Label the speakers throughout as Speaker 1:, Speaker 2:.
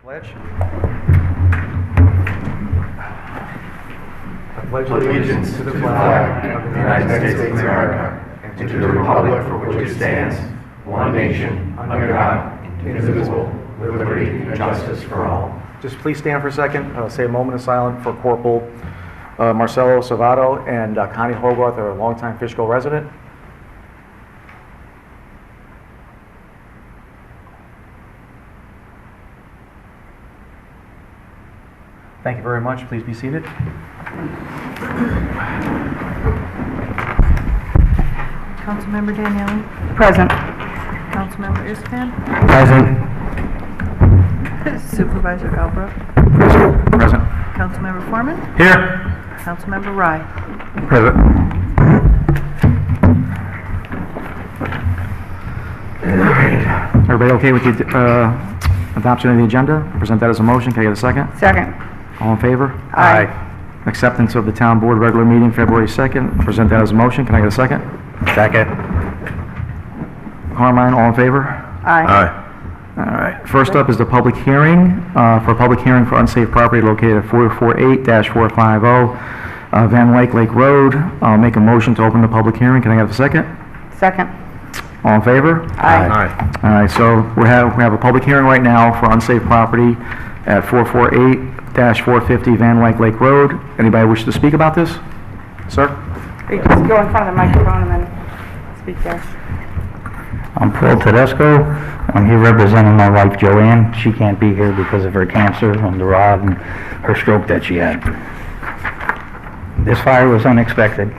Speaker 1: Pledge. I pledge allegiance to the flag of the United States of America and to the republic for which it stands, one nation, under God, indivisible, with liberty and justice for all. Just please stand for a second. Say a moment of silence for Corporal Marcelo Salvato and Connie Hogarth, a longtime Fishkill resident. Thank you very much. Please be seated.
Speaker 2: Councilmember Daniele.
Speaker 3: Present.
Speaker 2: Councilmember Isfan.
Speaker 1: Present.
Speaker 2: Supervisor Albrook.
Speaker 1: Present.
Speaker 2: Councilmember Foreman.
Speaker 1: Here.
Speaker 2: Councilmember Rye.
Speaker 1: Present. Everybody okay with the adoption of the agenda? Present that as a motion. Can I get a second?
Speaker 3: Second.
Speaker 1: All in favor?
Speaker 3: Aye.
Speaker 1: Acceptance of the town board regular meeting February 2nd. Present that as a motion. Can I get a second? Second. Carmine, all in favor?
Speaker 3: Aye.
Speaker 1: All right. First up is the public hearing, for a public hearing for unsafe property located at 448-450 Van Wyke Lake Road. I'll make a motion to open the public hearing. Can I have a second?
Speaker 3: Second.
Speaker 1: All in favor?
Speaker 3: Aye.
Speaker 1: All right, so we have a public hearing right now for unsafe property at 448-450 Van Wyke Lake Road. Anybody wish to speak about this? Sir?
Speaker 3: You just go in front of the microphone and then speak there.
Speaker 4: I'm Paul Tedesco. I'm here representing my wife Joanne. She can't be here because of her cancer on the rod and her stroke that she had. This fire was unexpected.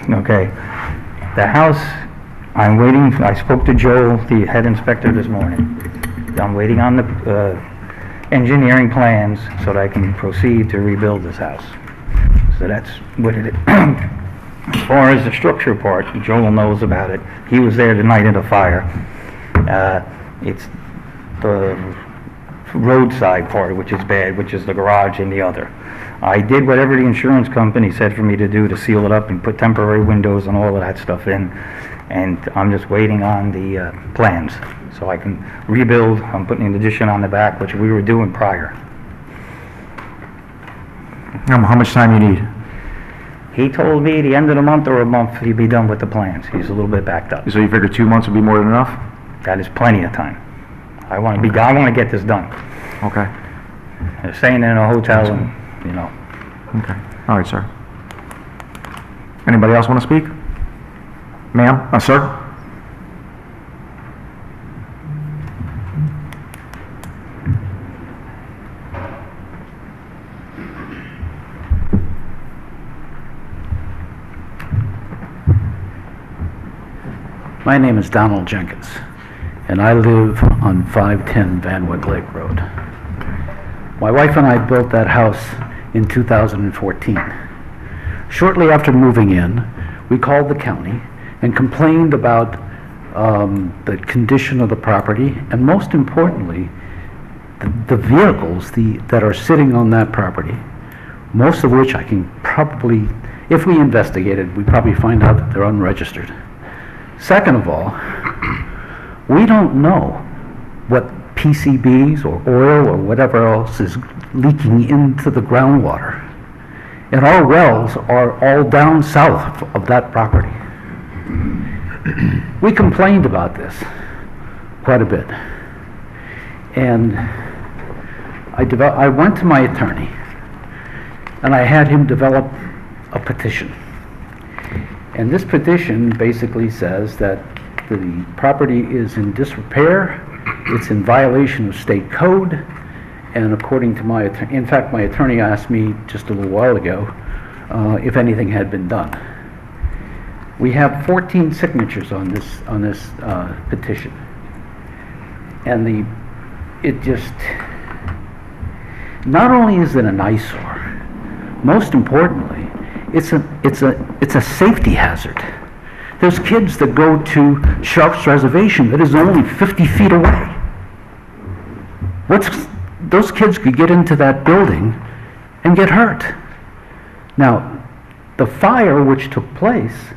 Speaker 4: Okay. The house, I'm waiting. I spoke to Joel, the head inspector, this morning. I'm waiting on the engineering plans so that I can proceed to rebuild this house. So that's what it is. As far as the structure part, Joel knows about it. He was there the night of the fire. It's the roadside part, which is bad, which is the garage and the other. I did whatever the insurance company said for me to do to seal it up and put temporary windows and all of that stuff in. And I'm just waiting on the plans so I can rebuild. I'm putting an addition on the back, which we were doing prior.
Speaker 1: How much time you need?
Speaker 4: He told me the end of the month or a month he'd be done with the plans. He's a little bit backed up.
Speaker 1: So you figure 2 months would be more than enough?
Speaker 4: That is plenty of time. I want to get this done.
Speaker 1: Okay.
Speaker 4: They're staying in a hotel and, you know.
Speaker 1: Okay. All right, sir. Anybody else want to speak? Ma'am? Sir?
Speaker 5: My name is Donald Jenkins, and I live on 510 Van Wyke Lake Road. My wife and I built that house in 2014. Shortly after moving in, we called the county and complained about the condition of the property, and most importantly, the vehicles that are sitting on that property, most of which I can probably, if we investigated, we'd probably find out that they're unregistered. Second of all, we don't know what PCBs or oil or whatever else is leaking into the groundwater. And our wells are all down south of that property. We complained about this quite a bit. And I went to my attorney and I had him develop a petition. And this petition basically says that the property is in disrepair, it's in violation of state code, and according to my attorney, in fact, my attorney asked me just a little while ago if anything had been done. We have 14 signatures on this petition, and it just, not only is it an eyesore, most importantly, it's a safety hazard. There's kids that go to Sharp's Reservation that is only 50 feet away. Those kids could get into that building and get hurt. Now, the fire which took place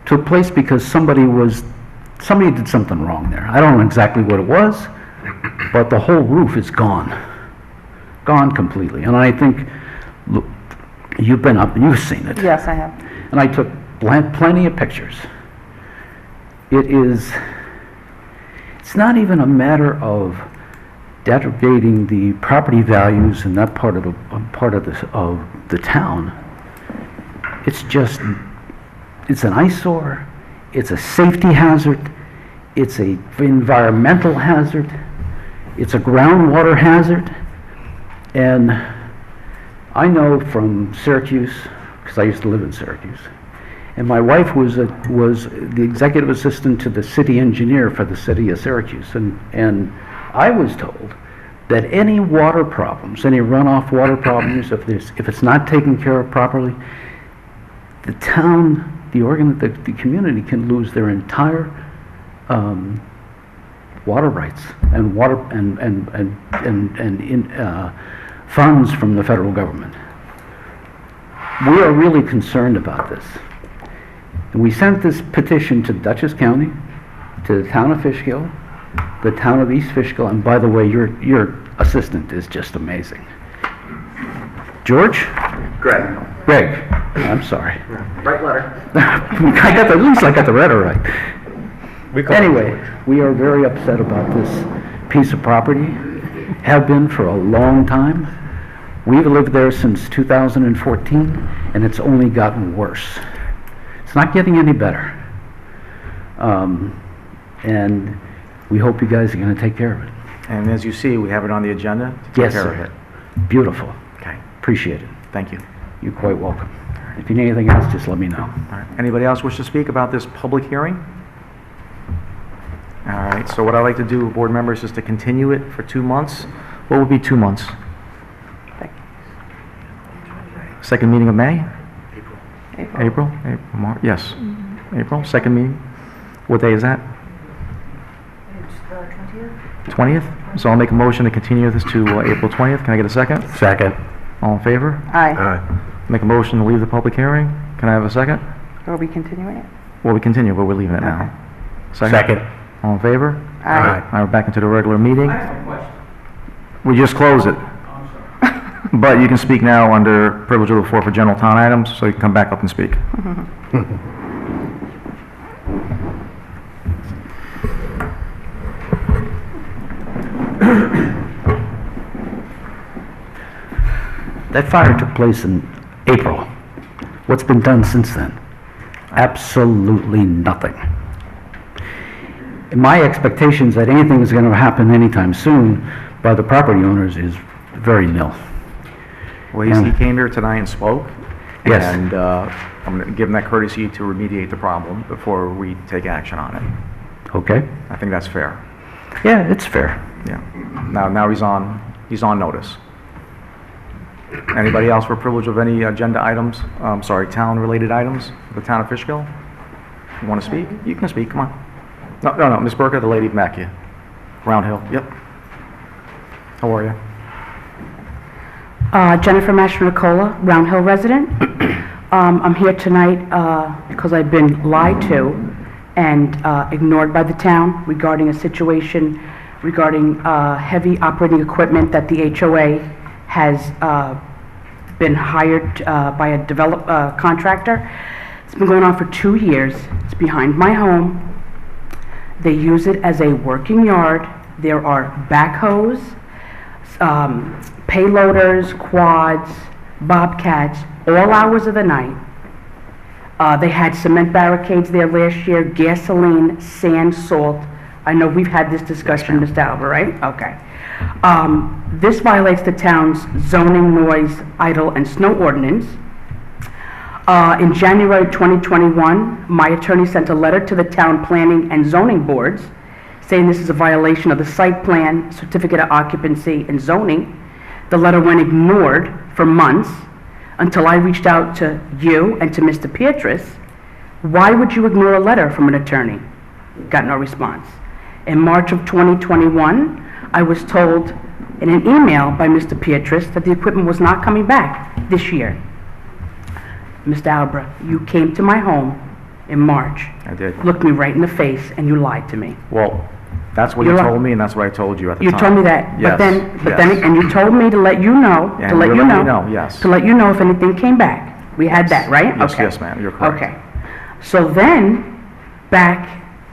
Speaker 5: because somebody did something wrong there. I don't know exactly what it was, but the whole roof is gone. Gone completely. And I think, look, you've been up and you've seen it.
Speaker 3: Yes, I have.
Speaker 5: And I took plenty of pictures. It's not even a matter of degradating the property values in that part of the town. It's just, it's an eyesore, it's a safety hazard, it's a environmental hazard, it's a groundwater hazard. And I know from Syracuse, because I used to live in Syracuse, and my wife was the executive assistant to the city engineer for the city of Syracuse, and I was told that any water problems, any runoff water problems, if it's not taken care of properly, the town, the community can lose their entire water rights and water and funds from the federal government. We are really concerned about this. And we sent this petition to Dutchess County, to the town of Fishkill, the town of East Fishkill, and by the way, your assistant is just amazing. George?
Speaker 1: Greg.
Speaker 5: I'm sorry.
Speaker 1: Right letter.
Speaker 5: At least I got the letter right. Anyway, we are very upset about this piece of property. Have been for a long time. We've lived there since 2014, and it's only gotten worse. It's not getting any better. And we hope you guys are going to take care of it.
Speaker 6: And as you see, we have it on the agenda to take
Speaker 5: Yes,
Speaker 6: care
Speaker 5: sir.
Speaker 6: of it.
Speaker 5: Beautiful.
Speaker 6: Okay,
Speaker 5: Appreciate it.
Speaker 6: thank you.
Speaker 5: You're quite welcome. If you need anything else, just let me know.
Speaker 6: All right. Anybody else wish to speak about this public hearing? All right, so what I'd like to do, board members, is to continue it for 2 months. What would be 2 months? Second meeting of May? April, March, yes. April, second meeting. What day is that?
Speaker 2: It's the
Speaker 6: 20th? So I'll make a motion to continue this to April 20th. Can I get a second?
Speaker 4: Second.
Speaker 6: All in favor?
Speaker 3: Aye.
Speaker 6: Make a motion to leave the public hearing. Can I have a second?
Speaker 3: Are we continuing it?
Speaker 6: Well, we continue, but we're leaving it now.
Speaker 4: Second.
Speaker 6: All in favor?
Speaker 3: Aye.
Speaker 6: All right, we're back into the regular meeting. We just closed it. But you can speak now under privilege of the floor for general town items, so you can come back up and speak.
Speaker 5: That fire took place in April. What's been done since then? Absolutely nothing. And my expectations that anything is going to happen anytime soon by the property owners is very nil.
Speaker 6: Well, he came here tonight and spoke.
Speaker 5: Yes.
Speaker 6: And I'm going to give him that courtesy to remediate the problem before we take action on it.
Speaker 5: Okay?
Speaker 6: I think that's fair.
Speaker 5: Yeah, it's fair.
Speaker 6: Yeah. Now he's on notice. Anybody else for privilege of any agenda items? Town-related items? The town of Fishkill? You want to speak? You can speak, come on. No, Ms. Burka, the lady back here. Round Hill, yep. How are you?
Speaker 3: Jennifer Mashnicola, Round Hill resident. I'm here tonight because I've been lied to and ignored by the town regarding a situation regarding heavy operating equipment that the HOA has been hired by a contractor. It's been going on for 2 years. It's behind my home. They use it as a working yard. There are backhoes, payloaders, quads, bobcats, all hours of the night. They had cement barricades there last year, gasoline, sand, salt. I know we've had this discussion, Mr. Alba, right? Okay. This violates the town's zoning, noise, idle, and snow ordinance. In January 2021, my attorney sent a letter to the town planning and zoning boards saying this is a violation of the site plan, certificate of occupancy, and zoning. The letter went ignored for months until I reached out to you and to Mr. Pietrus. Why would you ignore a letter from an attorney? Got no response. In March of 2021, I was told in an email by Mr. Pietrus that the equipment was not coming back this year. Mr. Albra, you came to my home in March.
Speaker 6: I did.
Speaker 3: Looked me right in the face and you lied to me.
Speaker 6: Well, That's what you
Speaker 3: You're
Speaker 6: told
Speaker 3: right.
Speaker 6: me, and that's what I told you at the
Speaker 3: You
Speaker 6: time.
Speaker 3: told me that,
Speaker 6: Yes,
Speaker 3: but then,
Speaker 6: yes.
Speaker 3: and you told me to let you know,
Speaker 6: And
Speaker 3: to let
Speaker 6: you
Speaker 3: you
Speaker 6: let me
Speaker 3: know.
Speaker 6: know, yes.
Speaker 3: To let you know if anything came back. We had that, right?
Speaker 6: Yes,
Speaker 3: Okay.
Speaker 6: yes, ma'am, you're correct.
Speaker 3: Okay. So then, back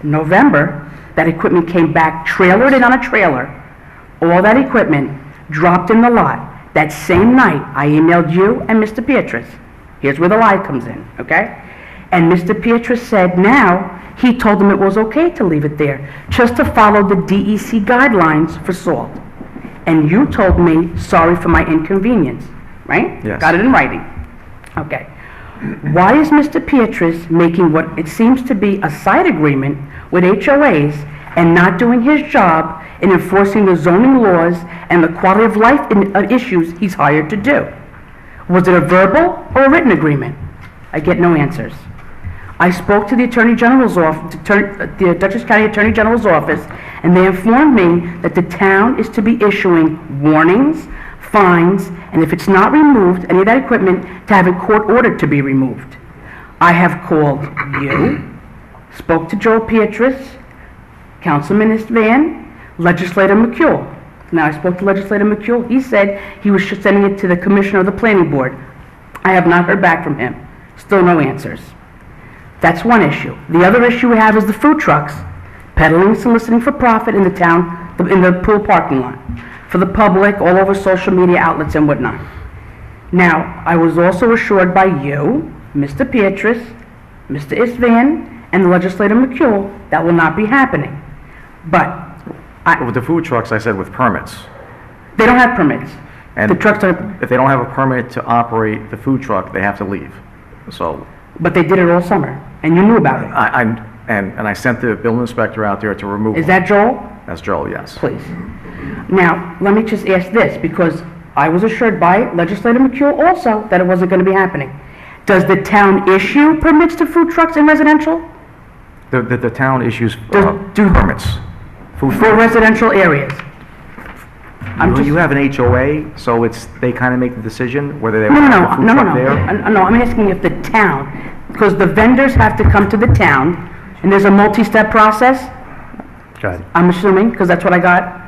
Speaker 3: November, that equipment came back, trailered in on a trailer, all that equipment dropped in the lot. That same night, I emailed you and Mr. Beatrice. Here's where the lie comes in, okay? And Mr. Beatrice said now, he told them it was okay to leave it there, just to follow the DEC guidelines for salt. And you told me, sorry for my inconvenience, right?
Speaker 6: Yes.
Speaker 3: Got it in writing. Okay. Why is Mr. Beatrice making what it seems to be a side agreement with HOAs and not doing his job in enforcing the zoning laws and the quality of life issues he's hired to do? Was it a verbal or a written agreement? I get no answers. I spoke to the Attorney General's office, the Dutchess County Attorney General's office, and they informed me that the town is to be issuing warnings, fines, and if it's not removed, any of that equipment, to have it court ordered to be removed. I have called you, spoke to Joel Beatrice, Councilman Istvan, Legislator McCule. Now, I spoke to Legislator McCule. He said he was sending it to the Commissioner of the Planning Board. I have not heard back from him. Still no answers. That's one issue. The other issue we have is the food trucks, peddling, soliciting for profit in the town, in the pool parking lot, for the public, all over social media outlets and whatnot. Now, I was also assured by you, Mr. Beatrice, Mr. Istvan, and the Legislator McCule, that will not be happening. But
Speaker 6: With the food trucks, I said with permits.
Speaker 3: they don't have permits.
Speaker 6: And
Speaker 3: The trucks are,
Speaker 6: if they don't have a permit to operate the food truck, they have to leave. So
Speaker 3: but they did it all summer, and you knew about it.
Speaker 6: and I sent the building inspector out there to remove
Speaker 3: Is
Speaker 6: them.
Speaker 3: that Joel?
Speaker 6: That's Joel, yes.
Speaker 3: Please. Now, let me just ask this, because I was assured by Legislator McCule also that it wasn't going to be happening. Does the town issue permits to food trucks in residential?
Speaker 6: The town issues
Speaker 3: Do-
Speaker 6: permits. Food
Speaker 3: For residential areas? I'm just-
Speaker 6: You have an HOA, so they kind of make the decision whether they
Speaker 3: No,
Speaker 6: want
Speaker 3: no,
Speaker 6: to have
Speaker 3: no,
Speaker 6: a food
Speaker 3: no, no,
Speaker 6: truck there.
Speaker 3: no, I'm asking if the town, because the vendors have to come to the town, and there's a multi-step process,
Speaker 4: Got it.
Speaker 3: I'm assuming, because that's what I got?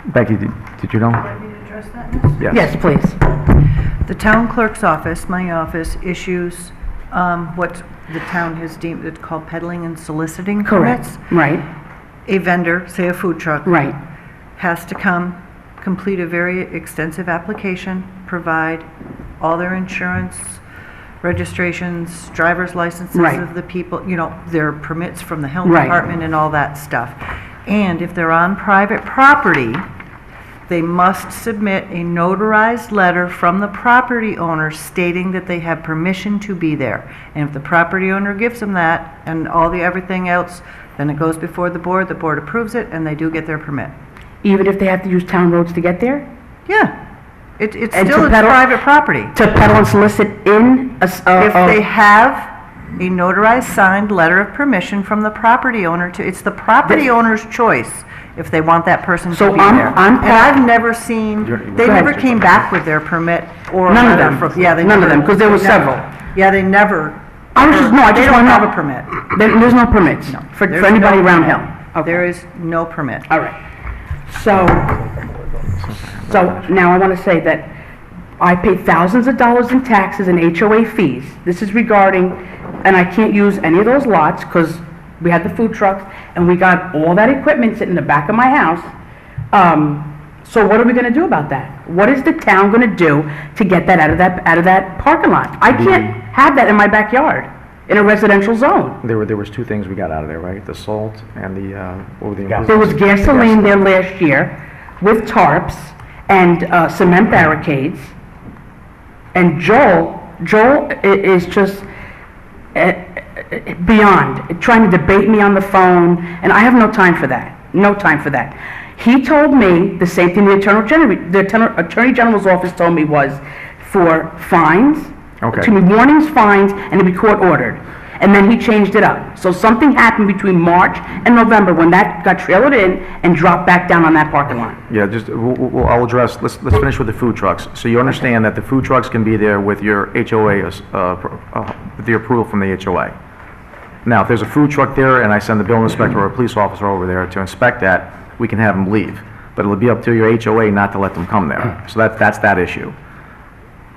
Speaker 6: Becky, did you know?
Speaker 2: Let me address that?
Speaker 3: Yes, please.
Speaker 2: The town clerk's office, my office, issues what the town has deemed, it's called peddling and soliciting permits.
Speaker 3: Correct. Right,
Speaker 2: A vendor, say a food truck,
Speaker 3: right,
Speaker 2: has to come, complete a very extensive application, provide all their insurance, registrations, driver's licenses
Speaker 3: Right.
Speaker 2: of the people, their permits from the health
Speaker 3: Right.
Speaker 2: department and all that stuff. And if they're on private property, they must submit a notarized letter from the property owner stating that they have permission to be there. And if the property owner gives them that and everything else, then it goes before the board approves it, and they do get their permit.
Speaker 3: even if they have to use town roads to get there?
Speaker 2: Yeah. It's
Speaker 3: And
Speaker 2: still
Speaker 3: to
Speaker 2: it's
Speaker 3: peddle-
Speaker 2: private property.
Speaker 3: To peddle and solicit in a,
Speaker 2: If they have a notarized signed letter of permission from the property owner it's the property owner's choice if they want that person
Speaker 3: So
Speaker 2: to be
Speaker 3: I'm-
Speaker 2: there.
Speaker 3: I'm
Speaker 2: And I've never seen, they
Speaker 3: Go ahead.
Speaker 2: never came back with their permit or.
Speaker 3: None of
Speaker 2: letter
Speaker 3: them.
Speaker 2: from- Yeah, they
Speaker 3: None of
Speaker 2: never-
Speaker 3: them, 'cause there were
Speaker 2: they never-
Speaker 3: several.
Speaker 2: Yeah, they never.
Speaker 3: I was just, no, I
Speaker 2: They
Speaker 3: just
Speaker 2: don't
Speaker 3: want to
Speaker 2: have
Speaker 3: know.
Speaker 2: a permit.
Speaker 3: There's no permits for
Speaker 2: There's
Speaker 3: anybody
Speaker 2: no
Speaker 3: around
Speaker 2: permit.
Speaker 3: Hill? Okay.
Speaker 2: There is no permit.
Speaker 3: All right. So now I want to say that I pay thousands of dollars in taxes and HOA fees. This is regarding, and I can't use any of those lots because we had the food trucks and we got all that equipment sitting in the back of my house. So what are we going to do about that? What is the town going to do to get that out of that parking lot? I can't have that in my backyard in a residential zone.
Speaker 6: There was two things we got out of there, right? The salt and the, what were the?
Speaker 3: There was gasoline there last year with tarps and cement barricades. And Joel is just beyond, trying to debate me on the phone, and I have no time for that. No time for that. He told me the same thing the Attorney General's office told me was for fines,
Speaker 6: Okay.
Speaker 3: warnings, fines, and to be court ordered. And then he changed it up. So something happened between March and November when that got trailered in and dropped back down on that parking lot.
Speaker 6: Yeah, just, I'll address, let's finish with the food trucks. So you understand that the food trucks can be there with your HOA, with the approval from the HOA? Now, if there's a food truck there and I send the building inspector or a police officer over there to inspect that, we can have them leave. But it'll be up to your HOA not to let them come there. So that's that issue.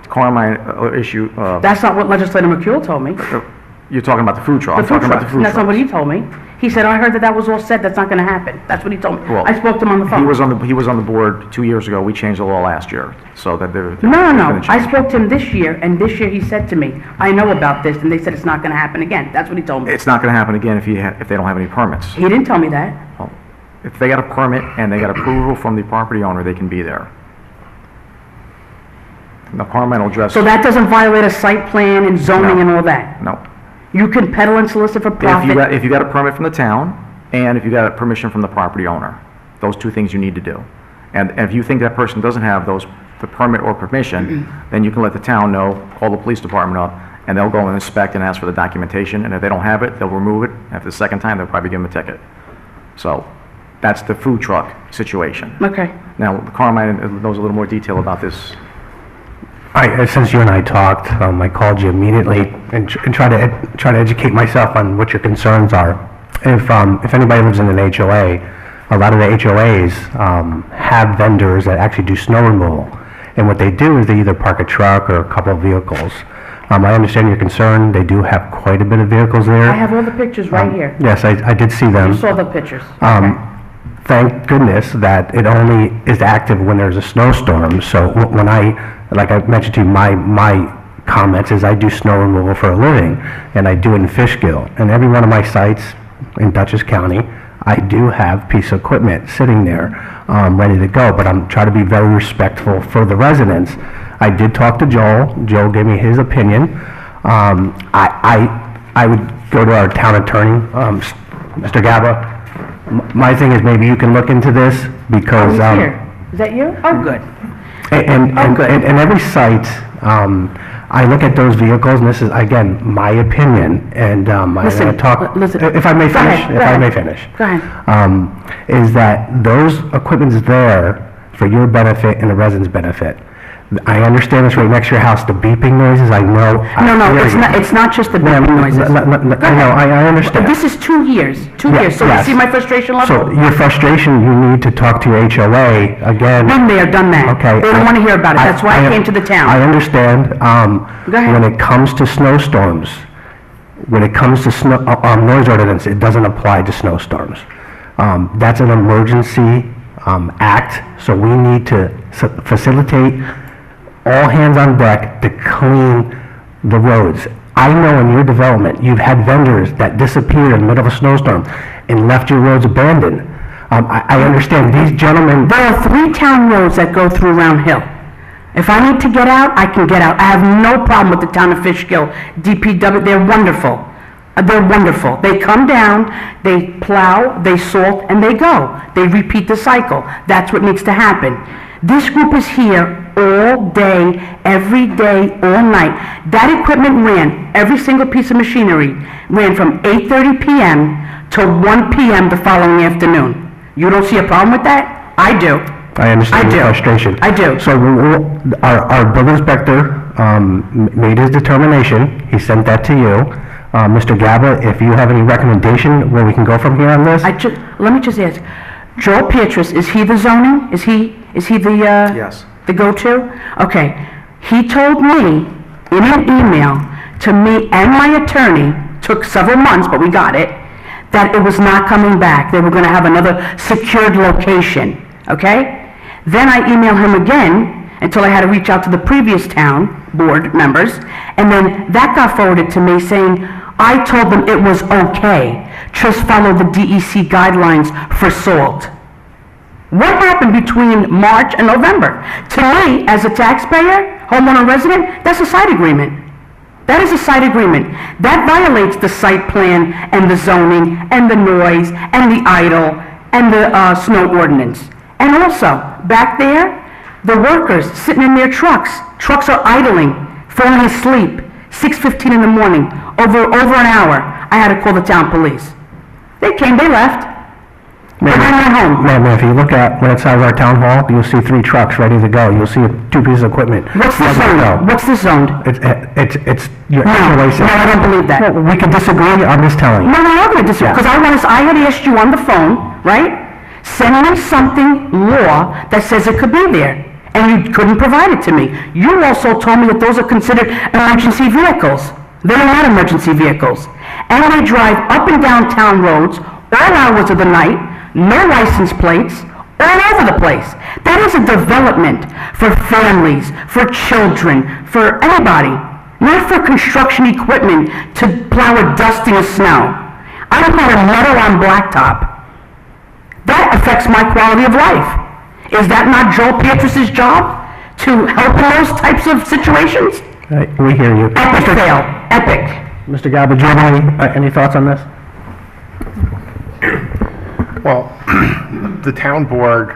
Speaker 6: Carmine issue,
Speaker 3: That's not what Legislator McCule told me.
Speaker 6: you're talking about the food truck.
Speaker 3: The
Speaker 6: I'm
Speaker 3: food
Speaker 6: talking about
Speaker 3: truck.
Speaker 6: the food
Speaker 3: That's not
Speaker 6: truck.
Speaker 3: what he told me. He said, I heard that that was all set, that's not gonna happen. That's what he told me.
Speaker 6: Well,
Speaker 3: I spoke to him on the phone.
Speaker 6: He was on the board 2 years ago. We changed the law last year, so that they're
Speaker 3: No. I spoke to him this year, and this year he said to me, I know about this, and they said it's not gonna happen again. That's what he told me.
Speaker 6: It's not gonna happen again if they don't have any permits.
Speaker 3: He didn't tell me that.
Speaker 6: Well, if they got a permit and they got approval from the property owner, they can be there. The Carmine will address.
Speaker 3: So that doesn't violate a site plan and zoning
Speaker 6: No.
Speaker 3: and all that?
Speaker 6: No.
Speaker 3: You can peddle and solicit for profit?
Speaker 6: If you got a permit from the town, and if you got a permission from the property owner, those two things you need to do. And if you think that person doesn't have the permit or permission, then you can let the town know, call the police department up, and they'll go and inspect and ask for the documentation, and if they don't have it, they'll remove it. After the second time, they'll probably give them a ticket. So, that's the food truck situation.
Speaker 3: Okay.
Speaker 6: Now, Carmine knows a little more detail about this.
Speaker 7: Since you and I talked, I called you immediately and try to educate myself on what your concerns are. If anybody lives in an HOA, a lot of the HOAs have vendors that actually do snow removal, and what they do is they either park a truck or a couple of vehicles. I understand your concern. They do have quite a bit of vehicles there.
Speaker 3: I have all the pictures right here.
Speaker 7: Yes, I did see them.
Speaker 3: You saw the pictures. Okay.
Speaker 7: Thank goodness that it only is active when there's a snowstorm. So when like I mentioned to you, my comments is I do snow removal for a living, and I do it in Fishkill. And every one of my sites in Dutchess County, I do have piece of equipment sitting there, ready to go. But I'm trying to be very respectful for the residents. I did talk to Joel. Joel gave me his opinion. I would go to our town attorney, Mr. Gaba. My thing is maybe you can look into this because
Speaker 3: Who's here? Is that you? Oh, good.
Speaker 7: and every site, I look at those vehicles, and this is again my opinion. And I'm going
Speaker 3: Listen,
Speaker 7: to talk.
Speaker 3: listen.
Speaker 7: If I may
Speaker 3: Go
Speaker 7: finish.
Speaker 3: ahead,
Speaker 7: If
Speaker 3: go
Speaker 7: I
Speaker 3: ahead.
Speaker 7: may finish.
Speaker 3: Go ahead.
Speaker 7: Is that those equipment's there for your benefit and the residents' benefit. I understand it's right next to your house, the beeping noises, I know.
Speaker 3: No, it's not just the beeping noises.
Speaker 7: I know, I understand.
Speaker 3: This is 2 years, 2
Speaker 7: Yeah,
Speaker 3: years. So you
Speaker 7: yes.
Speaker 3: see my frustration level?
Speaker 7: So your frustration, you need to talk to your HOA again.
Speaker 3: Been there, done that.
Speaker 7: Okay.
Speaker 3: They don't want to hear about it. That's why I came to the
Speaker 7: I
Speaker 3: town.
Speaker 7: understand.
Speaker 3: Go ahead.
Speaker 7: When it comes to snowstorms, when it comes to noise ordinance, it doesn't apply to snowstorms. That's an emergency act, so we need to facilitate all hands on deck to clean the roads. I know in your development, you've had vendors that disappeared in the middle of a snowstorm and left your roads abandoned. I understand these gentlemen.
Speaker 3: There are 3 town roads that go through Round Hill. If I need to get out, I can get out. I have no problem with the town of Fishkill, DPW, they're wonderful. They're wonderful. They come down, they plow, they salt, and they go. They repeat the cycle. That's what needs to happen. This group is here all day, every day, all night. That equipment ran, every single piece of machinery ran from 8:30 p.m. to 1 p.m. the following afternoon. You don't see a problem with that? I do.
Speaker 7: I understand
Speaker 3: I
Speaker 7: your
Speaker 3: do.
Speaker 7: frustration.
Speaker 3: I do.
Speaker 7: So our building inspector made his determination. He sent that to you. Mr. Gaba, if you have any recommendation where we can go from here on this?
Speaker 3: Let me just ask, Joel Petrus, is he the zoning? Is he the,
Speaker 6: Yes.
Speaker 3: the go-to? Okay. He told me in an email to me and my attorney, took several months, but we got it, that it was not coming back. They were going to have another secured location, okay? Then I emailed him again until I had to reach out to the previous town board members, and then that got forwarded to me saying, I told them it was okay. Just follow the DEC guidelines for salt. What happened between March and November? To me, as a taxpayer, homeowner resident, that's a site agreement. That is a site agreement. That violates the site plan and the zoning and the noise and the idle and the snow ordinance. And also, back there, the workers sitting in their trucks. Trucks are idling, falling asleep, 6:15 in the morning, over an hour. I had to call the town police. They came, they left. They're in my home.
Speaker 7: Ma'am, if you look at, when it's out of our town hall, you'll see 3 trucks ready to go. You'll see 2 pieces of equipment.
Speaker 3: What's this
Speaker 7: ready to go.
Speaker 3: zoned? What's this zoned?
Speaker 7: It's your
Speaker 3: No,
Speaker 7: license.
Speaker 3: no, I don't believe that.
Speaker 7: Well, we can disagree, I'm just telling you.
Speaker 3: No, I'm going to disagree,
Speaker 7: Yeah.
Speaker 3: because I had asked you on the phone, right? Send me something, law, that says it could be there, and you couldn't provide it to me. You also told me that those are considered emergency vehicles. They're not emergency vehicles. And they drive up and down town roads, all hours of the night, no license plates, all over the place. That is a development for families, for children, for anybody, not for construction equipment to plow a dusting of snow. I don't want a metal on blacktop. That affects my quality of life. Is that not Joel Pietrus's job to help in those types of situations?
Speaker 7: We hear you.
Speaker 3: Epic fail, epic.
Speaker 7: Mr. Galba, do you have any thoughts on this?
Speaker 8: Well, the town board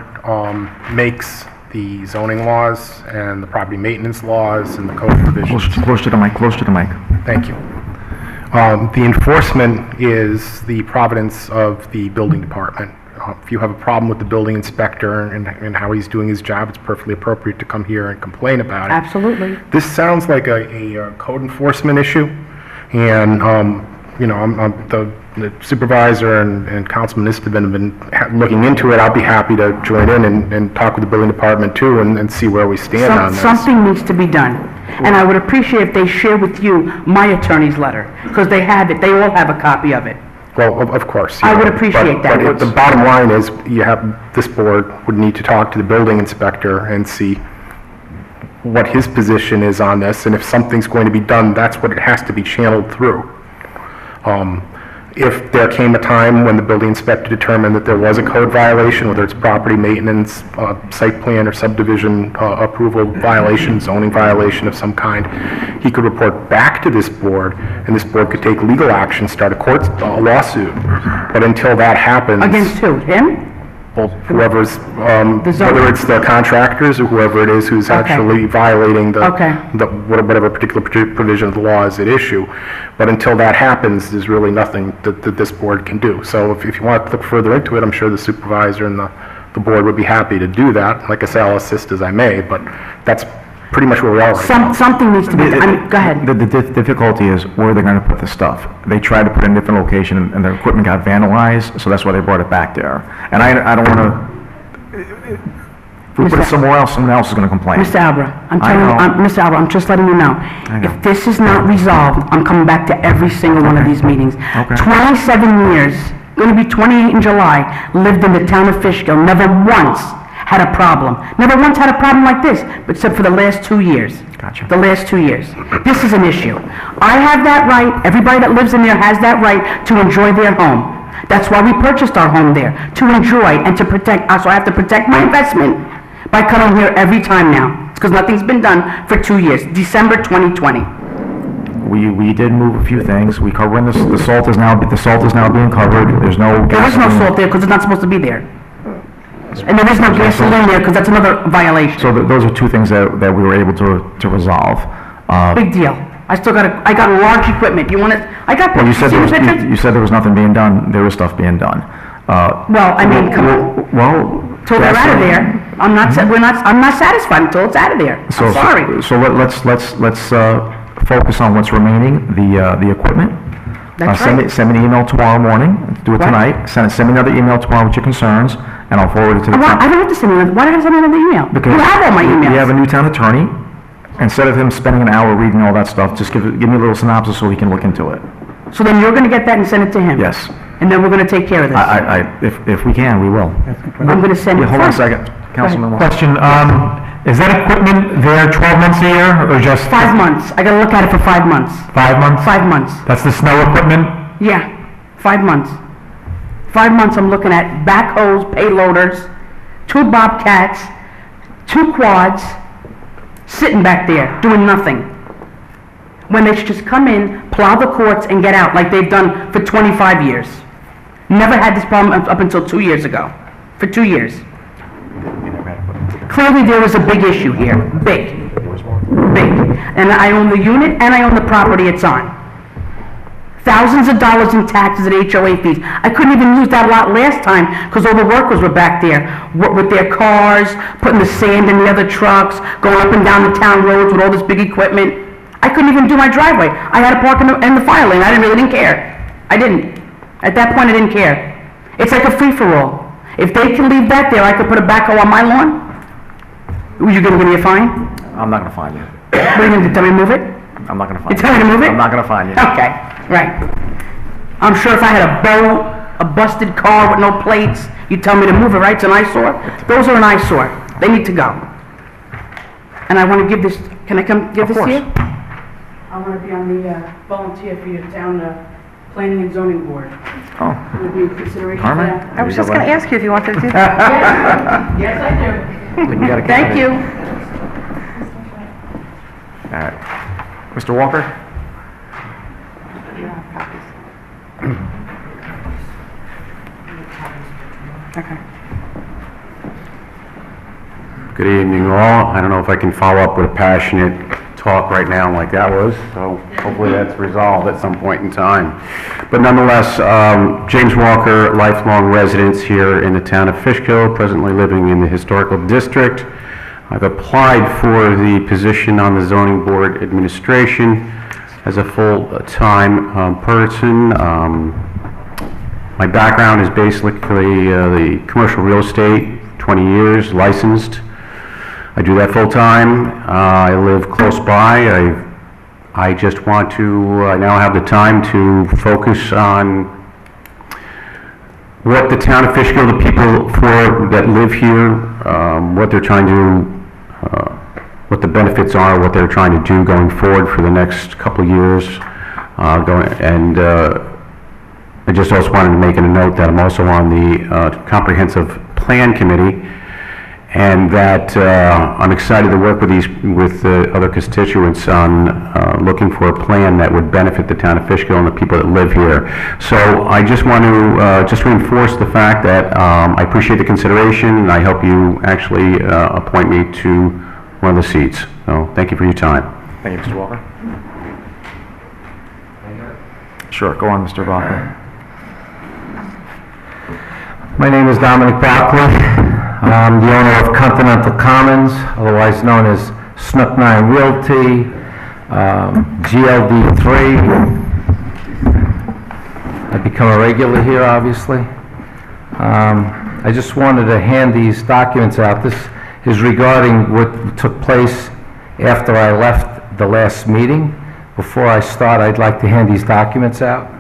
Speaker 8: makes the zoning laws and the property maintenance laws and the code provisions.
Speaker 6: Close to the mic, close to the mic.
Speaker 8: Thank you. The enforcement is the providence of the building department. If you have a problem with the building inspector and how he's doing his job, it's perfectly appropriate to come here and complain about it.
Speaker 3: Absolutely.
Speaker 8: This sounds like a code enforcement issue, and, you know, the supervisor and Councilman Esteban have been looking into it. I'll be happy to join in and talk with the building department too and see where we stand on this.
Speaker 3: Something needs to be done. And I would appreciate if they share with you my attorney's letter, because they have it, they all have a copy of it.
Speaker 8: Well, of course.
Speaker 3: I would appreciate that.
Speaker 8: But the bottom line is, this board would need to talk to the building inspector and see what his position is on this, and if something's going to be done, that's what it has to be channeled through. If there came a time when the building inspector determined that there was a code violation, whether it's property maintenance, site plan or subdivision approval violation, zoning violation of some kind, he could report back to this board, and this board could take legal action, start a lawsuit. But until that happens...
Speaker 3: Against who? Him?
Speaker 8: Well, whoever's,
Speaker 3: zone-
Speaker 8: whether it's the contractors or whoever it is who's
Speaker 3: Okay.
Speaker 8: actually violating
Speaker 3: Okay.
Speaker 8: whatever particular provision of the law is at issue. But until that happens, there's really nothing that this board can do. So if you want to look further into it, I'm sure the supervisor and the board would be happy to do that. Like I say, I'll assist as I may, but that's pretty much where we are right now.
Speaker 3: Something needs to be done. I mean, go ahead.
Speaker 6: The difficulty is where they're going to put the stuff. They tried to put it in a different location, and their equipment got vandalized, so that's why they brought it back there. And I don't want to... If we put it somewhere else, someone else is going to complain.
Speaker 3: Mr. Albra,
Speaker 6: I know.
Speaker 3: Mr. Albra, I'm just letting you know.
Speaker 6: I know.
Speaker 3: If this is not resolved, I'm coming back to every single one of these meetings.
Speaker 6: Okay.
Speaker 3: 27 years, going to be 28 in July, lived in the town of Fishkill, never once had a problem. Never once had a problem like this, except for the last 2 years.
Speaker 6: Gotcha.
Speaker 3: The last 2 years. This is an issue. I have that right, everybody that lives in there has that right to enjoy their home. That's why we purchased our home there, to enjoy and to protect. So I have to protect my investment by coming here every time now. It's because nothing's been done for 2 years, December 2020.
Speaker 6: We did move a few things. We covering this. The salt is now being covered. There's no...
Speaker 3: There is no salt there because it's not supposed to be there. And there is no gasoline there because that's another violation.
Speaker 6: So those are two things that we were able to resolve.
Speaker 3: Big deal. I got large equipment. You want it? I got
Speaker 6: Well,
Speaker 3: pictures. See the pictures?
Speaker 6: you said there was nothing being done. There was stuff being done.
Speaker 3: Well, I mean, come on.
Speaker 6: Well...
Speaker 3: Till they're out of there, I'm not satisfied until it's out of there. I'm sorry.
Speaker 6: So let's focus on what's remaining, the equipment.
Speaker 3: That's right.
Speaker 6: Send me an email tomorrow morning. Do it
Speaker 3: Right.
Speaker 6: tonight. Send me another email tomorrow with your concerns, and I'll forward it to the town.
Speaker 3: I don't have to send you another. Why do I have to send you another email?
Speaker 6: Because
Speaker 3: You have all my emails.
Speaker 6: You have a new town attorney. Instead of him spending an hour reading all that stuff, just give me a little synopsis so he can look into it.
Speaker 3: So then you're going to get that and send it to him?
Speaker 6: Yes.
Speaker 3: And then we're going to take care of this?
Speaker 6: If we can, we will.
Speaker 3: I'm going to send it
Speaker 6: Hold on a
Speaker 3: first.
Speaker 6: second. Councilman.
Speaker 9: Question, is that equipment there 12 months a year, or just?
Speaker 3: 5 months. I got to look at it for 5 months.
Speaker 9: 5 months?
Speaker 3: 5 months.
Speaker 9: That's the snow equipment?
Speaker 3: Yeah, 5 months. 5 months I'm looking at backhoes, payloaders, 2 bobcats, 2 quads, sitting back there, doing nothing. When they should just come in, plow the courts, and get out, like they've done for 25 years. Never had this problem up until 2 years ago. For 2 years. Clearly there was a big issue here. Big. Big. And I own the unit, and I own the property it's on. thousands of dollars in taxes and HOA fees. I couldn't even use that lot last time because all the workers were back there with their cars, putting the sand in the other trucks, going up and down the town roads with all this big equipment. I couldn't even do my driveway. I had to park in the fire lane. I didn't care. I didn't. At that point, I didn't care. It's like a free-for-all. If they can leave that there, I could put a backhoe on my lawn. Were you gonna give me a fine?
Speaker 6: I'm not gonna fine you.
Speaker 3: What are you gonna do, tell me to move it?
Speaker 6: I'm not gonna fine
Speaker 3: You
Speaker 6: you.
Speaker 3: tell me to move it?
Speaker 6: I'm not gonna fine you.
Speaker 3: Okay, right. I'm sure if I had a boat, a busted car with no plates, you'd tell me to move it, right? It's an eyesore. Those are an eyesore. They need to go. And I want to give this, can I come give
Speaker 6: Of
Speaker 3: this to you?
Speaker 6: course.
Speaker 3: I want to be on the volunteer for your town planning and zoning board.
Speaker 6: Oh,
Speaker 3: Would be a consideration for
Speaker 6: Carmen?
Speaker 3: that?
Speaker 2: I was just going to ask you if you wanted to do that.
Speaker 3: Yes, I do.
Speaker 6: you got a
Speaker 3: Thank you.
Speaker 6: All right. Mr. Walker?
Speaker 3: Okay.
Speaker 10: Good evening, all. I don't know if I can follow up with a passionate talk right now like that was, so hopefully that's resolved at some point in time. But nonetheless, James Walker, lifelong resident here in the town of Fishkill, presently living in the historical district. I've applied for the position on the zoning board administration as a full-time person. My background is basically the commercial real estate, 20 years, licensed. I do that full-time. I live close by. I just want to, I now have the time to focus on what the town of Fishkill, the people that live here, what they're trying to, what the benefits are, what they're trying to do going forward for the next couple of years. I just also wanted to make a note that I'm also on the Comprehensive Plan Committee, and that I'm excited to work with other constituents on looking for a plan that would benefit the town of Fishkill and the people that live here. So I just want to just reinforce the fact that I appreciate the consideration, and I hope you actually appoint me to one of the seats. So thank you for your time.
Speaker 6: Thank you, Mr. Walker. Sure, go on, Mr. Walker.
Speaker 9: My name is Dominic Barkley. I'm the owner of Continental Commons, otherwise known as Snook 9 Realty, GLD3. I've become a regular here, obviously. I just wanted to hand these documents out. This is regarding what took place after I left the last meeting. Before I start, I'd like to hand these documents out.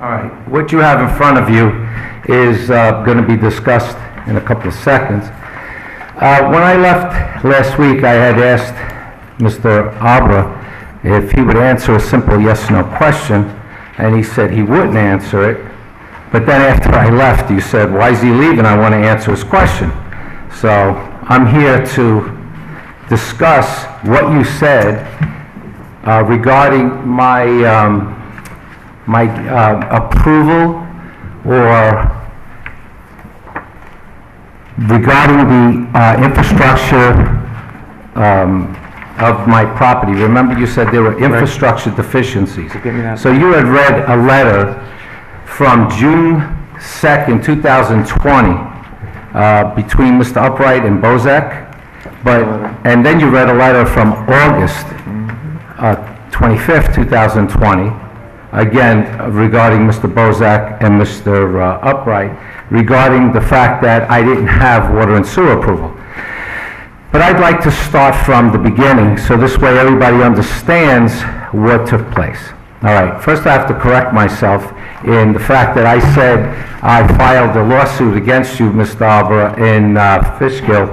Speaker 9: All right, what you have in front of you is going to be discussed in a couple of seconds. When I left last week, I had asked Mr. Abra if he would answer a simple yes/no question, and he said he wouldn't answer it. But then after I left, you said, why is he leaving? I want to answer his question. So I'm here to discuss what you said regarding my approval or regarding the infrastructure of my property. Remember you said there were infrastructure deficiencies. So you had read a letter from June 2nd, 2020 between Mr. Upright and Bozak, and then you read a letter from August 25th, 2020, again regarding Mr. Bozak and Mr. Upright, regarding the fact that I didn't have water and sewer approval. But I'd like to start from the beginning, so this way everybody understands what took place. All right, first I have to correct myself in the fact that I said I filed a lawsuit against you, Mr. Arbor, in Fishkill,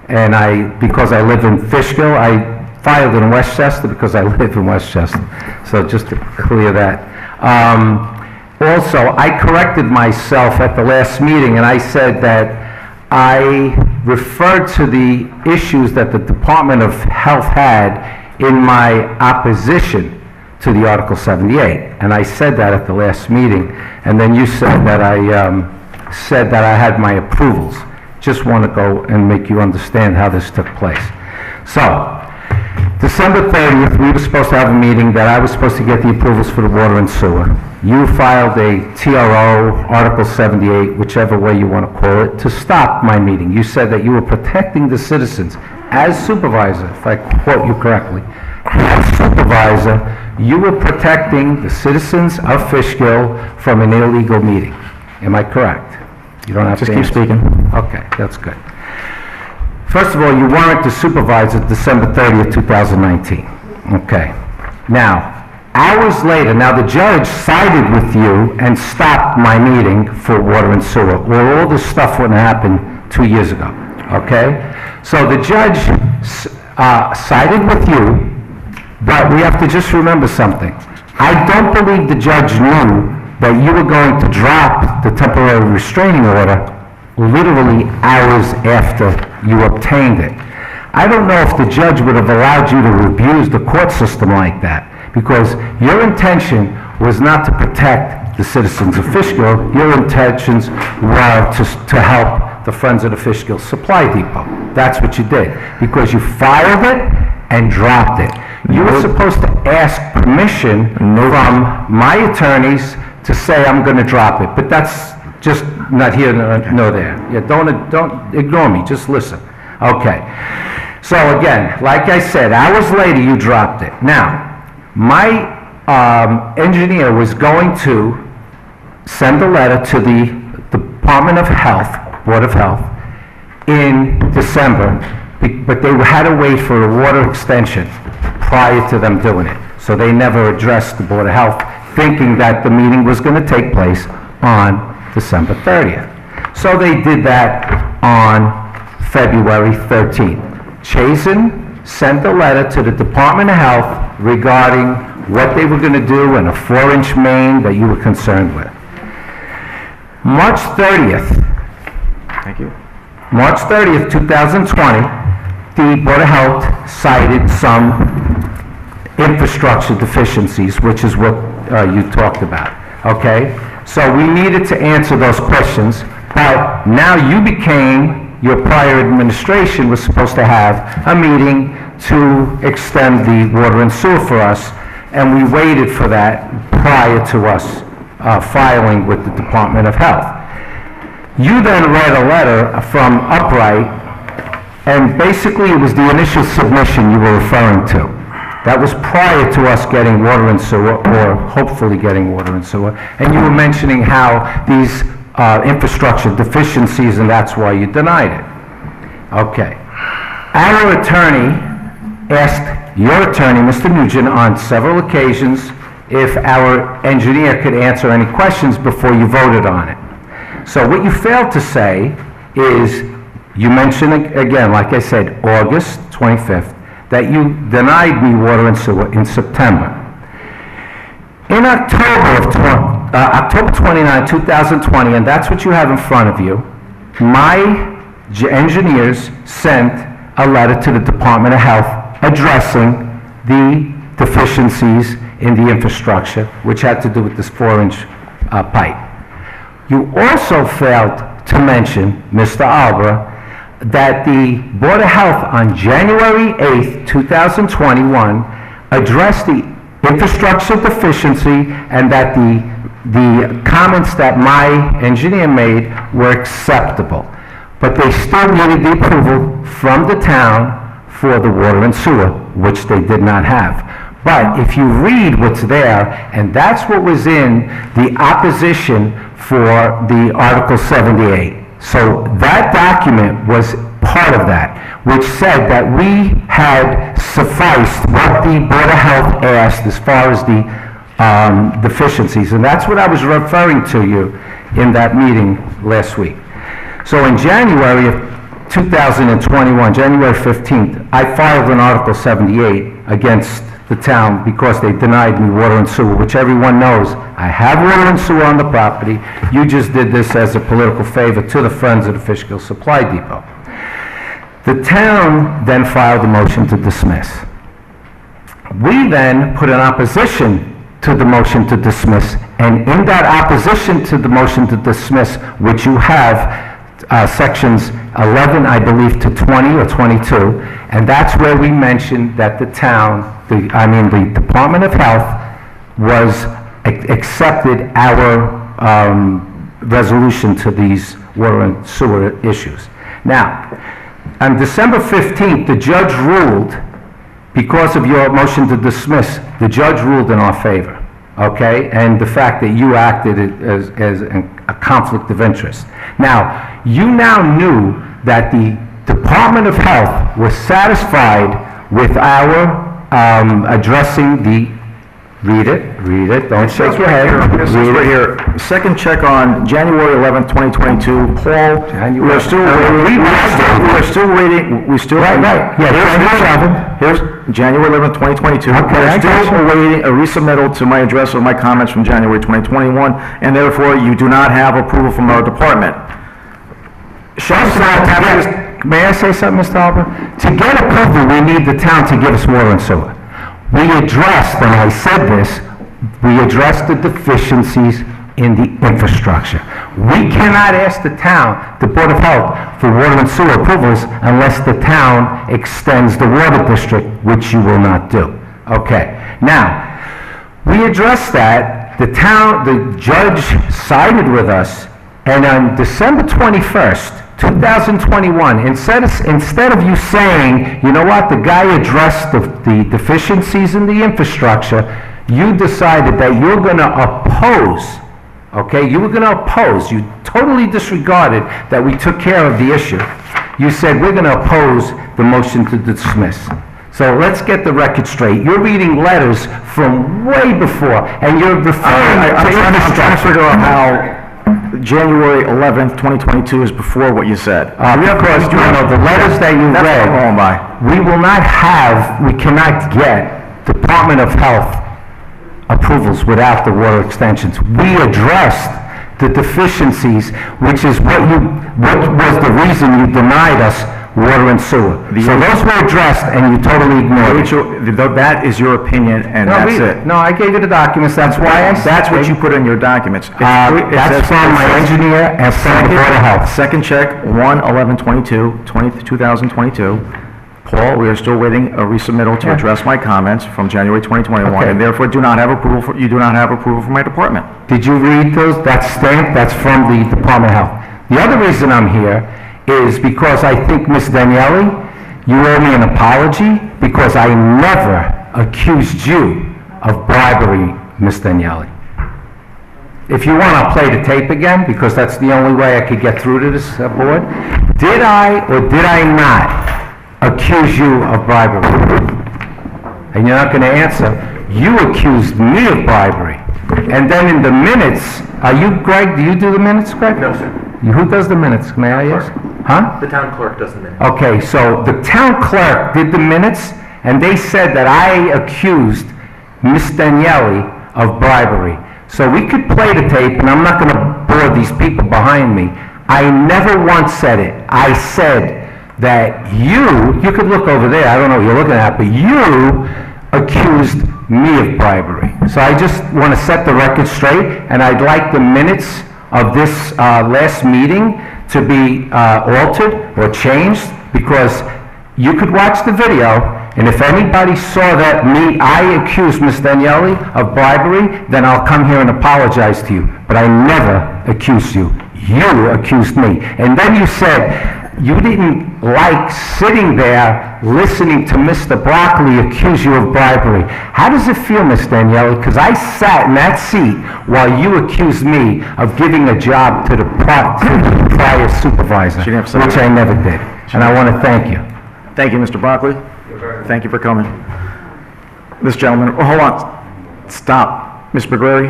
Speaker 9: and because I live in Fishkill, I filed in Westchester because I live in Westchester. So just to clear that. Also, I corrected myself at the last meeting, and I said that I referred to the issues that the Department of Health had in my opposition to the Article 78. And I said that at the last meeting, and then you said that I had my approvals. Just want to go and make you understand how this took place. So, December 30th, we were supposed to have a meeting that I was supposed to get the approvals for the water and sewer. You filed a TRO, Article 78, whichever way you want to call it, to stop my meeting. You said that you were protecting the citizens. As supervisor, if I quote you correctly, as supervisor, you were protecting the citizens of Fishkill from an illegal meeting. Am I correct? You don't have to
Speaker 6: Just keep
Speaker 9: answer.
Speaker 6: speaking.
Speaker 9: Okay, that's good. First of all, you weren't the supervisor December 30th, 2019. Okay. Now, hours later, now the judge sided with you and stopped my meeting for water and sewer, or all this stuff wouldn't happen 2 years ago. Okay? So the judge sided with you, but we have to just remember something. I don't believe the judge knew that you were going to drop the temporary restraining order literally hours after you obtained it. I don't know if the judge would have allowed you to abuse the court system like that, because your intention was not to protect the citizens of Fishkill. Your intentions were to help the Friends of the Fishkill Supply Depot. That's what you did, because you filed it and dropped it. You were supposed to ask permission from my attorneys to say, I'm going to drop it, but that's just not here nor there. Yeah, don't ignore me, just listen. Okay. So again, like I said, hours later you dropped it. Now, my engineer was going to send a letter to the Department of Health, Board of Health, in December, but they had to wait for a water extension prior to them doing it. So they never addressed the Board of Health, thinking that the meeting was going to take place on December 30th. So they did that on February 13th. Chazen sent a letter to the Department of Health regarding what they were going to do and a 4-inch main that you were concerned with. March 30th,
Speaker 6: Thank you.
Speaker 9: March 30th, 2020, the Board of Health cited some infrastructure deficiencies, which is what you talked about, okay? So we needed to answer those questions, but now you became, your prior administration was supposed to have a meeting to extend the water and sewer for us, and we waited for that prior to us filing with the Department of Health. You then read a letter from Upright, and basically it was the initial submission you were referring to. That was prior to us getting water and sewer, or hopefully getting water and sewer, and you were mentioning how these infrastructure deficiencies, and that's why you denied it. Okay. Our attorney asked your attorney, Mr. Nugent, on several occasions if our engineer could answer any questions before you voted on it. So what you failed to say is, you mentioned again, like I said, August 25th, that you denied me water and sewer in September. In October 29, 2020, and that's what you have in front of you, my engineers sent a letter to the Department of Health addressing the deficiencies in the infrastructure, which had to do with this 4-inch pipe. You also failed to mention, Mr. Albra, that the Board of Health on January 8th, 2021 addressed the infrastructure deficiency and that the comments that my engineer made were acceptable. But they still needed the approval from the town for the water and sewer, which they did not have. But if you read what's there, and that's what was in the opposition for the Article 78. So that document was part of that, which said that we had sufficed what the Board of Health asked as far as the deficiencies. And that's what I was referring to you in that meeting last week. So in January of 2021, January 15th, I filed an Article 78 against the town because they denied me water and sewer, which everyone knows. I have water and sewer on the property. You just did this as a political favor to the Friends of the Fishkill Supply Depot. The town then filed a motion to dismiss. We then put an opposition to the motion to dismiss, and in that opposition to the motion to dismiss, which you have sections 11, I believe, to 20 or 22, and that's where we mentioned that the town, the Department of Health was accepted our resolution to these water and sewer issues. Now, on December 15th, the judge ruled, because of your motion to dismiss, the judge ruled in our favor, okay? And the fact that you acted as a conflict of interest. Now, you now knew that the Department of Health was satisfied with our addressing the, read it, don't shake your head.
Speaker 6: This is right here. Second check on January 11th, 2022. Paul, we are still waiting.
Speaker 9: Right. Yeah,
Speaker 6: Here's January 11th, 2022.
Speaker 9: Okay,
Speaker 6: We're still awaiting a resubmittal to my address of my comments from January 2021, and therefore you do not have approval from our department.
Speaker 9: May I say something, Mr. Albert? To get approval, we need the town to give us water and sewer. We addressed, and I said this, we addressed the deficiencies in the infrastructure. We cannot ask the town, the Board of Health, for water and sewer approvals unless the town extends the water district, which you will not do. Okay. Now, we addressed that. The judge sided with us, and on December 21st, 2021, instead of you saying, you know what, the guy addressed the deficiencies in the infrastructure, you decided that you're going to oppose, okay? You were going to oppose. You totally disregarded that we took care of the issue. You said, we're going to oppose the motion to dismiss. So let's get the record straight. You're reading letters from way before, and you're referring to
Speaker 6: I'm trying to figure out how January 11th, 2022 is before what you said.
Speaker 9: Because, the letters that you
Speaker 6: That's
Speaker 9: read,
Speaker 6: what I'm going by.
Speaker 9: we cannot get Department of Health approvals without the water extensions. We addressed the deficiencies, which is what was the reason you denied us water and sewer. So those were addressed, and you totally ignored it.
Speaker 6: That is your opinion, and that's it.
Speaker 9: No, I gave you the documents, that's why I said.
Speaker 6: That's what you put in your documents.
Speaker 9: That's from my engineer and from the Board of Health.
Speaker 6: Second check, 1/11/22, Paul, we are still waiting a resubmittal to address my comments from January 2021,
Speaker 9: Okay.
Speaker 6: and therefore you do not have approval from my department.
Speaker 9: Did you read those? That stamp, that's from the Department of Health. The other reason I'm here is because I think, Ms. Daniele, you owe me an apology because I never accused you of bribery, Ms. Daniele. If you want, I'll play the tape again because that's the only way I could get through to this board. Did I or did I not accuse you of bribery? And you're not going to answer. You accused me of bribery. And then in the minutes, are you, Greg, do you do the minutes, Greg?
Speaker 1: No, sir.
Speaker 9: Who does the minutes, may I ask? Huh?
Speaker 1: The town clerk does the minutes.
Speaker 9: Okay, so the town clerk did the minutes, and they said that I accused Miss Daniele of bribery. So we could play the tape, and I'm not going to bore these people behind me. I never once said it. I said that you could look over there, I don't know what you're looking at, but you accused me of bribery. So I just want to set the record straight, and I'd like the minutes of this last meeting to be altered or changed, because you could watch the video, and if anybody saw that I accused Ms. Daniele of bribery, then I'll come here and apologize to you. But I never accused you. You accused me. And then you said you didn't like sitting there listening to Mr. Broccoli accuse you of bribery. How does it feel, Ms. Daniele? Because I sat in that seat while you accused me of giving a job to the prior supervisor, which I never did. And I want to thank you.
Speaker 6: Thank you, Mr. Broccoli. Thank you for coming. This gentleman, hold on. Stop. Ms. McGrary?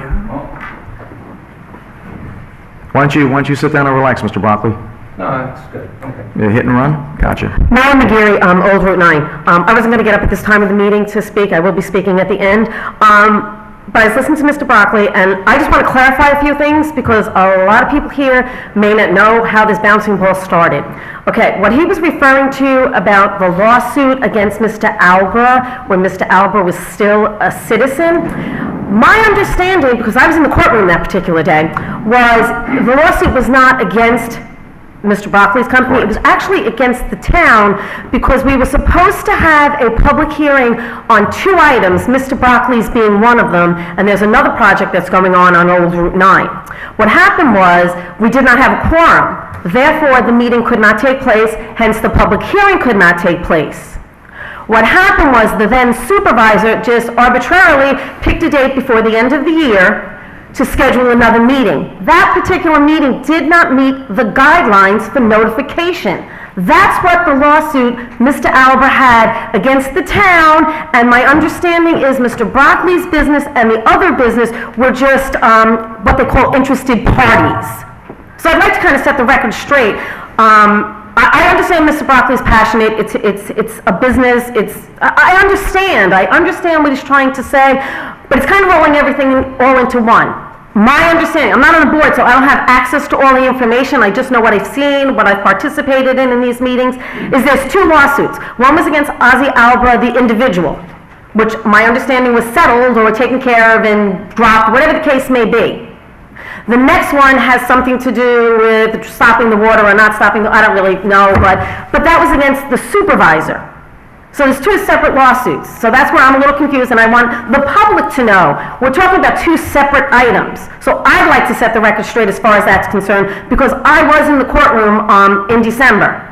Speaker 6: Why don't you sit down and relax, Mr. Broccoli?
Speaker 9: No, that's good. Okay.
Speaker 6: Hit and run? Gotcha.
Speaker 11: Mary McGarry, Old Route 9. I wasn't going to get up at this time of the meeting to speak. I will be speaking at the end. but I was listening to Mr. Broccoli, and I just want to clarify a few things because a lot of people here may not know how this bouncing ball started. Okay, what he was referring to about the lawsuit against Mr. Alba, when Mr. Alba was still a citizen, my understanding, because I was in the courtroom that particular day, was the lawsuit was not against Mr. Broccoli's company. It was actually against the town because we were supposed to have a public hearing on 2 items, Mr. Broccoli's being one of them, and there's another project that's going on Old Route 9. What happened was we did not have a quorum. Therefore, the meeting could not take place, hence the public hearing could not take place. What happened was the then supervisor just arbitrarily picked a date before the end of the year to schedule another meeting. That particular meeting did not meet the guidelines for notification. That's what the lawsuit Mr. Alba had against the town, and my understanding is Mr. Broccoli's business and the other business were just what they call interested parties. So I'd like to kind of set the record straight. I understand Mr. Broccoli's passionate. It's a business. I understand what he's trying to say, but it's kind of rolling everything all into one. My understanding, I'm not on the board, so I don't have access to all the information. I just know what I've seen, what I've participated in these meetings, is there's 2 lawsuits. One was against Ozzy Alba, the individual, which my understanding was settled or taken care of and dropped, whatever the case may be. The next one has something to do with stopping the water or not stopping I don't really know, but that was against the supervisor. So there's 2 separate lawsuits. So that's where I'm a little confused, and I want the public to know. We're talking about 2 separate items. So I'd like to set the record straight as far as that's concerned, because I was in the courtroom in December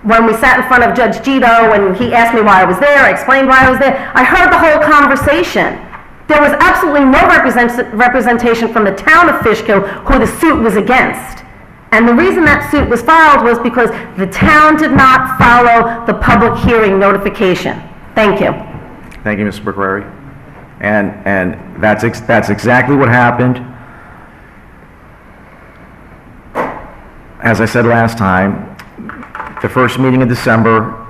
Speaker 11: when we sat in front of Judge Gito, and he asked me why I was there. I explained why I was there. I heard the whole conversation. There was absolutely no representation from the town of Fishkill who the suit was against. And the reason that suit was filed was because the town did not follow the public hearing notification. Thank you.
Speaker 6: Thank you, Mr. McCrary. And that's exactly what happened. As I said last time, the first meeting in December,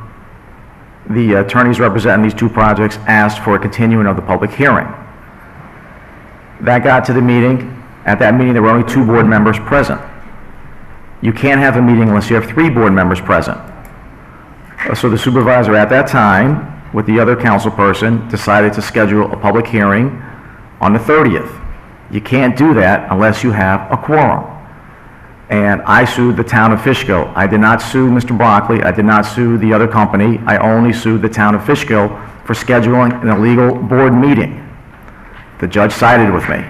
Speaker 6: the attorneys representing these 2 projects asked for a continuing of the public hearing. That got to the meeting. At that meeting, there were only 2 board members present. You can't have a meeting unless you have 3 board members present. So the supervisor at that time, with the other council person, decided to schedule a public hearing on the 30th. You can't do that unless you have a quorum. And I sued the town of Fishkill. I did not sue Mr. Broccoli. I did not sue the other company. I only sued the town of Fishkill for scheduling an illegal board meeting. The judge sided with me.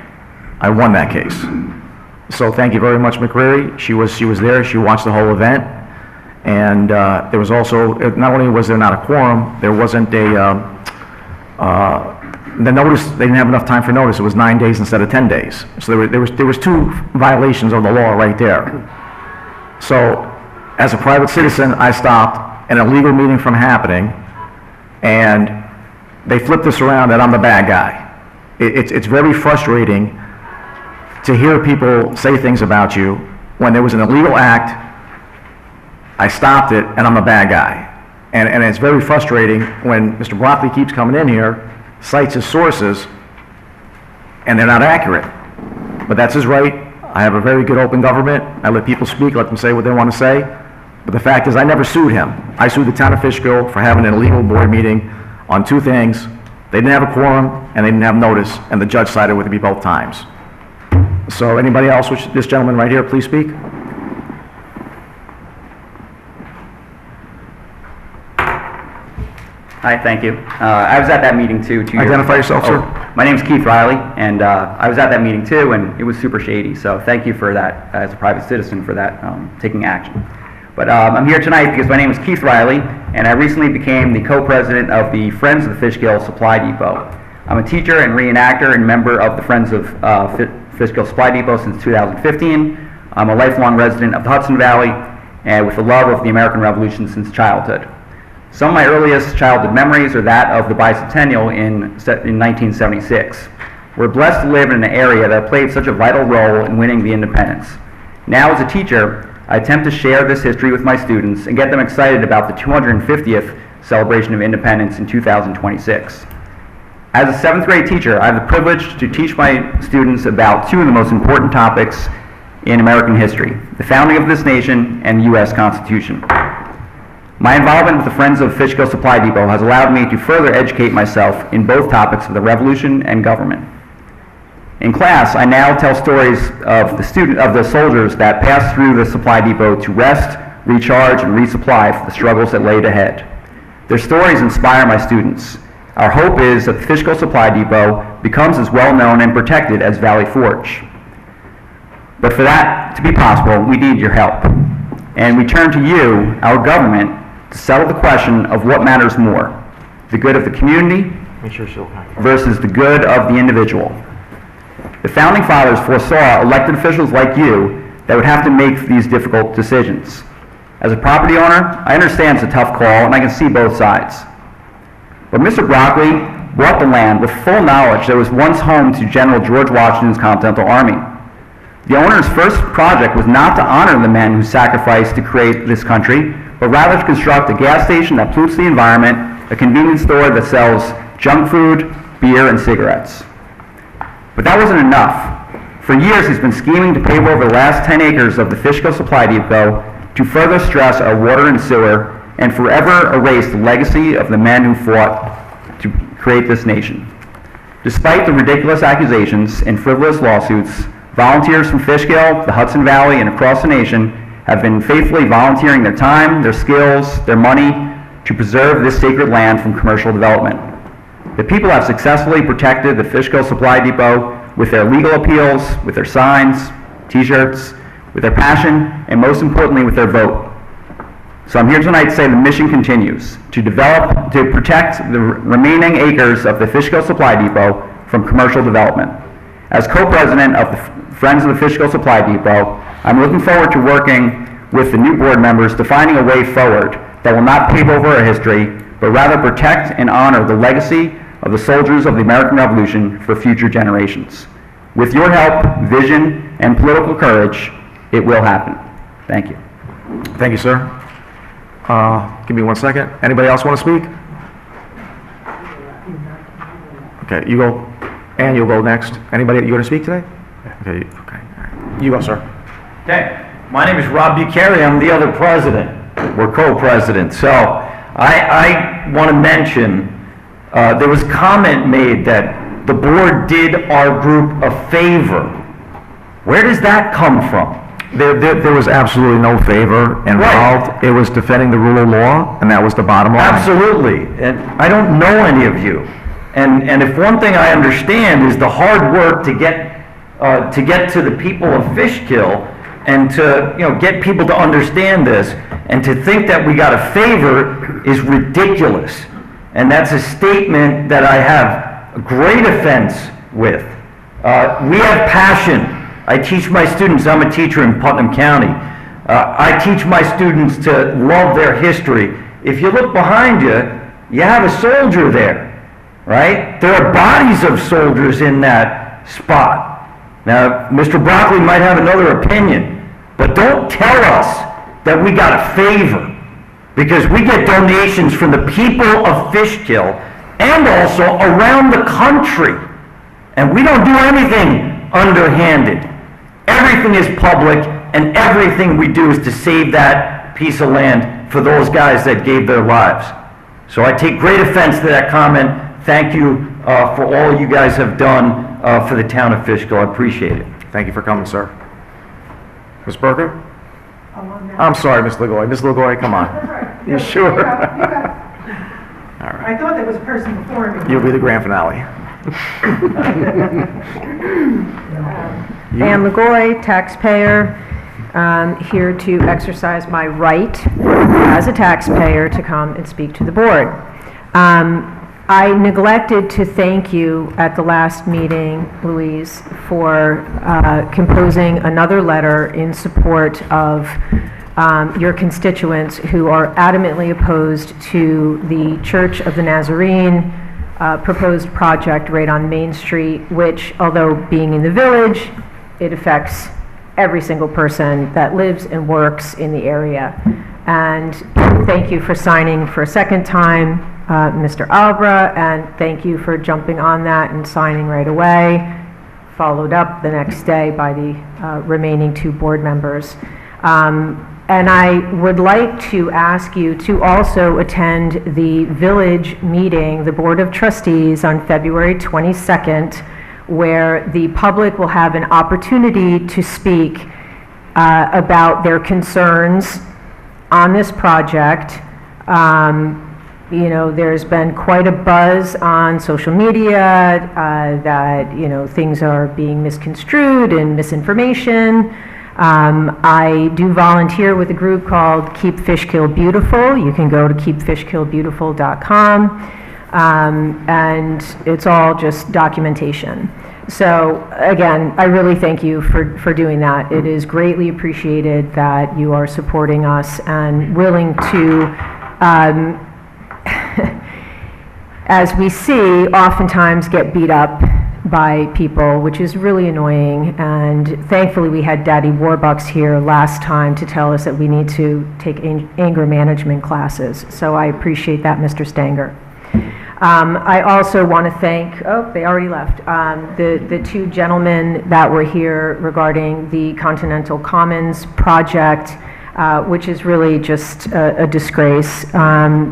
Speaker 6: I won that case. So thank you very much, McCreary. She was there. She watched the whole event. And there was also, not only was there not a quorum, there wasn't the notice, they didn't have enough time for notice. It was 9 days instead of 10 days. So there was 2 violations of the law right there. So as a private citizen, I stopped an illegal meeting from happening, and they flipped this around that I'm the bad guy. It's very frustrating to hear people say things about you when there was an illegal act. I stopped it, and I'm a bad guy. And it's very frustrating when Mr. Broccoli keeps coming in here, cites his sources, and they're not accurate. But that's his right. I have a very good open government. I let people speak, let them say what they want to say. But the fact is, I never sued him. I sued the town of Fishkill for having an illegal board meeting on 2 things. They didn't have a quorum, and they didn't have notice, and the judge sided with me both times. So anybody else, this gentleman right here, please speak.
Speaker 12: Hi, thank you. I was at that meeting too.
Speaker 6: Identify yourself, sir.
Speaker 12: My name's Keith Riley, and I was at that meeting too, and it was super shady. So thank you for that, as a private citizen, for that, taking action. But I'm here tonight because my name is Keith Riley, and I recently became the co-president of the Friends of the Fishkill Supply Depot. I'm a teacher and reenactor and member of the Friends of Fishkill Supply Depot since 2015. I'm a lifelong resident of the Hudson Valley, and with a love of the American Revolution since childhood. Some of my earliest childhood memories are that of the bicentennial in 1976. We're blessed to live in an area that played such a vital role in winning the independence. Now, as a teacher, I attempt to share this history with my students and get them excited about the 250th celebration of independence in 2026. As a 7th grade teacher, I have the privilege to teach my students about two of the most important topics in American history, the founding of this nation and the U.S. Constitution. My involvement with the Friends of Fishkill Supply Depot has allowed me to further educate myself in both topics of the Revolution and government. In class, I now tell stories of the soldiers that passed through the supply depot to rest, recharge, and resupply for the struggles that laid ahead. Their stories inspire my students. Our hope is that the Fishkill Supply Depot becomes as well known and protected as Valley Forge. But for that to be possible, we need your help. And we turn to you, our government, to settle the question of what matters more, the good of the community versus the good of the individual. The Founding Fathers foresaw elected officials like you that would have to make these difficult decisions. As a property owner, I understand it's a tough call, and I can see both sides. But Mr. Broccoli bought the land with full knowledge that it was once home to General George Washington's Continental Army. The owner's first project was not to honor the men who sacrificed to create this country, but rather to construct a gas station that pollutes the environment, a convenience store that sells junk food, beer, and cigarettes. But that wasn't enough. For years, he's been scheming to pave over the last 10 acres of the Fishkill Supply Depot to further stress our water and sewer and forever erase the legacy of the men who fought to create this nation. Despite the ridiculous accusations and frivolous lawsuits, volunteers from Fishkill, the Hudson Valley, and across the nation have been faithfully volunteering their time, their skills, their money to preserve this sacred land from commercial development. The people have successfully protected the Fishkill Supply Depot with their legal appeals, with their signs, t-shirts, with their passion, and most importantly, with their vote. So I'm here tonight to say the mission continues, to protect the remaining acres of the Fishkill Supply Depot from commercial development. As co-president of the Friends of the Fishkill Supply Depot, I'm looking forward to working with the new board members to finding a way forward that will not pave over our history, but rather protect and honor the legacy of the soldiers of the American Revolution for future generations. With your help, vision, and political courage, it will happen. Thank you.
Speaker 6: Thank you, sir. Give me 1 second. Anybody else want to speak? Okay, you go, and you'll go next. Anybody, you going to speak today? Okay. All right. You go, sir.
Speaker 13: Okay, my name is Rob Bucari. I'm the other president. We're co-presidents. So I want to mention there was a comment made that the board did our group a favor. Where does that come from?
Speaker 6: There was absolutely no favor involved. Right. It was defending the rule of law, and that was the bottom line.
Speaker 13: Absolutely. And I don't know any of you. And if one thing I understand is the hard work to get to the people of Fishkill and to get people to understand this, and to think that we got a favor is ridiculous. And that's a statement that I have a great offense with. We have passion. I teach my students, I'm a teacher in Putnam County. I teach my students to love their history. If you look behind you, you have a soldier there, right? There are bodies of soldiers in that spot. Now, Mr. Broccoli might have another opinion, but don't tell us that we got a favor, because we get donations from the people of Fishkill and also around the country. And we don't do anything underhanded. Everything is public, and everything we do is to save that piece of land for those guys that gave their lives. So I take great offense to that comment. Thank you for all you guys have done for the town of Fishkill. I appreciate it.
Speaker 6: Thank you for coming, sir. Ms. Berger? I'm sorry, Ms. LaGoy. Ms. LaGoy, come on.
Speaker 14: Right.
Speaker 6: You sure?
Speaker 14: All right. I thought there was a person before me.
Speaker 6: You'll be the grand finale.
Speaker 14: Ann LaGoy, taxpayer, here to exercise my right as a taxpayer to come and speak to the board. I neglected to thank you at the last meeting, Louise, for composing another letter in support of your constituents who are adamantly opposed to the Church of the Nazarene proposed project right on Main Street, which, although being in the village, it affects every single person that lives and works in the area. And thank you for signing for a second time Mr. Albra, and thank you for jumping on that and signing right away, followed up the next day by the remaining 2 board members. And I would like to ask you to also attend the village meeting, the Board of Trustees, on February 22nd, where the public will have an opportunity to speak about their concerns on this project. You know, there's been quite a buzz on social media that, you know, things are being misconstrued and misinformation. I do volunteer with a group called Keep Fishkill Beautiful. You can go to keepfishkillbeautiful.com, and it's all just documentation. So again, I really thank you for doing that. It is greatly appreciated that you are supporting us and willing to, as we see, oftentimes get beat up by people, which is really annoying. And thankfully, we had Daddy Warbucks here last time to tell us that we need to take anger management classes. So I appreciate that, Mr. Stanger. I also want to thank, oh, they already left, the 2 gentlemen that were here regarding the Continental Commons project, which is really just a disgrace.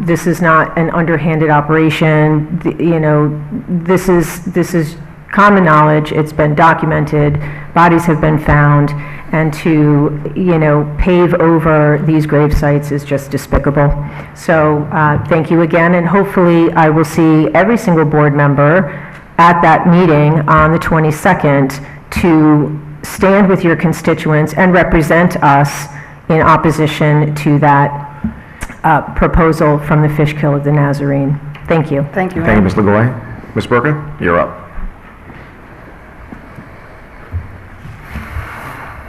Speaker 14: This is not an underhanded operation. You know, this is common knowledge. It's been documented. Bodies have been found, and to, you know, pave over these grave sites is just despicable. So thank you again, and hopefully I will see every single board member at that meeting on the 22nd to stand with your constituents and represent us in opposition to that proposal from the Fishkill of the Nazarene. Thank you.
Speaker 2: Thank you.
Speaker 6: Thank you, Ms. LaGoy. Ms. Burka, you're up.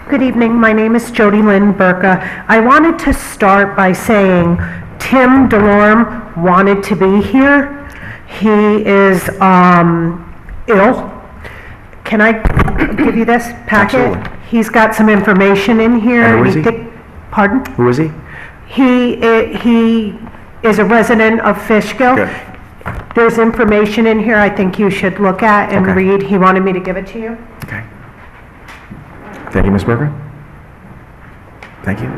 Speaker 15: Good evening. My name is Jody Lynn Burka. I wanted to start by saying Tim DeLorme wanted to be here. He is ill. Can I give you this packet?
Speaker 6: Absolutely.
Speaker 15: He's got some information in here.
Speaker 6: And who is he?
Speaker 15: Pardon?
Speaker 6: Who is he?
Speaker 15: He is a resident of Fishkill.
Speaker 6: Good.
Speaker 15: There's information in here I think you should look at and
Speaker 6: Okay.
Speaker 15: read. He wanted me to give it to you.
Speaker 6: Okay. Thank you, Ms. Burka. Thank you.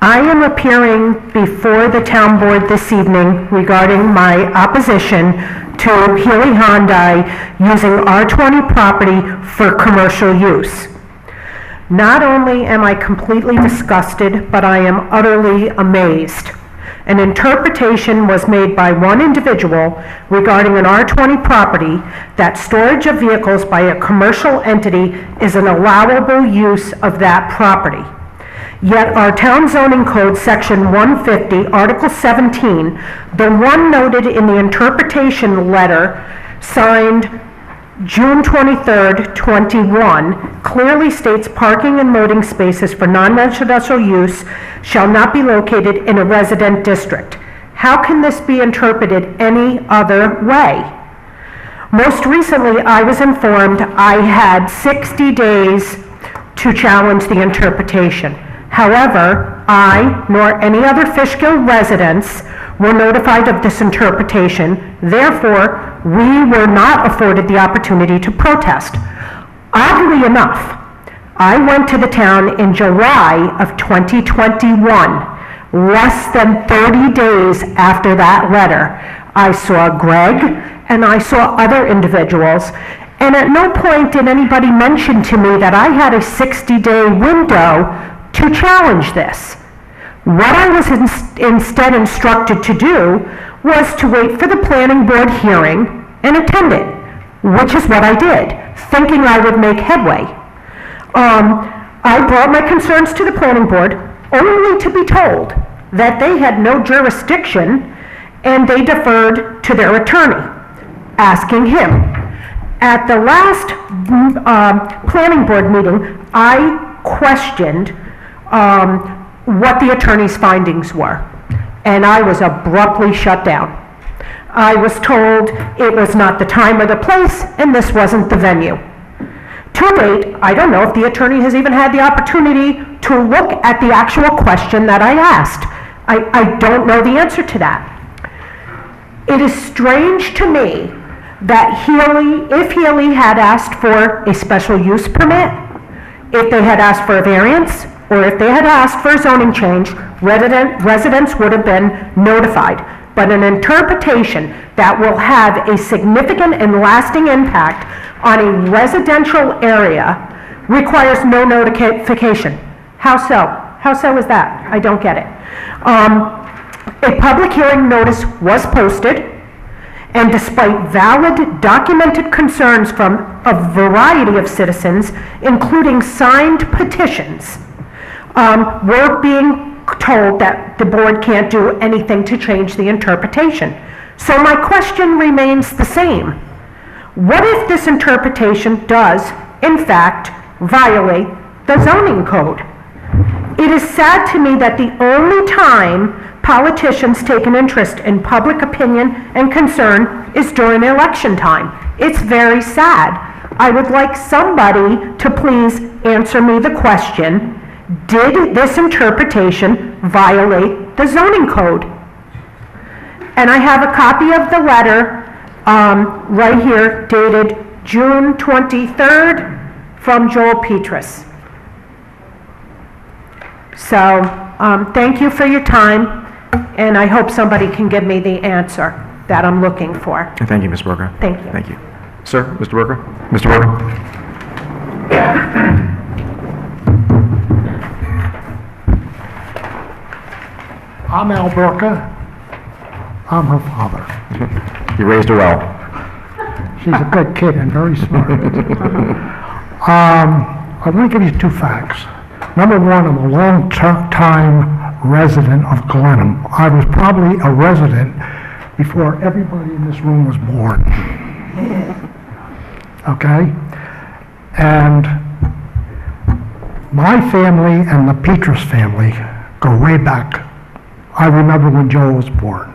Speaker 15: I am appearing before the town board this evening regarding my opposition to Healy Hyundai using R20 property for commercial use. Not only am I completely disgusted, but I am utterly amazed. An interpretation was made by one individual regarding an R20 property that storage of vehicles by a commercial entity is an allowable use of that property. Yet our town zoning code, section 150, article 17, the one noted in the interpretation letter signed June 23rd, 21, clearly states parking and loading spaces for non-residential use shall not be located in a resident district. How can this be interpreted any other way? Most recently, I was informed I had 60 days to challenge the interpretation. However, I, nor any other Fishkill residents, were notified of this interpretation. Therefore, we were not afforded the opportunity to protest. Oddly enough, I went to the town in July of 2021, less than 30 days after that letter. I saw Greg and I saw other individuals, and at no point did anybody mention to me that I had a 60-day window to challenge this. What I was instead instructed to do was to wait for the planning board hearing and attend it, which is what I did, thinking I would make headway. I brought my concerns to the planning board only to be told that they had no jurisdiction and they deferred to their attorney, asking him. At the last planning board meeting, I questioned what the attorney's findings were, and I was abruptly shut down. I was told it was not the time or the place, and this wasn't the venue. To date, I don't know if the attorney has even had the opportunity to look at the actual question that I asked. I don't know the answer to that. It is strange to me that if Healy had asked for a special use permit, if they had asked for a variance, or if they had asked for a zoning change, residents would have been notified. But an interpretation that will have a significant and lasting impact on a residential area requires no notification. How so? How so is that? I don't get it. A public hearing notice was posted, and despite valid documented concerns from a variety of citizens, including signed petitions, we're being told that the board can't do anything to change the interpretation. So my question remains the same. What if this interpretation does, in fact, violate the zoning code? It is sad to me that the only time politicians take an interest in public opinion and concern is during election time. It's very sad. I would like somebody to please answer me the question, did this interpretation violate the zoning code? And I have a copy of the letter right here dated June 23rd from Joel Petrus. So thank you for your time, and I hope somebody can give me the answer that I'm looking for.
Speaker 6: Thank you, Ms. Berger.
Speaker 15: Thank you.
Speaker 6: Thank you. Sir, Mr. Berger? Mr. Berger?
Speaker 16: I'm Al Burka. I'm her father.
Speaker 6: You raised her well.
Speaker 16: She's a good kid and very smart. I'm going to give you two facts. Number one, I'm a long-time resident of Glenham. I was probably a resident before everybody in this room was born. Okay? And my family and the Petrus family go way back. I remember when Joel was born.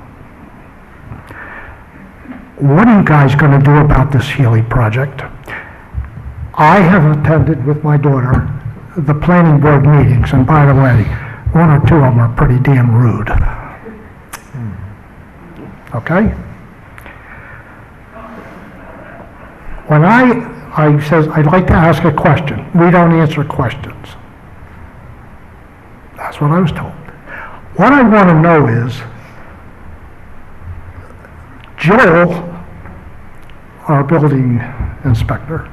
Speaker 16: What are you guys going to do about this Healy project? I have attended with my daughter the planning board meetings, and by the way, one or two of them are pretty damn rude. Okay? When I says, I'd like to ask a question, we don't answer questions. That's what I was told. What I want to know is, Joel, our building inspector,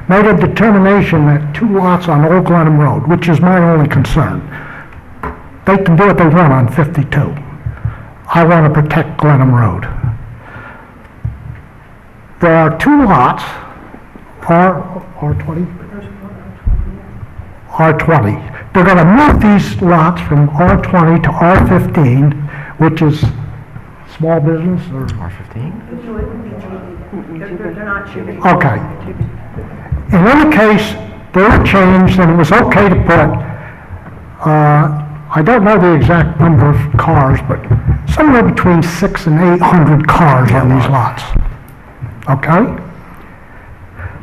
Speaker 16: made a determination that 2 lots on Old Glenham Road, which is my only concern, they can do what they want on 52. I want to protect Glenham Road. There are 2 lots, R20? R20. They're going to move these lots from R20 to R15, which is small business or?
Speaker 6: R15?
Speaker 15: They're not shooting.
Speaker 16: Okay. In any case, they were changed and it was okay to put, I don't know the exact number of cars, but somewhere between 600 and 800 cars on these lots. Okay?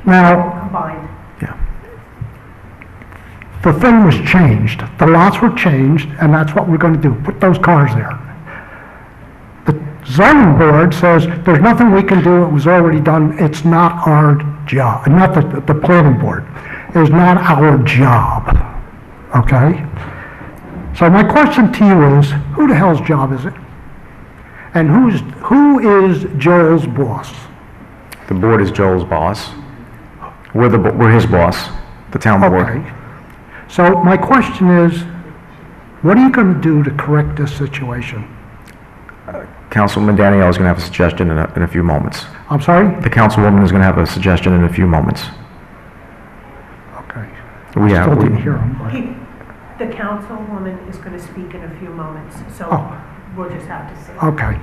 Speaker 16: Now,
Speaker 15: Combined.
Speaker 16: the thing was changed. The lots were changed, and that's what we're going to do, put those cars there. The zoning board says, there's nothing we can do, it was already done, it's not our job, not the planning board. It's not our job, okay? So my question to you is, who the hell's job is it? And who is Joel's boss?
Speaker 6: The board is Joel's boss. We're his boss, the town board.
Speaker 16: Okay. So my question is, what are you going to do to correct this situation?
Speaker 6: Councilman Danielle is going to have a suggestion in a few moments.
Speaker 16: I'm sorry?
Speaker 6: The councilwoman is going to have a suggestion in a few moments.
Speaker 16: Okay.
Speaker 6: We
Speaker 16: Still
Speaker 6: have,
Speaker 16: didn't hear him. but-
Speaker 15: The councilwoman is going to speak in a few moments, so
Speaker 16: Oh.
Speaker 15: we'll just have to see.
Speaker 16: Okay.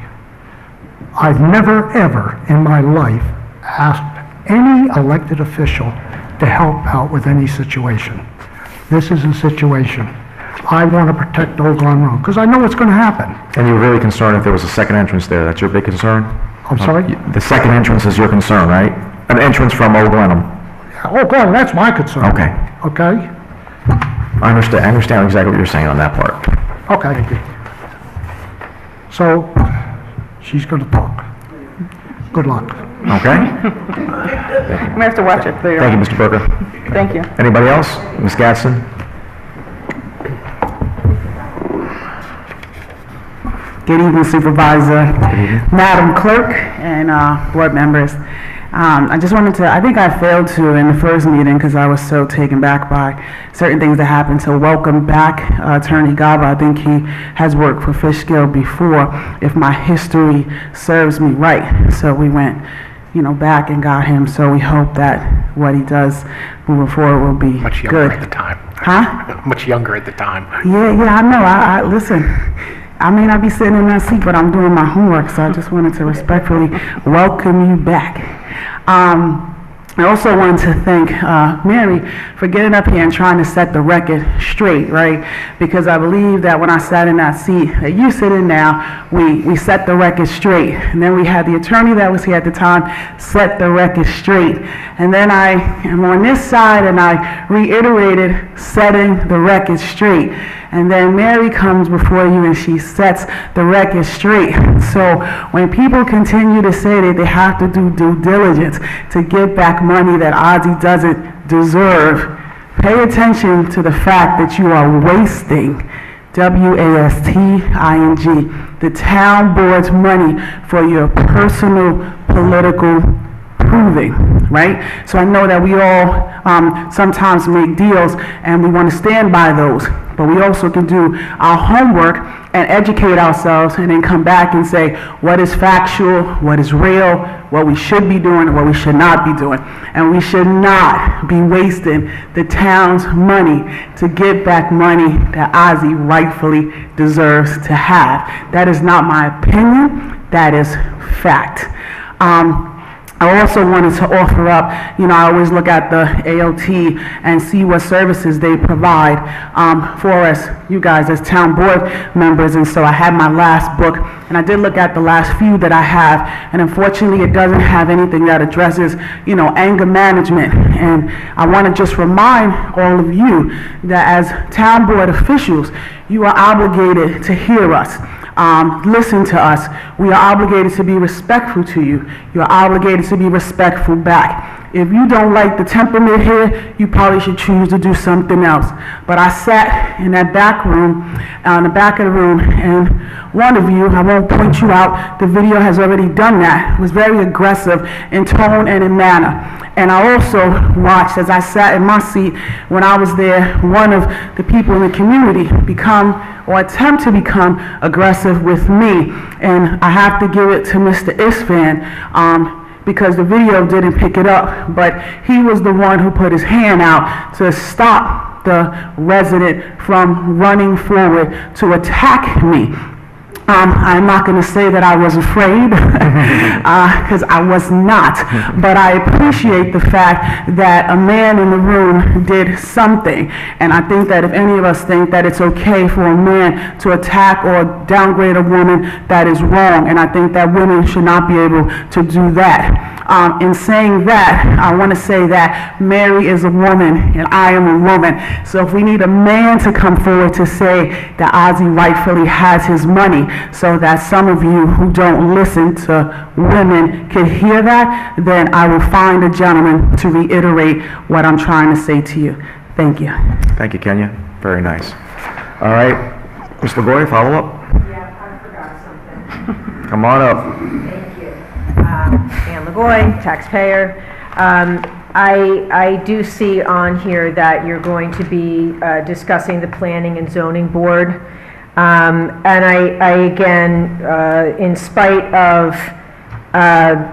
Speaker 16: I've never, ever in my life asked any elected official to help out with any situation. This is a situation. I want to protect Old Glen Road, because I know what's going to happen.
Speaker 6: and you're really concerned if there was a second entrance there. That's your big concern?
Speaker 16: I'm sorry?
Speaker 6: The second entrance is your concern, right? An entrance from Old Glenham.
Speaker 16: Oh, God, that's my concern.
Speaker 6: Okay.
Speaker 16: Okay?
Speaker 6: I understand exactly what you're saying on that part.
Speaker 16: Okay. So, she's going to talk. Good luck.
Speaker 6: Okay?
Speaker 17: We have to watch it later.
Speaker 6: Thank you, Mr. Berger.
Speaker 17: Thank you.
Speaker 6: Anybody else? Ms. Gadsden?
Speaker 3: Good evening, Supervisor, Madam Clerk, and board members. I just wanted to, I think I failed to in the first meeting because I was so taken back by certain things that happened, to welcome back Attorney Gaba. I think he has worked for Fishkill before, if my history serves me right. So we went, back and got him, so we hope that what he does moving forward will be
Speaker 8: Much younger
Speaker 3: good.
Speaker 8: at the time.
Speaker 3: Huh?
Speaker 8: Much younger at the time.
Speaker 3: Yeah, I know. I listen. I may not be sitting in that seat, but I'm doing my homework, so I just wanted to respectfully welcome you back. I also wanted to thank Mary for getting up here and trying to set the record straight, right? Because I believe that when I sat in that seat that you sit in now, we set the record straight. And then we had the attorney that was here at the time set the record straight. And then I am on this side and I reiterated setting the record straight. And then Mary comes before you and she sets the record straight. So when people continue to say that they have to do due diligence to get back money that Ozzy doesn't deserve, pay attention to the fact that you are wasting, W-A-S-T-I-N-G, the town board's money for your personal political proving, right? So I know that we all sometimes make deals and we want to stand by those, but we also can do our homework and educate ourselves and then come back and say what is factual, what is real, what we should be doing, what we should not be doing. And we should not be wasting the town's money to get back money that Ozzy rightfully deserves to have. That is not my opinion, that is fact. I also wanted to offer up, I always look at the ALT and see what services they provide for us, you guys, as town board members. And so I had my last book, and I did look at the last few that I have, and unfortunately it doesn't have anything that addresses, anger management. And I want to just remind all of you that as town board officials, you are obligated to hear us. Listen to us. We are obligated to be respectful to you. You are obligated to be respectful back. If you don't like the temperament here, you probably should choose to do something else. But I sat in that back room, in the back of the room, and one of you, I won't point you out, the video has already done that, was very aggressive in tone and in manner. And I also watched, as I sat in my seat when I was there, one of the people in the community become or attempt to become aggressive with me. And I have to give it to Mr. Isfan, because the video didn't pick it up, but he was the one who put his hand out to stop the resident from running forward to attack me. I'm not going to say that I was afraid, because I was not, but I appreciate the fact that a man in the room did something. And I think that if any of us think that it's okay for a man to attack or downgrade a woman, that is wrong. And I think that women should not be able to do that. In saying that, I want to say that Mary is a woman and I am a woman. So if we need a man to come forward to say that Ozzy rightfully has his money, so that some of you who don't listen to women can hear that, then I will find a gentleman to reiterate what I'm trying to say to you. Thank you.
Speaker 6: Thank you, Kenya. Very nice. All right. Ms. LaGoy, follow up?
Speaker 14: Yeah, I forgot something.
Speaker 6: Come on up.
Speaker 14: Thank you. Ann LaGoy, taxpayer. I do see on here that you're going to be discussing the Planning and Zoning Board. And I again, in spite of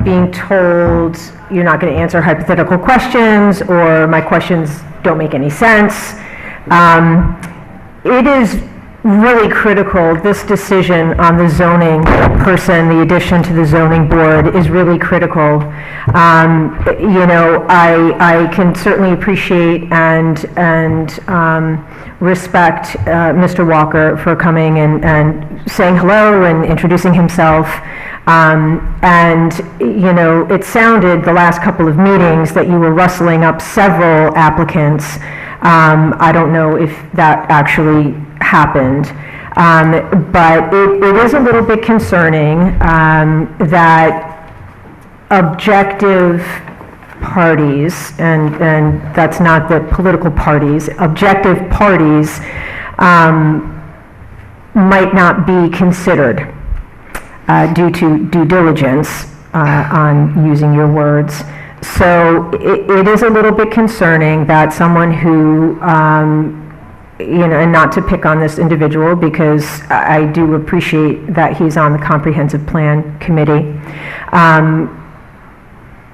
Speaker 14: being told you're not going to answer hypothetical questions or my questions don't make any sense, it is really critical. This decision on the zoning person, the addition to the zoning board, is really critical. I can certainly appreciate and respect Mr. Walker for coming and saying hello and introducing himself. And, you know, it sounded the last couple of meetings that you were rustling up several applicants. I don't know if that actually happened. But it is a little bit concerning that objective parties, and that's not the political parties, objective parties might not be considered due to due diligence, on using your words. So it is a little bit concerning that someone who, you know, and not to pick on this individual because I do appreciate that he's on the Comprehensive Plan Committee.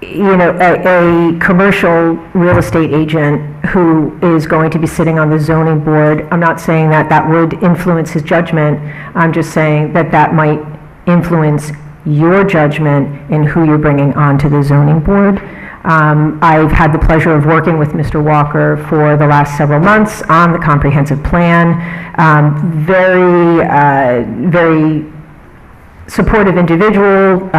Speaker 14: You know, a commercial real estate agent who is going to be sitting on the zoning board, I'm not saying that that would influence his judgment. I'm just saying that that might influence your judgment in who you're bringing onto the zoning board. I've had the pleasure of working with Mr. Walker for the last several months on the comprehensive plan. Very supportive individual,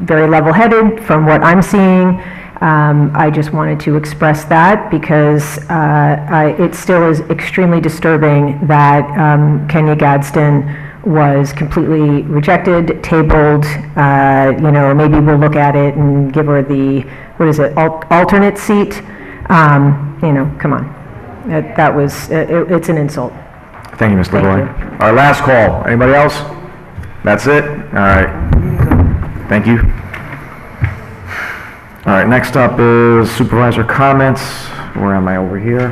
Speaker 14: very level-headed from what I'm seeing. I just wanted to express that because it still is extremely disturbing that Kenya Gadsden was completely rejected, tabled. You know, maybe we'll look at it and give her the, what is it, alternate seat. You know, come on. That was, it's an insult.
Speaker 6: Thank you, Ms. LeRoy. All right, last call. Anybody else? That's it? All right. Thank you. All right, next up is Supervisor Comments. Where am I over here?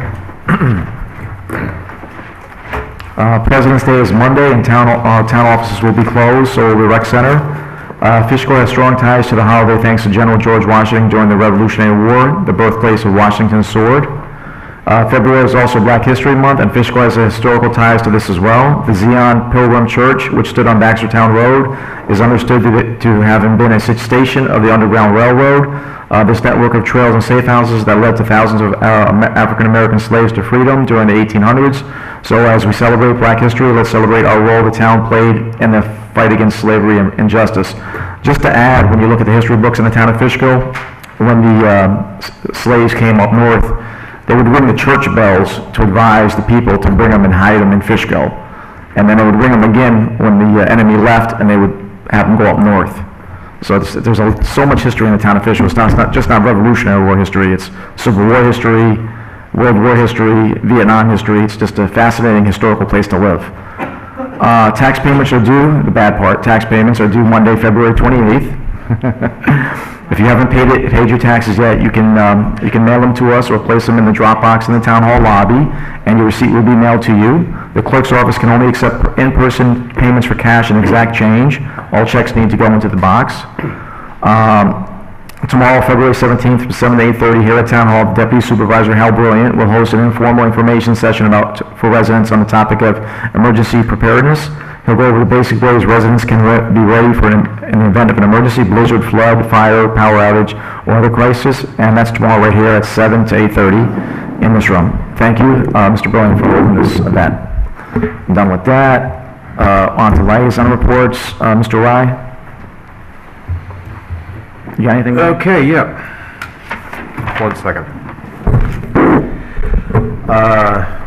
Speaker 6: President's Day is Monday, and town offices will be closed, so will the rec center. Fishkill has strong ties to the holiday thanks to General George Washington during the Revolutionary War, the birthplace of Washington's sword. February is also Black History Month, and Fishkill has historical ties to this as well. The Zion Pilgrim Church, which stood on Baxtertown Road, is understood to having been a station of the Underground Railroad. This network of trails and safe houses that led to thousands of African-American slaves to freedom during the 1800s. So as we celebrate Black history, let's celebrate our role the town played in the fight against slavery and injustice. Just to add, when you look at the history books in the town of Fishkill, when the slaves came up north, they would ring the church bells to advise the people to bring them and hide them in Fishkill. And then they would ring them again when the enemy left, and they would have them go up north. So there's so much history in the town of Fishkill. It's not just Revolutionary War history. It's Civil War history, World War history, Vietnam history. It's just a fascinating historical place to live. Tax payments are due, the bad part, tax payments are due Monday, February 28th. If you haven't paid your taxes yet, you can mail them to us or place them in the drop box in the town hall lobby, and your receipt will be mailed to you. The clerk's office can only accept in-person payments for cash and exact change. All checks need to go into the box. Tomorrow, February 17th, from 7 to 8:30 here at Town Hall, Deputy Supervisor Hal Brilliant will host an informal information session for residents on the topic of emergency preparedness. He'll go over the basic ways residents can be ready for in the event of an emergency, blizzard, flood, fire, power outage, or other crisis, and that's tomorrow right here at 7 to 8:30 in this room. Thank you, Mr. Brilliant, for holding this event. I'm done with that. On to liaison reports. Mr. Rye? You got anything?
Speaker 9: Okay, yeah. 1 second.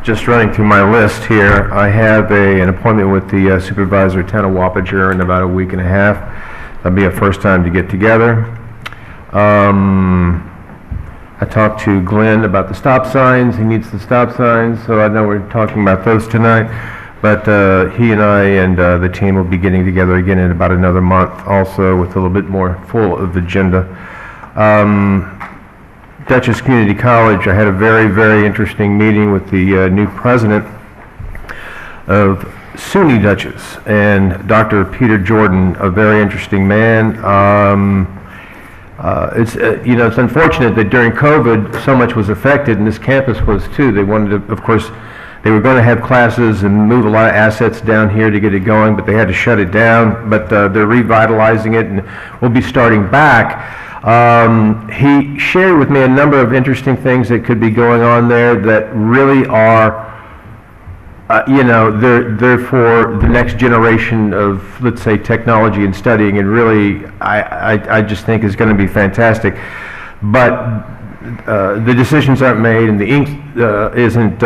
Speaker 9: Just running through my list here, I have an appointment with the supervisor, Town of Wapager, in about a week and a half. That'll be a first time to get together. I talked to Glenn about the stop signs. He needs the stop signs, so I know we're talking about those tonight. But he and I and the team will be getting together again in about another month, also with a little bit more full of agenda. Dutchess Community College, I had a very, very interesting meeting with the new president of SUNY Dutchess, and Dr. Peter Jordan, a very interesting man. It's it's unfortunate that during COVID so much was affected, and this campus was too. They wanted to, of course, they were going to have classes and move a lot of assets down here to get it going, but they had to shut it down. But they're revitalizing it, and we'll be starting back. He shared with me a number of interesting things that could be going on there that really are you know, they're for the next generation of, let's say, technology and studying, and really, I just think is going to be fantastic. But the decisions aren't made and the ink isn't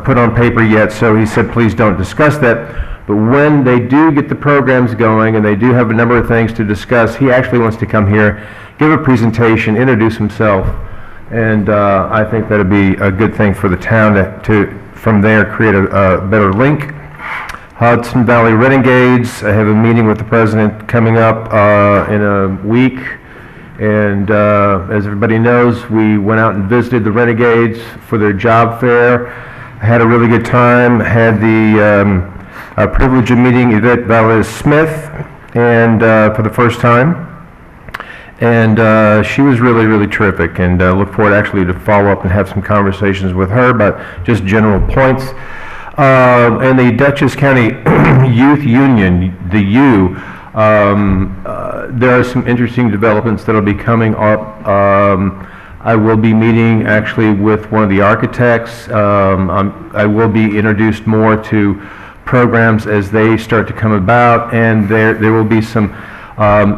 Speaker 9: put on paper yet, so he said, please don't discuss that. But when they do get the programs going and they do have a number of things to discuss, he actually wants to come here, give a presentation, introduce himself, and I think that'd be a good thing for the town to from there, create a better link. Hudson Valley Renegades, I have a meeting with the president coming up in a week. And as everybody knows, we went out and visited the Renegades for their job fair. I had a really good time. Had the privilege of meeting Yvette Valles-Smith and for the first time. And she was really, really terrific, and look forward actually to follow up and have some conversations with her about just general points. And the Dutchess County Youth Union, the U, there are some interesting developments that will be coming up. I will be meeting actually with one of the architects. I will be introduced more to programs as they start to come about, and there will be some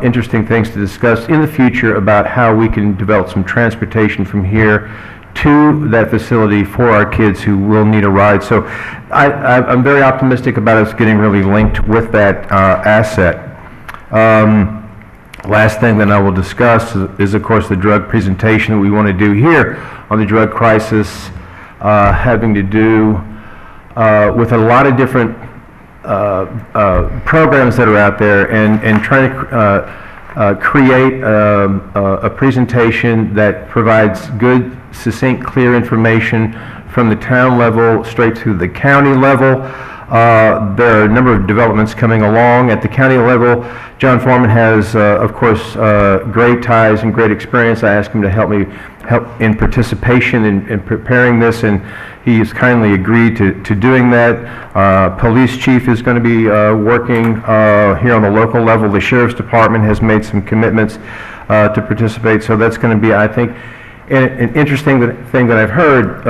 Speaker 9: interesting things to discuss in the future about how we can develop some transportation from here to that facility for our kids who will need a ride. So I'm very optimistic about us getting really linked with that asset. Last thing that I will discuss is of course the drug presentation that we want to do here on the drug crisis, having to do with a lot of different programs that are out there, and trying to create a presentation that provides good, succinct, clear information from the town level straight to the county level. There are a number of developments coming along at the county level. John Foreman has, of course, great ties and great experience. I asked him to help in participation in preparing this, and he has kindly agreed to doing that. Police chief is going to be working here on the local level. The sheriff's department has made some commitments to participate, so that's going to be, I think, an interesting thing that I've heard.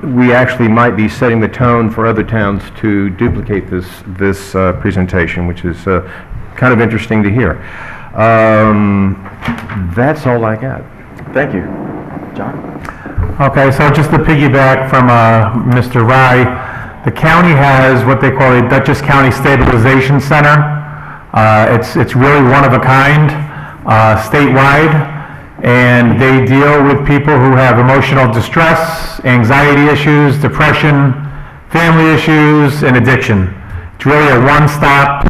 Speaker 9: We actually might be setting the tone for other towns to duplicate this presentation, which is kind of interesting to hear. That's all I got.
Speaker 6: Thank you. John?
Speaker 18: Okay, so just to piggyback from Mr. Rye, the county has what they call a Dutchess County Stabilization Center. It's really one of a kind, statewide, and they deal with people who have emotional distress, anxiety issues, depression, family issues, and addiction. It's really a one-stop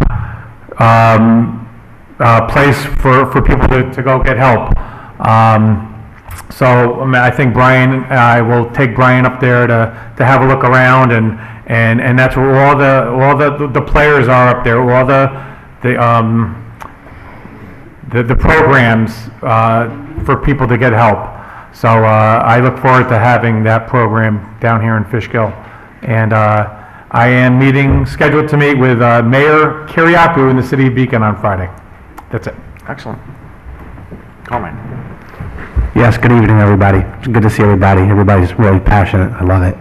Speaker 18: place for people to go get help. So I think I will take Brian up there to have a look around, and that's where all the players are up there, all the programs for people to get help. So I look forward to having that program down here in Fishkill. And I am scheduled to meet with Mayor Kiriakou in the city of Beacon on Friday. That's it.
Speaker 6: Excellent. Comment.
Speaker 7: Yes, good evening, everybody. It's good to see everybody. Everybody's really passionate. I love it.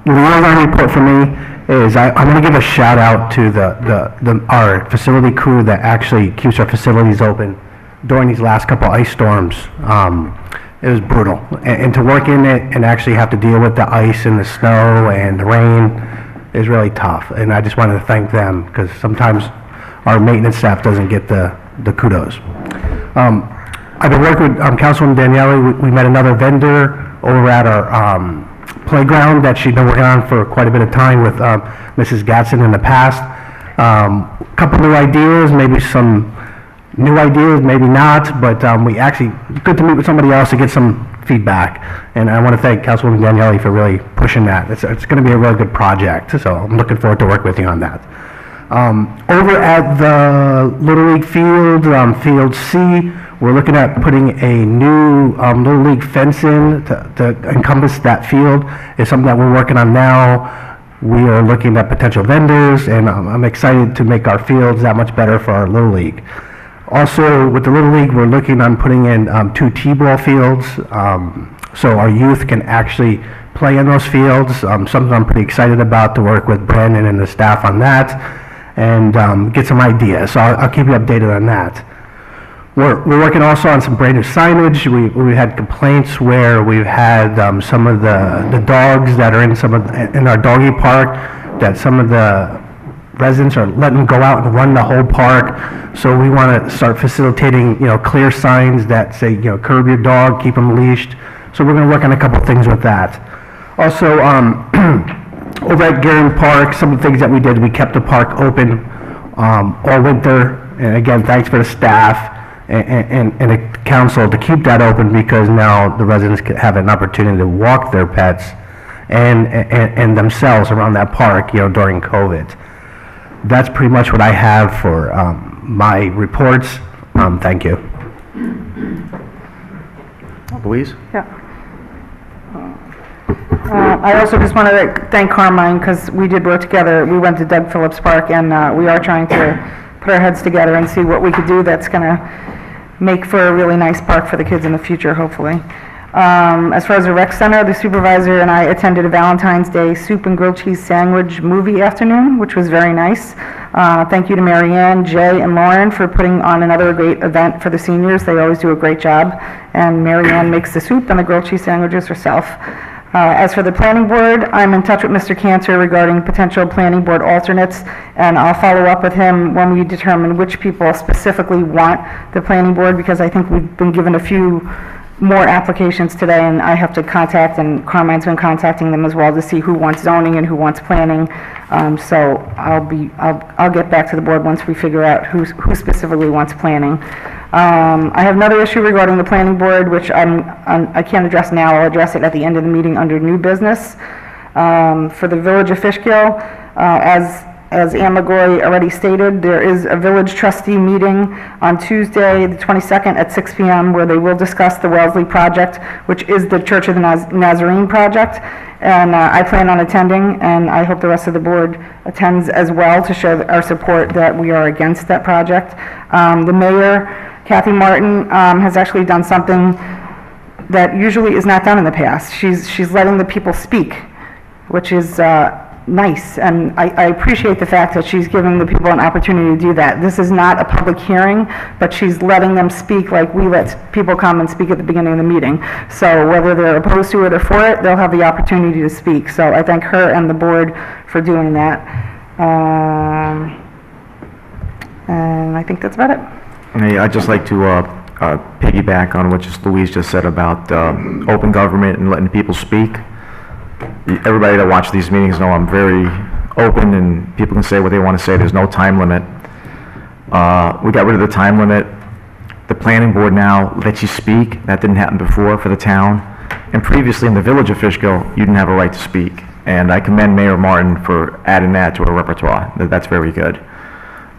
Speaker 7: The liaison report for me is I'm going to give a shout out to our facility crew that actually keeps our facilities open during these last couple ice storms. It was brutal. And to work in it and actually have to deal with the ice and the snow and the rain is really tough. And I just wanted to thank them, because sometimes our maintenance staff doesn't get the kudos. I've been working with Councilwoman Daniele. We met another vendor over at our playground that she'd been working on for quite a bit of time with Mrs. Gatson in the past. A couple new ideas, maybe some new ideas, maybe not, but we actually, good to meet with somebody else to get some feedback. And I want to thank Councilwoman Daniele for really pushing that. It's going to be a really good project, so I'm looking forward to work with you on that. Over at the Little League field, Field C, we're looking at putting a new Little League fence in to encompass that field. It's something that we're working on now. We are looking at potential vendors, and I'm excited to make our fields that much better for our Little League. Also, with the Little League, we're looking on putting in 2 T-ball fields, so our youth can actually play in those fields, something I'm pretty excited about, to work with Brandon and the staff on that, and get some ideas. So I'll keep you updated on that. We're working also on some brand new signage. We had complaints where we've had some of the dogs that are in our doggy park, that some of the residents are letting them go out and run the whole park. So we want to start facilitating, clear signs that say, curb your dog, keep them leashed. So we're going to work on a couple things with that. Also, over at Guerin Park, some of the things that we did, we kept the park open all winter. And again, thanks for the staff and the council to keep that open, because now the residents can have an opportunity to walk their pets and themselves around that park, during COVID. That's pretty much what I have for my reports. Thank you.
Speaker 6: Louise?
Speaker 17: Yeah. I also just wanted to thank Carmine, because we did work together. We went to Doug Phillips Park, and we are trying to put our heads together and see what we could do that's going to make for a really nice park for the kids in the future, hopefully. As far as the rec center, the supervisor and I attended a Valentine's Day soup and grilled cheese sandwich movie afternoon, which was very nice. Thank you to Marianne, Jay, and Lauren for putting on another great event for the seniors. They always do a great job. And Marianne makes the soup and the grilled cheese sandwiches herself. As for the planning board, I'm in touch with Mr. Cantor regarding potential planning board alternates, and I'll follow up with him when we determine which people specifically want the planning board, because I think we've been given a few more applications today, and I have to contact, and Carmine's been contacting them as well, to see who wants zoning and who wants planning. So I'll get back to the board once we figure out who specifically wants planning. I have another issue regarding the planning board, which I can't address now. I'll address it at the end of the meeting under new business. For the Village of Fishkill, as Ann McGoy already stated, there is a village trustee meeting on Tuesday, the 22nd at 6 p.m. where they will discuss the Wellesley project, which is the Church of the Nazarene project. And I plan on attending, and I hope the rest of the board attends as well, to show our support that we are against that project. The mayor, Kathy Martin, has actually done something that usually is not done in the past. She's letting the people speak, which is nice, and I appreciate the fact that she's giving the people an opportunity to do that. This is not a public hearing, but she's letting them speak like we let people come and speak at the beginning of the meeting. So whether they're opposed to it or for it, they'll have the opportunity to speak. So I thank her and the board for doing that. And I think that's about it.
Speaker 6: Hey, I'd just like to piggyback on what Louise just said about open government and letting the people speak. Everybody that watches these meetings know I'm very open, and people can say what they want to say. There's no time limit. We got rid of the time limit. The planning board now lets you speak. That didn't happen before for the town. And previously in the Village of Fishkill, you didn't have a right to speak. And I commend Mayor Martin for adding that to our repertoire. That's very good.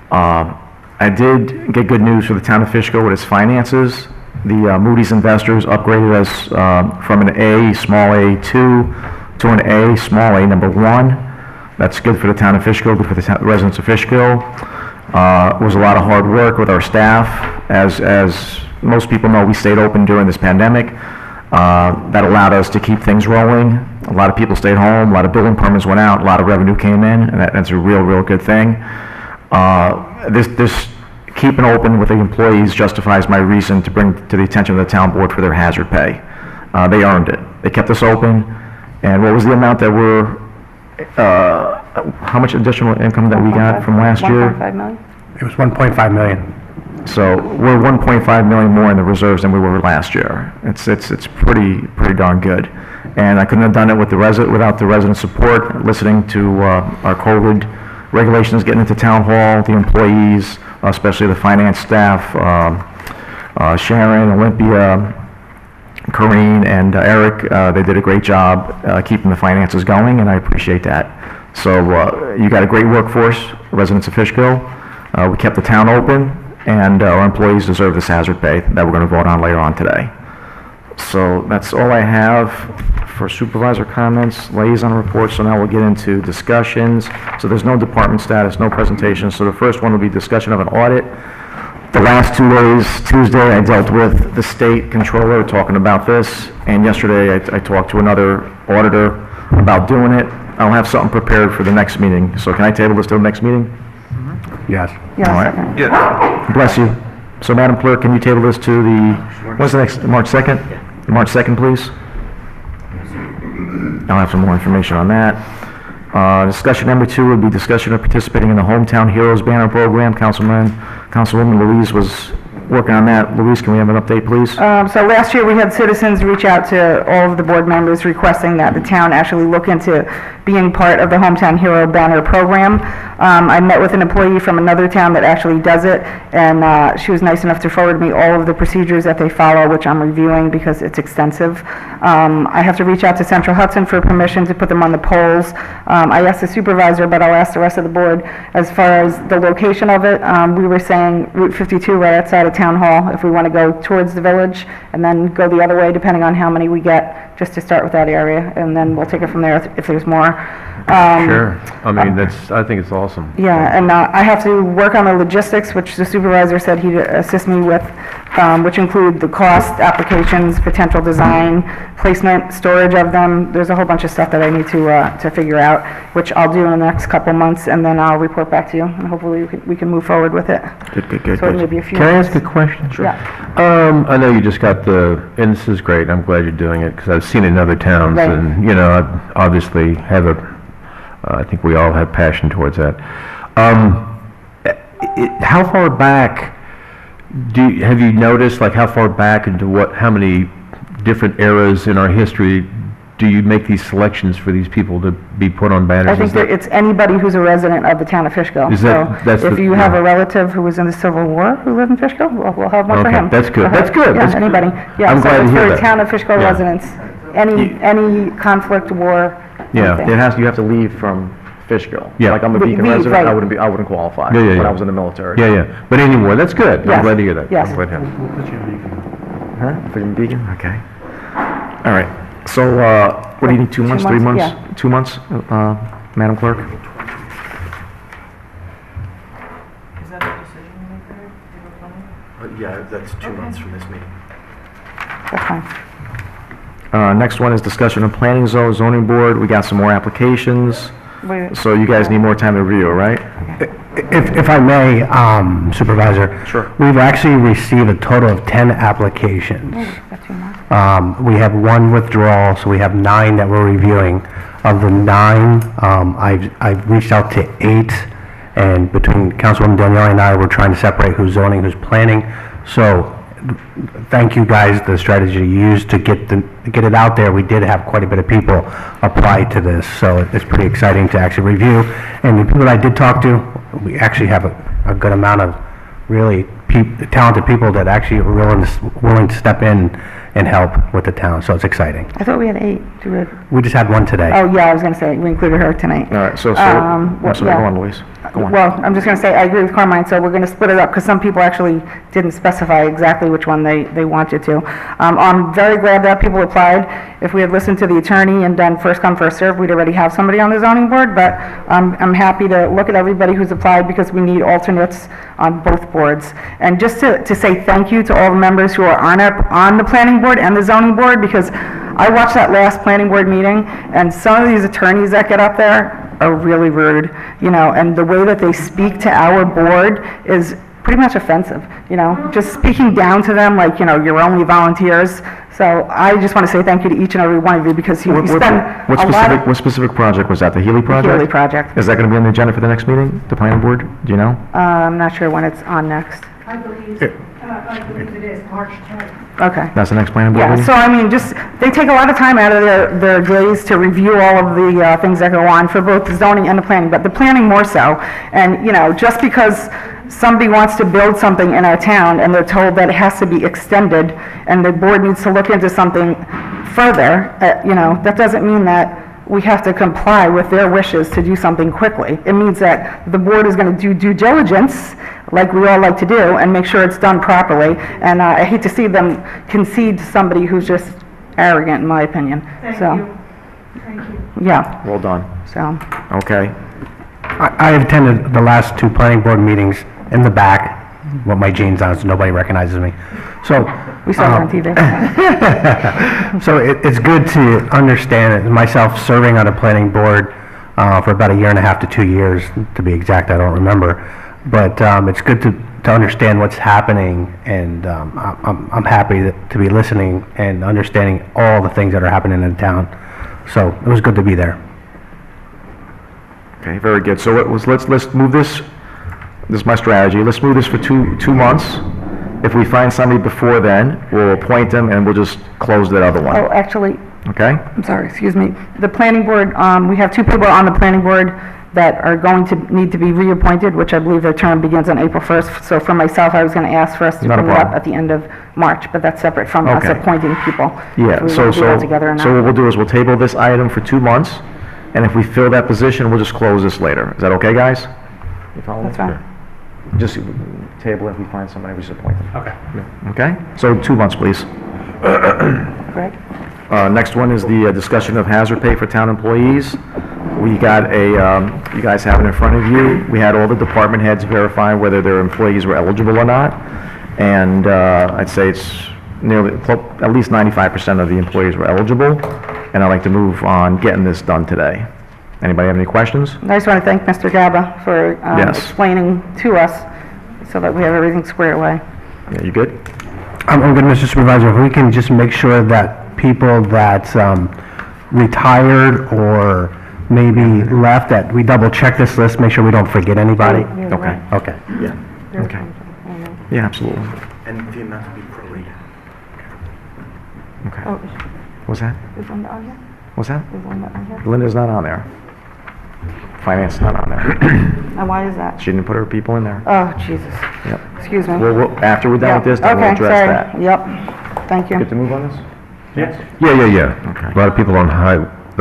Speaker 6: I did get good news for the town of Fishkill with its finances. The Moody's investors upgraded us from an A, small A2, to an A, small A, number 1. That's good for the town of Fishkill, good for the residents of Fishkill. It was a lot of hard work with our staff. As most people know, we stayed open during this pandemic. That allowed us to keep things rolling. A lot of people stayed home, a lot of building permits went out, a lot of revenue came in, and that's a real good thing. This keeping open with the employees justifies my reason to bring to the attention of the town board for their hazard pay. They earned it. They kept us open. And what was the amount that how much additional income that we got from last year?
Speaker 17: 1.5 million?
Speaker 7: It was 1.5 million.
Speaker 6: So we're 1.5 million more in the reserves than we were last year. It's pretty darn good. And I couldn't have done it with without the resident support, listening to our COVID regulations, getting into town hall, the employees, especially the finance staff, Sharon, Olympia, Corrine, and Eric. They did a great job keeping the finances going, and I appreciate that. So you got a great workforce, residents of Fishkill. We kept the town open, and our employees deserve this hazard pay that we're going to vote on later on today. So that's all I have for supervisor comments, liaison reports. So now we'll get into discussions. So there's no department status, no presentation. So the first one will be discussion of an audit. The last 2 days, Tuesday, I dealt with the state controller talking about this, and yesterday I talked to another auditor about doing it. I'll have something prepared for the next meeting. So can I table this till the next meeting?
Speaker 7: Yes.
Speaker 6: All right. Bless you. So Madam Clerk, can you table this to the, what's the next, March 2nd? March 2nd, please? I'll have some more information on that. Discussion number 2 would be discussion of participating in the Hometown Heroes Banner Program. Councilwoman Louise was working on that. Louise, can we have an update, please?
Speaker 17: So last year, we had citizens reach out to all of the board members requesting that the town actually look into being part of the Hometown Hero Banner Program. I met with an employee from another town that actually does it, and she was nice enough to forward me all of the procedures that they follow, which I'm reviewing because it's extensive. I have to reach out to Central Hudson for permission to put them on the polls. I asked the supervisor, but I'll ask the rest of the board. As far as the location of it, we were saying Route 52 right outside of Town Hall, if we want to go towards the village, and then go the other way, depending on how many we get, just to start with that area, and then we'll take it from there if there's more.
Speaker 19: Sure. I mean, I think it's awesome.
Speaker 17: Yeah, and I have to work on the logistics, which the supervisor said he'd assist me with, which include the cost, applications, potential design, placement, storage of them. There's a whole bunch of stuff that I need to figure out, which I'll do in the next couple months, and then I'll report back to you, and hopefully we can move forward with it.
Speaker 19: Good.
Speaker 17: So maybe a few
Speaker 19: Can I
Speaker 17: months.
Speaker 19: ask a question?
Speaker 17: Sure. Yeah.
Speaker 19: I know you just got and this is great, I'm glad you're doing it, because I've seen it in other towns,
Speaker 17: Right.
Speaker 19: and, I obviously have I think we all have passion towards that. How far back have you noticed, like, how far back into how many different eras in our history do you make these selections for these people to be put on banners?
Speaker 17: I think that it's anybody who's a resident of the town of Fishkill.
Speaker 19: Is that- that's
Speaker 17: So if
Speaker 19: the-
Speaker 17: you have a relative who was in the Civil War who lived in Fishkill, we'll have one for
Speaker 19: Okay,
Speaker 17: him.
Speaker 19: that's good. That's good.
Speaker 17: Yeah,
Speaker 19: That's good.
Speaker 17: anybody. Yeah,
Speaker 19: I'm
Speaker 17: so
Speaker 19: glad to
Speaker 17: it's
Speaker 19: hear
Speaker 17: for
Speaker 19: that.
Speaker 17: town of Fishkill
Speaker 19: Yeah.
Speaker 17: residents, any conflict, war,
Speaker 19: Yeah.
Speaker 17: anything.
Speaker 6: You have to leave from Fishkill.
Speaker 19: Yeah.
Speaker 6: Like I'm a
Speaker 17: We-
Speaker 6: Beacon
Speaker 17: we-
Speaker 6: resident,
Speaker 17: right.
Speaker 6: I wouldn't qualify
Speaker 19: Yeah,
Speaker 6: when
Speaker 19: yeah.
Speaker 6: I was in the military.
Speaker 19: Yeah. But anyway, that's good. I'm
Speaker 17: Yes.
Speaker 19: glad to hear that.
Speaker 17: Yes.
Speaker 19: I'm glad to hear that.
Speaker 6: Huh? Put you in Beacon? Okay. All right. So, what do you need, 2 months, 3 months?
Speaker 17: Yeah.
Speaker 6: 2 months, Madam Clerk?
Speaker 2: Is that the decision maker?
Speaker 6: Yeah, that's 2 months from this meeting.
Speaker 17: That's fine.
Speaker 6: Next one is discussion of planning zoning board. We got some more applications.
Speaker 17: Wait.
Speaker 6: So you guys need more time to review, right?
Speaker 7: If I may, Supervisor.
Speaker 6: Sure.
Speaker 7: We've actually received a total of 10 applications. We have 1 withdrawal, so we have 9 that we're reviewing. Of the 9, I've reached out to 8, and between Councilwoman Daniele and I, we're trying to separate who's zoning, who's planning. So, thank you guys, the strategy you used to get it out there. We did have quite a bit of people apply to this, so it's pretty exciting to actually review. And the people that I did talk to, we actually have a good amount of really talented people that actually are willing to step in and help with the town, so it's exciting.
Speaker 17: I thought we had 8.
Speaker 7: We just had 1 today.
Speaker 17: Oh, yeah, I was going to say, we included her tonight.
Speaker 6: All right, so,
Speaker 17: yeah.
Speaker 6: go on, Louise. Go on.
Speaker 17: Well, I'm just going to say, I agree with Carmine, so we're going to split it up, because some people actually didn't specify exactly which one they wanted to. I'm very glad that people applied. If we had listened to the attorney and done first come, first served, we'd already have somebody on the zoning board, but I'm happy to look at everybody who's applied, because we need alternates on both boards. And just to say thank you to all the members who are on the planning board and the zoning board, because I watched that last planning board meeting, and some of these attorneys that get up there are really rude, and the way that they speak to our board is pretty much offensive, just speaking down to them like, you're only volunteers. So I just want to say thank you to each and every one of you, because you spend a lot of...
Speaker 6: What specific project was that, the Healy project?
Speaker 17: Healy project.
Speaker 6: Is that going to be on the agenda for the next meeting, the planning board? Do you know?
Speaker 17: I'm not sure when it's on next.
Speaker 15: I believe it is March 10th.
Speaker 17: Okay.
Speaker 6: That's the next planning board
Speaker 17: Yeah,
Speaker 6: meeting?
Speaker 17: so I mean, they take a lot of time out of their days to review all of the things that go on for both the zoning and the planning, but the planning more so. And, just because somebody wants to build something in our town and they're told that it has to be extended and the board needs to look into something further, that doesn't mean that we have to comply with their wishes to do something quickly. It means that the board is going to do due diligence, like we all like to do, and make sure it's done properly. And I hate to see them concede to somebody who's just arrogant, in my opinion.
Speaker 15: Thank
Speaker 17: So,
Speaker 15: you. Thank you.
Speaker 17: yeah.
Speaker 6: Well done.
Speaker 17: So,
Speaker 6: Okay.
Speaker 7: I attended the last 2 planning board meetings in the back. what my jeans on, so nobody recognizes me. So.
Speaker 17: We saw it on TV.
Speaker 7: So it's good to understand it. Myself serving on a planning board for about 1.5 to 2 years, to be exact, I don't remember. But it's good to understand what's happening, and I'm happy to be listening and understanding all the things that are happening in town. So it was good to be there.
Speaker 6: Okay, very good. So let's move this. This is my strategy. Let's move this for two months. If we find somebody before then, we'll appoint them and we'll just close that other one.
Speaker 17: Oh, actually,
Speaker 6: Okay?
Speaker 17: I'm sorry, excuse me. The planning board, we have 2 people on the planning board that are going to need to be reappointed, which I believe their term begins on April 1st. So for myself, I was going to ask for us to
Speaker 6: Not a
Speaker 17: bring it up
Speaker 6: problem.
Speaker 17: at the end of March, but that's separate from us
Speaker 6: Okay.
Speaker 17: appointing people.
Speaker 6: Yeah,
Speaker 17: If we
Speaker 6: so,
Speaker 17: will do that together or
Speaker 6: so
Speaker 17: not.
Speaker 6: what we'll do is we'll table this item for 2 months, and if we fill that position, we'll just close this later. Is that okay, guys? You follow me?
Speaker 17: That's fine.
Speaker 6: Just table it, if we find somebody, we just appoint them.
Speaker 7: Okay.
Speaker 6: Okay? So 2 months, please.
Speaker 17: Greg?
Speaker 6: Next one is the discussion of hazard pay for town employees. We got you guys have it in front of you. We had all the department heads verify whether their employees were eligible or not. And I'd say it's nearly, at least 95% of the employees were eligible. And I'd like to move on getting this done today. Anybody have any questions?
Speaker 17: I just want to thank Mr. Gaba for
Speaker 6: Yes.
Speaker 17: explaining to us so that we have everything squared away.
Speaker 6: Yeah, you good?
Speaker 7: I'm good, Mr. Supervisor. If we can just make sure that people that retired or maybe left, that we double check this list, make sure we don't forget anybody.
Speaker 6: Okay.
Speaker 7: Okay.
Speaker 6: Yeah. Okay. Yeah, absolutely.
Speaker 1: And the amount to be prorated.
Speaker 6: Okay.
Speaker 17: Oh,
Speaker 6: What's that?
Speaker 17: is Linda on here?
Speaker 6: What's that?
Speaker 17: Is Linda on here?
Speaker 6: Linda's not on there. Finance is not on there.
Speaker 17: And why is that?
Speaker 6: She didn't put her people in there.
Speaker 17: Oh, Jesus.
Speaker 6: Yep.
Speaker 17: Excuse me.
Speaker 6: After we're done with this, then we'll address
Speaker 17: Okay,
Speaker 6: that.
Speaker 17: sorry. Yep. Thank you.
Speaker 6: Good to move on this?
Speaker 19: Yeah. A lot of people on the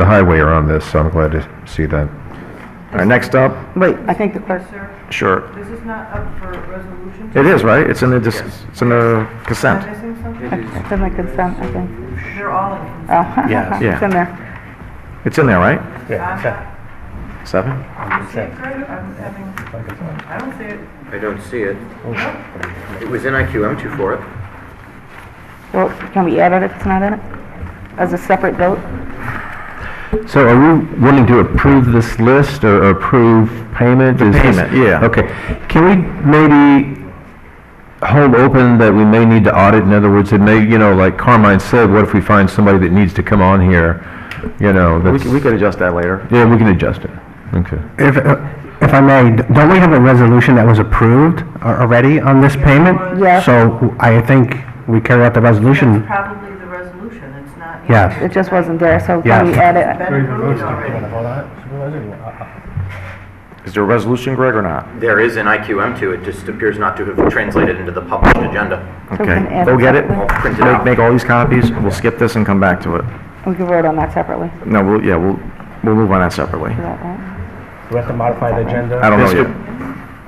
Speaker 19: highway are on this, so I'm glad to see that.
Speaker 6: All right, next up,
Speaker 17: Wait, I think the clerk.
Speaker 6: sure.
Speaker 2: This is not up for resolution?
Speaker 6: It is, right? It's in the, it's in the consent.
Speaker 2: missing something?
Speaker 17: It's in the consent, I think.
Speaker 2: They're all in.
Speaker 17: Oh.
Speaker 6: Yeah.
Speaker 17: It's in there.
Speaker 6: It's in there, right?
Speaker 7: Yeah.
Speaker 6: 7?
Speaker 2: I don't see it.
Speaker 1: I don't see it. It was in IQM2 for it.
Speaker 17: Well, can we add it if it's not in it? As a separate vote?
Speaker 19: So are we wanting to approve this list or approve payment?
Speaker 6: The
Speaker 19: Is this-
Speaker 6: payment, yeah.
Speaker 19: Okay. Can we maybe hold open that we may need to audit? In other words, it may, like Carmine said, what if we find somebody that needs to come on here, that's...
Speaker 6: We could adjust that later.
Speaker 19: Yeah, we can adjust it. Okay.
Speaker 7: If I may, don't we have a resolution that was approved already on this payment?
Speaker 17: Yes.
Speaker 7: So I think we carry out the resolution.
Speaker 2: Probably the resolution, it's not.
Speaker 7: Yes.
Speaker 17: It just wasn't there, so
Speaker 7: Yes.
Speaker 17: can we add it?
Speaker 2: Been approved already.
Speaker 6: Is there a resolution, Greg, or not?
Speaker 1: There is in IQM2, it just appears not to have translated into the published agenda.
Speaker 17: So we can
Speaker 6: Okay,
Speaker 17: add
Speaker 6: go get it.
Speaker 17: separately?
Speaker 1: I'll print it out.
Speaker 6: Make all these copies, we'll skip this and come back to it.
Speaker 17: We can vote on that separately.
Speaker 6: No, we'll move on that separately.
Speaker 17: Is that right?
Speaker 7: Do we have to modify the agenda?
Speaker 6: I don't know yet.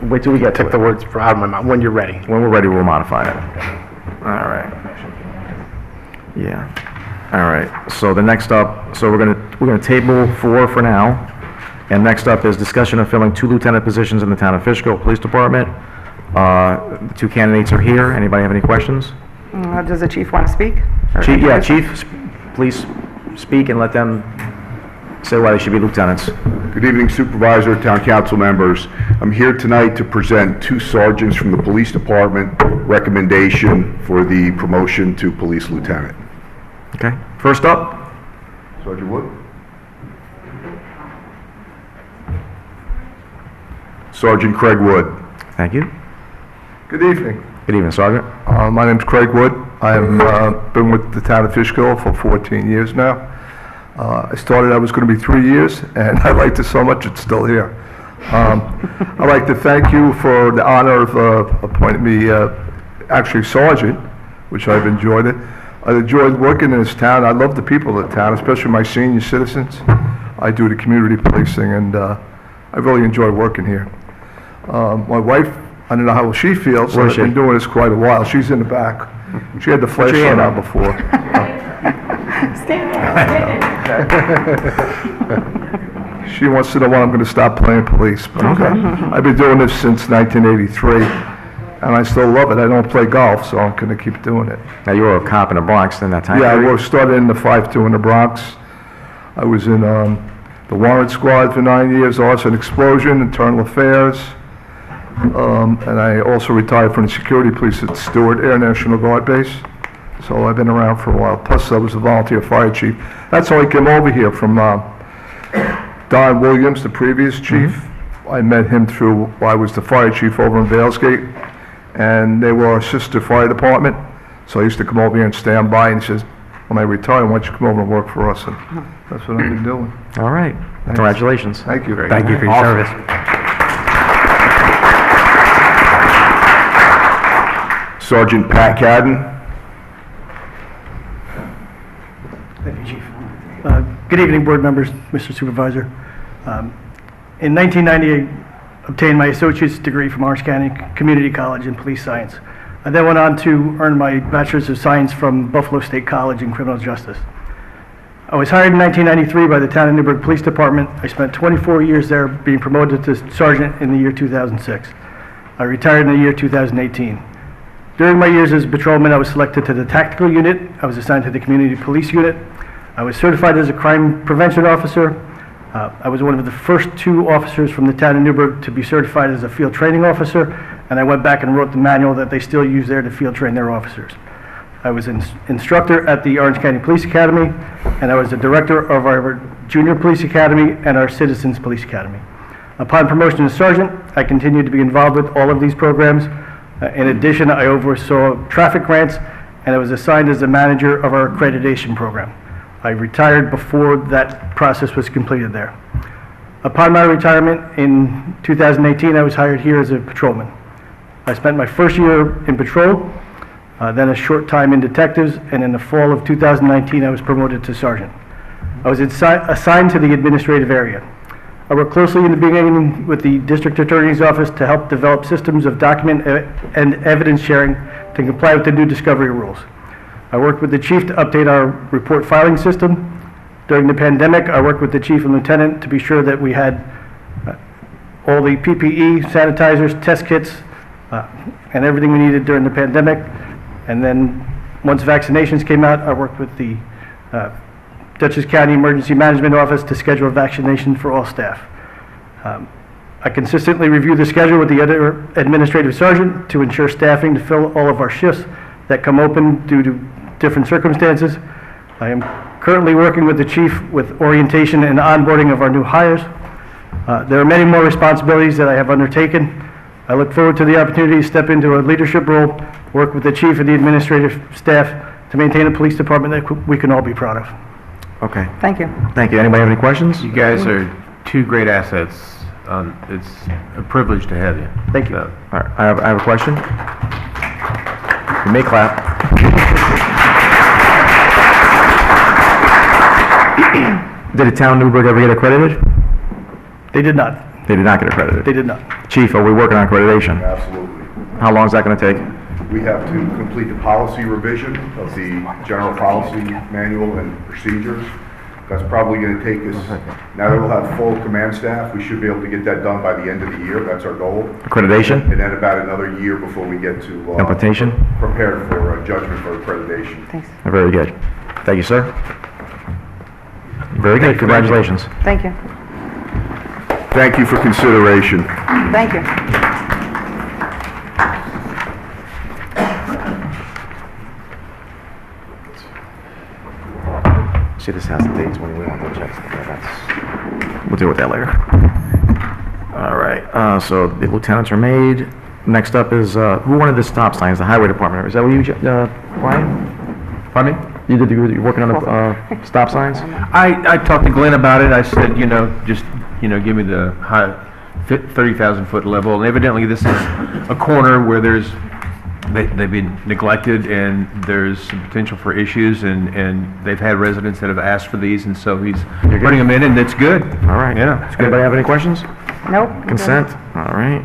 Speaker 6: Wait till we get to
Speaker 8: Take the
Speaker 6: it.
Speaker 8: words out of my mouth when you're ready.
Speaker 6: When we're ready, we'll modify it. All right. Yeah. All right. So the next up, so we're gonna table 4 for now. And next up is discussion of filling 2 lieutenant positions in the town of Fishkill Police Department. The 2 candidates are here. Anybody have any questions?
Speaker 17: Does the chief want to speak? Or-
Speaker 6: Chief, please speak and let them say why they should be lieutenants.
Speaker 20: Good evening, Supervisor, Town Council members. I'm here tonight to present 2 sergeants from the Police Department recommendation for the promotion to Police Lieutenant.
Speaker 6: Okay. First up,
Speaker 20: Sergeant Wood. Sergeant Craig Wood.
Speaker 6: Thank you.
Speaker 21: Good evening.
Speaker 6: Good evening, Sergeant.
Speaker 21: My name's Craig Wood. I've been with the town of Fishkill for 14 years now. I started, I was going to be 3 years, and I liked it so much it's still here. I'd like to thank you for the honor of appointing me actually sergeant, which I've enjoyed it. I enjoyed working in this town. I love the people of the town, especially my senior citizens. I do the community policing, and I really enjoy working here. My wife, I don't know how she feels.
Speaker 6: Where is
Speaker 21: I've
Speaker 6: she?
Speaker 21: been doing this quite a while. She's in the back. She had the
Speaker 6: Put your
Speaker 21: flashlight
Speaker 6: hand
Speaker 21: on
Speaker 6: up.
Speaker 21: before. She wants to know when I'm going to stop playing police. But
Speaker 6: Okay.
Speaker 21: I've been doing this since 1983. and I still love it. I don't play golf, so I'm going to keep doing it.
Speaker 6: Now, you were a cop in the Bronx in that time
Speaker 21: Yeah,
Speaker 6: period?
Speaker 21: I started in the 5-2 in the Bronx. I was in the warrant squad for 9 years, arson explosion, internal affairs. And I also retired from the security police at Stewart Air National Guard Base. So I've been around for a while. Plus, I was a volunteer fire chief. That's how I came over here from Don Williams, the previous chief. I met him through, I was the fire chief over in Valesgate, and they were our sister fire department. So I used to come over here and stand by, and he says, when I retire, why don't you come over and work for us? And that's what I've been doing.
Speaker 6: All right. Congratulations.
Speaker 21: Thank you.
Speaker 6: Thank you for your service.
Speaker 20: Sergeant Pat Cadden.
Speaker 5: Thank you, Chief. Good evening, board members, Mr. Supervisor. In 1990, I obtained my associate's degree from Orange County Community College in police science. I then went on to earn my bachelor's of science from Buffalo State College in criminal justice. I was hired in 1993 by the Town of Newburgh Police Department. I spent 24 years there, being promoted to sergeant in the year 2006. I retired in the year 2018. During my years as a patrolman, I was selected to the tactical unit. I was assigned to the community police unit. I was certified as a crime prevention officer. I was one of the first 2 officers from the Town of Newburgh to be certified as a field training officer, and I went back and wrote the manual that they still use there to field train their officers. I was an instructor at the Orange County Police Academy, and I was the director of our Junior Police Academy and our Citizens Police Academy. Upon promotion to sergeant, I continued to be involved with all of these programs. In addition, I oversaw traffic grants, and I was assigned as the manager of our accreditation program. I retired before that process was completed there. Upon my retirement in 2018, I was hired here as a patrolman. I spent my first year in patrol, then a short time in detectives, and in the fall of 2019, I was promoted to sergeant. I was assigned to the administrative area. I worked closely in the beginning with the district attorney's office to help develop systems of document and evidence sharing to comply with the new discovery rules. I worked with the chief to update our report filing system. During the pandemic, I worked with the chief and lieutenant to be sure that we had all the PPE, sanitizers, test kits, and everything we needed during the pandemic. And then once vaccinations came out, I worked with the Dutchess County Emergency Management Office to schedule a vaccination for all staff. I consistently review the schedule with the other administrative sergeant to ensure staffing to fill all of our shifts that come open due to different circumstances. I am currently working with the chief with orientation and onboarding of our new hires. There are many more responsibilities that I have undertaken. I look forward to the opportunity to step into a leadership role, work with the chief and the administrative staff to maintain a police department that we can all be proud of.
Speaker 6: Okay.
Speaker 17: Thank you.
Speaker 6: Thank you. Anybody have any questions?
Speaker 18: You guys are 2 great assets. It's a privilege to have you.
Speaker 5: Thank you.
Speaker 6: All right. I have a question. You may clap. Did the town of Newburgh ever get accredited?
Speaker 5: They did not.
Speaker 6: They did not get accredited?
Speaker 5: They did not.
Speaker 6: Chief, are we working on accreditation?
Speaker 20: Absolutely.
Speaker 6: How long is that going to take?
Speaker 20: We have to complete the policy revision of the general policy manual and procedures. That's probably going to take us, now that we'll have full command staff, we should be able to get that done by the end of the year. That's our goal.
Speaker 6: Accreditation?
Speaker 20: And then about another year before we get to
Speaker 6: Implementation?
Speaker 20: prepare for judgment for accreditation.
Speaker 17: Thanks.
Speaker 6: Very good. Thank you, sir. Very good. Congratulations.
Speaker 17: Thank you.
Speaker 20: Thank you for consideration.
Speaker 17: Thank you.
Speaker 6: See, this has the dates when we want to check. We'll deal with that later. All right, so the lieutenants are made. Next up is, who wanted the stop signs? The highway department. Is that what you, Brian? Pardon me? You're working on the stop signs?
Speaker 18: I talked to Glenn about it. I said, just, give me the high 30,000 foot level. And evidently this is a corner where they've been neglected and there's some potential for issues and they've had residents that have asked for these and so he's putting them in and it's good.
Speaker 6: All right.
Speaker 18: Yeah, it's good.
Speaker 6: Anybody have any questions?
Speaker 17: Nope.
Speaker 6: Consent? All right.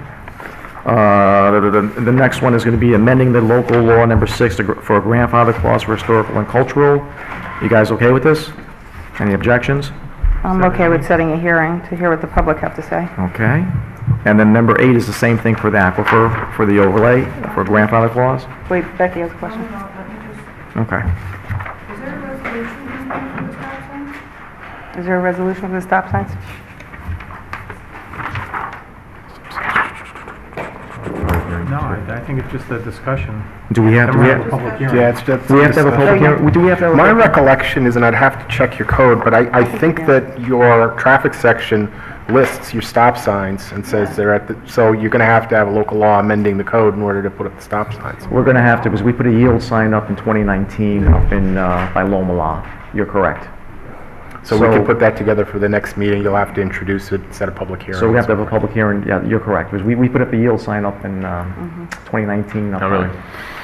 Speaker 6: The next one is going to be amending the local law number 6 for a grandfather clause for historical and cultural. You guys okay with this? Any objections?
Speaker 17: I'm okay with setting a hearing to hear what the public have to say.
Speaker 6: Okay. And then number 8 is the same thing for the aquifer, for the overlay, for grandfather clause?
Speaker 17: Wait, Becky has a question.
Speaker 6: Okay.
Speaker 17: Is there a resolution for the stop signs?
Speaker 18: No, I think it's just a discussion.
Speaker 6: Do we have,
Speaker 18: Then we'll have a public hearing.
Speaker 8: Yeah, it's just.
Speaker 6: Do we have to have a public hearing? Do we have to have a
Speaker 8: My
Speaker 6: public-
Speaker 8: recollection is, and I'd have to check your code, but I think that your traffic section lists your stop signs and says they're at the, so you're gonna have to have a local law amending the code in order to put up the stop signs.
Speaker 6: We're going to have to, because we put a yield sign up in 2019 up in, by Loma La. You're correct.
Speaker 8: So we can put that together for the next meeting. You'll have to introduce it, set a public hearing.
Speaker 6: So we have to have a public hearing, yeah, you're correct, because we put up a yield sign up in 2019.
Speaker 19: Oh, really?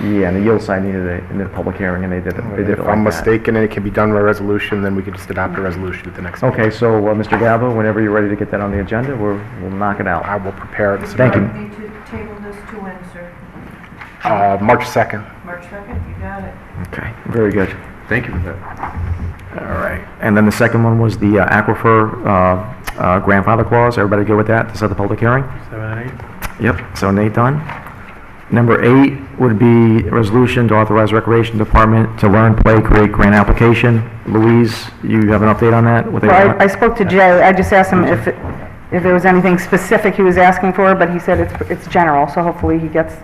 Speaker 6: Yeah, and the yield sign needed a public hearing, and they did it like that.
Speaker 8: If I'm mistaken and it can be done by resolution, then we can just adopt a resolution at the next meeting.
Speaker 6: Okay, so, Mr. Galvo, whenever you're ready to get that on the agenda, we'll knock it out.
Speaker 8: I will prepare it.
Speaker 6: Thank you.
Speaker 2: Need to table this to when, sir?
Speaker 8: March 2nd.
Speaker 2: March 2nd, you got it.
Speaker 6: Okay, very good.
Speaker 19: Thank you for that.
Speaker 6: All right. And then the second one was the aquifer grandfather clause. Everybody good with that, to set the public hearing?
Speaker 18: 7 and 8?
Speaker 6: Yep, 7 and 8 done. Number 8 would be a resolution to authorize Recreation Department to learn, play, create grant application. Louise, you have an update on that? What they
Speaker 17: Well,
Speaker 6: want?
Speaker 17: I spoke to Jay, I just asked him if there was anything specific he was asking for, but he said it's general, so hopefully he gets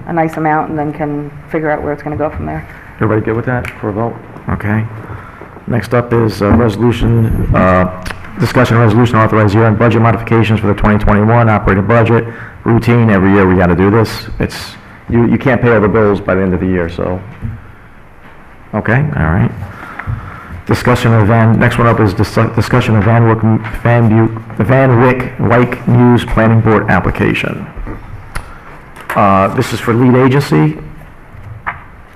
Speaker 17: a nice amount and then can figure out where it's gonna go from there.
Speaker 6: Everybody good with that for a vote? Okay. Next up is discussion resolution authorize year-end budget modifications for the 2021 operating budget. Routine, every year we got to do this. It's, you can't pay all the bills by the end of the year, so. Okay, all right. Discussion of next one up is discussion of Van Wyck Wyke News Planning Board application. This is for lead agency.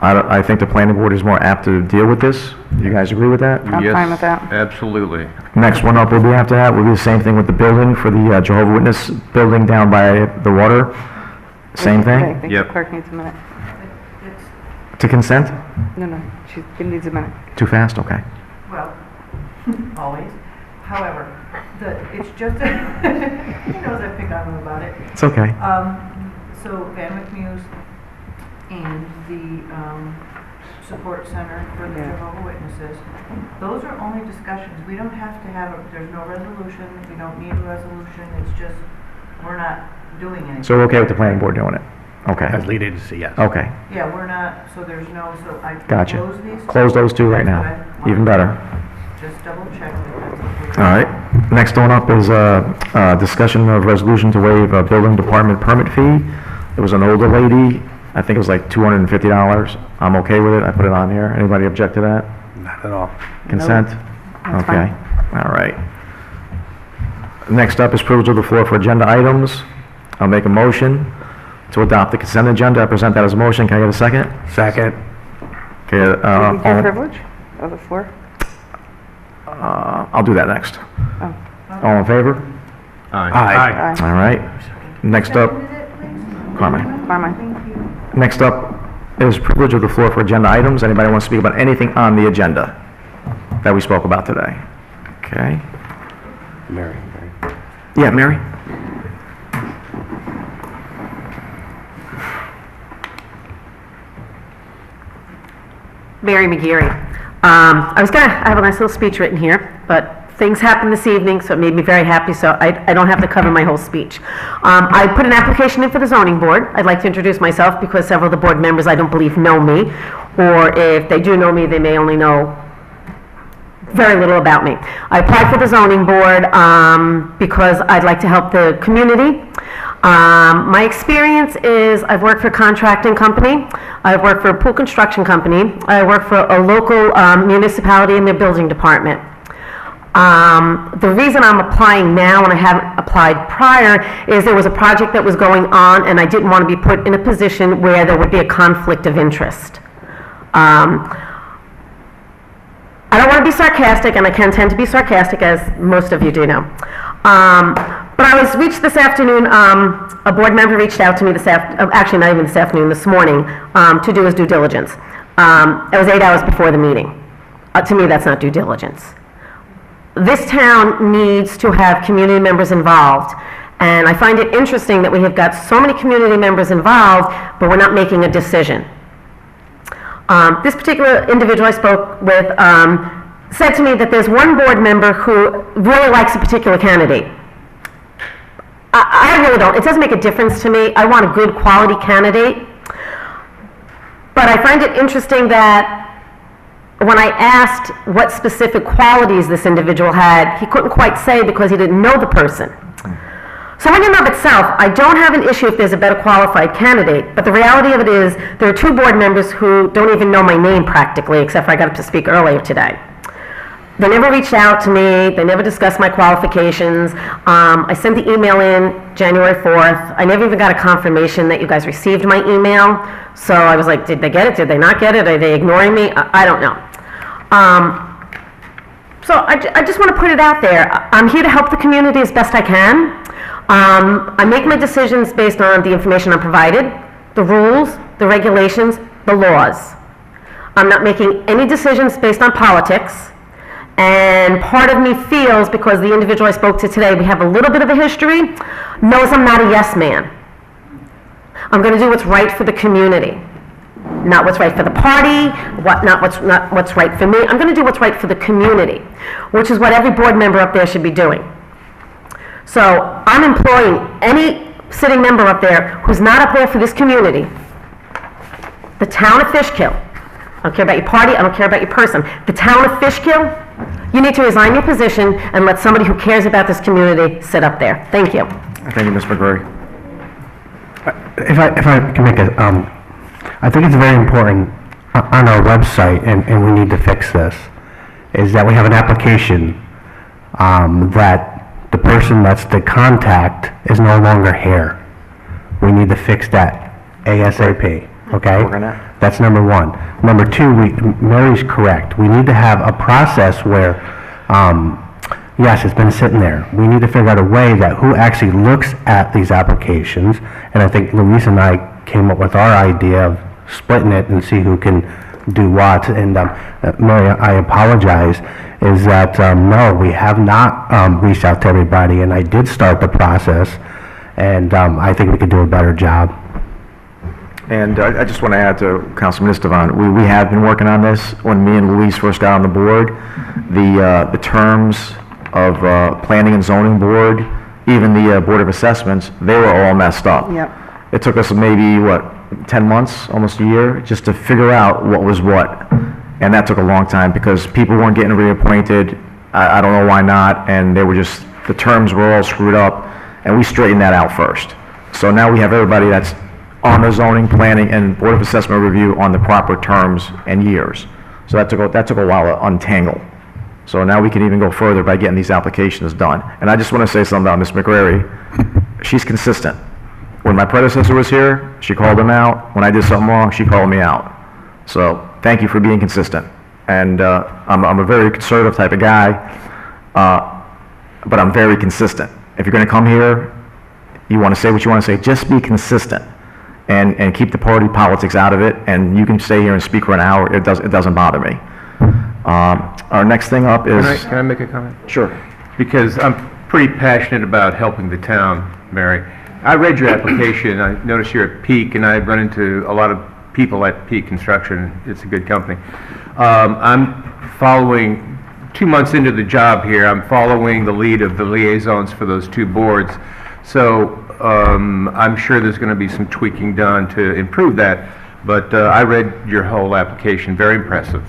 Speaker 6: I think the planning board is more apt to deal with this. You guys agree with that?
Speaker 17: I'm fine with that.
Speaker 19: Absolutely.
Speaker 6: Next one up will be after that, will be the same thing with the building for the Jehovah's Witness building down by the water. Same
Speaker 17: Okay, I
Speaker 6: thing?
Speaker 17: think the clerk needs a minute.
Speaker 6: To consent?
Speaker 17: No, she needs a minute.
Speaker 6: Too fast? Okay.
Speaker 2: Well, always. However, it's just, he knows I pick on him about it.
Speaker 6: It's okay.
Speaker 2: So Van Wyck Muse and the support center for the Jehovah's Witnesses, those are only discussions. We don't have to have, there's no resolution, we don't need a resolution, it's just, we're not doing anything.
Speaker 6: So we're okay with the planning board doing it? Okay.
Speaker 5: As lead agency, yes.
Speaker 6: Okay.
Speaker 2: Yeah, we're not, so there's no, so I can
Speaker 6: Gotcha.
Speaker 2: close these.
Speaker 6: Close those two right
Speaker 2: That's
Speaker 6: now.
Speaker 2: what I
Speaker 6: Even
Speaker 2: wanted.
Speaker 6: better.
Speaker 2: Just double check that that's.
Speaker 6: All right. Next one up is discussion of resolution to waive a building department permit fee. It was an older lady. I think it was like $250. I'm okay with it. I put it on here. Anybody object to that?
Speaker 5: Not at all.
Speaker 6: Consent?
Speaker 17: That's
Speaker 6: Okay. All right. Next up is privilege of the floor for agenda items. I'll make a motion to adopt the consent agenda. I present that as a motion. Can I get a second?
Speaker 5: Second.
Speaker 6: Okay.
Speaker 17: Did we do privilege of the floor?
Speaker 6: I'll do that next.
Speaker 17: Oh.
Speaker 6: All in favor?
Speaker 5: Aye.
Speaker 6: All right. Next up, Carmine.
Speaker 17: Carmine.
Speaker 6: Next up is privilege of the floor for agenda items. Anybody want to speak about anything on the agenda that we spoke about today? Okay.
Speaker 8: Mary.
Speaker 6: Yeah, Mary?
Speaker 11: Mary McGeary. I have a nice little speech written here, but things happened this evening, so it made me very happy, so I don't have to cover my whole speech. I put an application in for the zoning board. I'd like to introduce myself because several of the board members I don't believe know me, or if they do know me, they may only know very little about me. I applied for the zoning board because I'd like to help the community. My experience is I've worked for a contracting company, I've worked for a pool construction company, I work for a local municipality in their building department. The reason I'm applying now and I haven't applied prior is there was a project that was going on and I didn't want to be put in a position where there would be a conflict of interest. I don't want to be sarcastic, and I can tend to be sarcastic, as most of you do know. But I was reached this afternoon, a board member reached out to me actually not even this afternoon, this morning, to do his due diligence. It was 8 hours before the meeting. To me, that's not due diligence. This town needs to have community members involved, And I find it interesting that we have got so many community members involved, but we're not making a decision. This particular individual I spoke with said to me that there's one board member who really likes a particular candidate. I really don't. It doesn't make a difference to me. I want a good quality candidate. But I find it interesting that when I asked what specific qualities this individual had, he couldn't quite say because he didn't know the person. So in and of itself, I don't have an issue if there's a better qualified candidate, but the reality of it is there are two board members who don't even know my name practically, except for I got up to speak earlier today. They never reached out to me. They never discussed my qualifications. I sent the email in January 4th. I never even got a confirmation that you guys received my email. So I was like, did they get it? Did they not get it? Are they ignoring me? I don't know. So I just want to put it out there. I'm here to help the community as best I can. I make my decisions based on the information I'm provided, the rules, the regulations, the laws. I'm not making any decisions based on politics. And part of me feels, because the individual I spoke to today, we have a little bit of a history, knows I'm not a yes man. I'm going to do what's right for the community. Not what's right for the party, not what's right for me. I'm going to do what's right for the community, which is what every board member up there should be doing. So I'm employing any sitting member up there who's not up there for this community. The town of Fishkill. I don't care about your party, I don't care about your person. The town of Fishkill, you need to resign your position and let somebody who cares about this community sit up there. Thank you.
Speaker 6: Thank you, Ms. McCrory.
Speaker 7: If I can make a, I think it's very important on our website, and we need to fix this, is that we have an application that the person that's the contact is no longer here. We need to fix that ASAP, okay?
Speaker 6: Work on that.
Speaker 7: That's number one. Number two, Mary's correct. We need to have a process where, yes, it's been sitting there. We need to figure out a way that who actually looks at these applications, and I think Luis and I came up with our idea of splitting it and see who can do what. And Mary, I apologize, is that no, we have not reached out to everybody, and I did start the process, and I think we could do a better job.
Speaker 6: And I just want to add to Councilman Estevan, we have been working on this. When me and Luis first got on the board, the terms of Planning and Zoning Board, even the Board of Assessments, they were all messed up.
Speaker 17: Yep.
Speaker 6: It took us maybe, 10 months, almost a year, just to figure out what was what. And that took a long time because people weren't getting reappointed. I don't know why not, and they were just, the terms were all screwed up, and we straightened that out first. So now we have everybody that's on the zoning, planning, and Board of Assessment review on the proper terms and years. So that took a while to untangle. So now we can even go further by getting these applications done. And I just want to say something about Ms. McCrary. She's consistent. When my predecessor was here, she called him out. When I did something wrong, she called me out. So thank you for being consistent. And I'm a very conservative type of guy, but I'm very consistent. If you're going to come here, you want to say what you want to say, just be consistent. And keep the party politics out of it, and you can stay here and speak for an hour. It doesn't bother me. Our next thing up is...
Speaker 4: Can I make a comment?
Speaker 6: Sure.
Speaker 4: Because I'm pretty passionate about helping the town, Mary. I read your application. I noticed you're at Peak, and I've run into a lot of people at Peak Construction. It's a good company. I'm following, 2 months into the job here, I'm following the lead of the liaisons for those two boards. So I'm sure there's going to be some tweaking done to improve that, but I read your whole application, very impressive.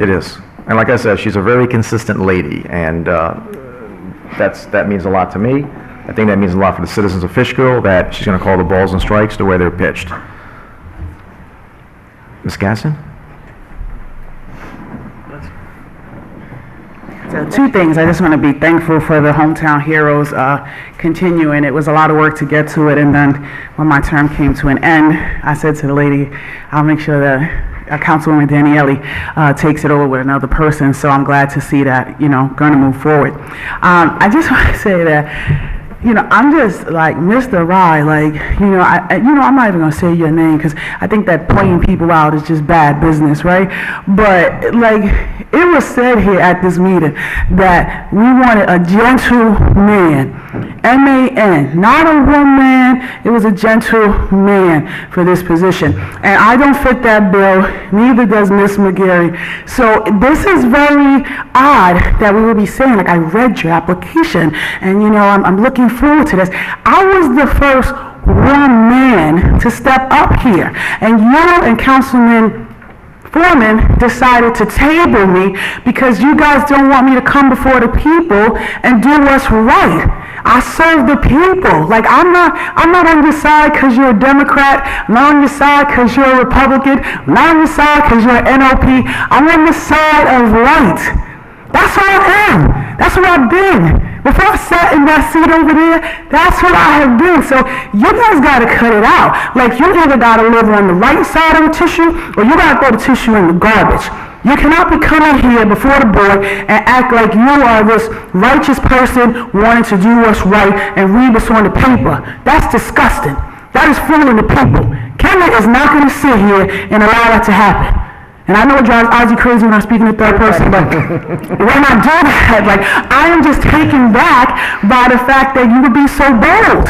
Speaker 6: It is. And like I said, she's a very consistent lady, and that means a lot to me. I think that means a lot for the citizens of Fishkill, that she's going to call the balls and strikes the way they're pitched. Ms. Gasson?
Speaker 17: So two things. I just want to be thankful for the Hometown Heroes continuing. It was a lot of work to get to it, and then when my term came to an end, I said to the lady, I'll make sure that Councilwoman Daniele takes it over with another person, so I'm glad to see that, going to move forward. I just want to say that, I'm just like Mr. Rye, I'm not even going to say your name because I think that pointing people out is just bad business, right? But it was said here at this meeting that we wanted a gentleman
Speaker 3: M-A-N, not a woman, it was a gentleman for this position. And I don't fit that bill, neither does Miss McGarry. So this is very odd that we would be saying, like, I read your application, and you know, I'm looking forward to this. I was the first one man to step up here, and you and Councilman Foreman decided to table me because you guys don't want me to come before the people and do what's right. I serve the people. Like, I'm not on your side because you're a Democrat. I'm not on your side because you're a Republican. I'm not on your side because you're an NOP. I'm on the side of right. That's who I am. That's who I've been. Before I sat in that seat over there, that's who I have been. So you guys got to cut it out. Like, you either got to live on the right side of the tissue or you got to throw the tissue in the garbage. You cannot be coming here before the board and act like you are this righteous person wanting to do what's right and read what's on the paper. That's disgusting. That is fooling the people. Kenya is not going to sit here and allow that to happen. And I know it drives Ozzy crazy when I'm speaking in third person, but when I do that, like, I am just taken back by the fact that you would be so bold.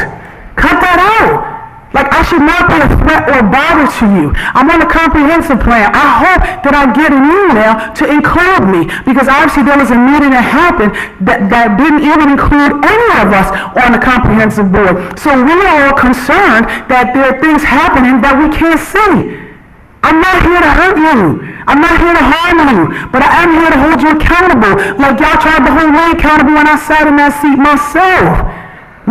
Speaker 3: Cut that out. Like, I should not be a threat or bother to you. I'm on a comprehensive plan. I hope that I get an email to include me, because obviously there was a meeting that happened that didn't even include any of us on the comprehensive board. So we are all concerned that there are things happening that we can't see. I'm not here to hurt you. I'm not here to harm you, but I am here to hold you accountable, like y'all tried to hold me accountable when I sat in that seat myself.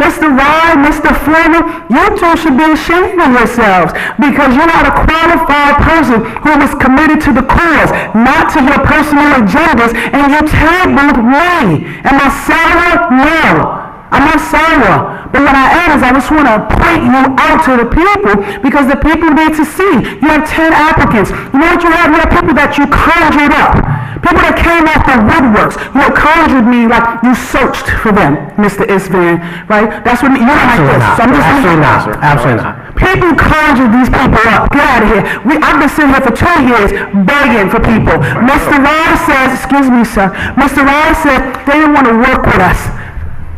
Speaker 3: Mr. Rye, Mr. Foreman, you two should be ashamed of yourselves because you're not a qualified person who was committed to the cause, not to your personal agendas, and you tabled me. Am I sour? No. I'm not sour. But what I am is I just want to point you out to the people because the people need to see. You have 10 applicants. You know what you have? You have people that you conjured up. People that came off the woodworks. You conjured me like you searched for them, Mr. Isvan, right? That's what you're like this. So I'm just
Speaker 7: Absolutely not. Absolutely not.
Speaker 3: People conjured these people up. Get out of here. I've been sitting here for 2 years begging for people. Mr. Rye says, excuse me, sir. Mr. Rye said they didn't want to work with us.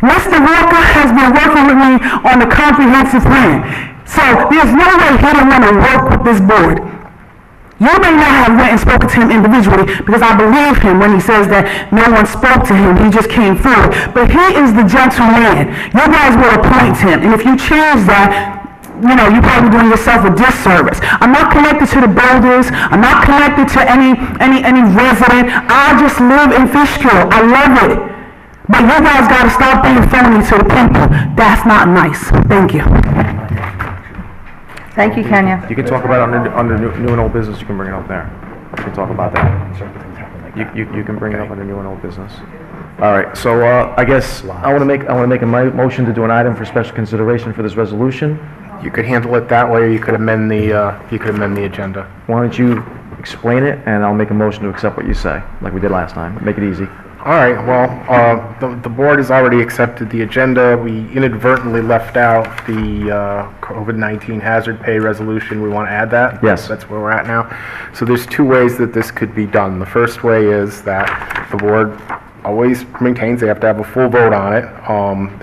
Speaker 3: Mr. Walker has been working with me on the comprehensive plan. So there's no way he didn't want to work with this board. You may not have went and spoken to him individually because I believe him when he says that no one spoke to him, he just came forward. But he is the gentleman. You guys will appoint him. And if you change that, you know, you're probably doing yourself a disservice. I'm not connected to the builders. I'm not connected to any resident. I just live in Fishkill. I love it. But you guys got to stop being phony to the people. That's not nice. Thank you.
Speaker 17: Thank you, Kenya.
Speaker 6: You can talk about it under new and old business, you can bring it up there. You can talk about that. You can bring it up under new and old business. All right, so I guess I want to make a motion to do an item for special consideration for this resolution.
Speaker 8: You could handle it that way, or you could amend the agenda.
Speaker 6: Why don't you explain it, and I'll make a motion to accept what you say, like we did last time. Make it easy.
Speaker 8: All right, well, the board has already accepted the agenda. We inadvertently left out the COVID-19 hazard pay resolution. We want to add that.
Speaker 6: Yes.
Speaker 8: That's where we're at now. So there's 2 ways that this could be done. The first way is that the board always maintains they have to have a full vote on it.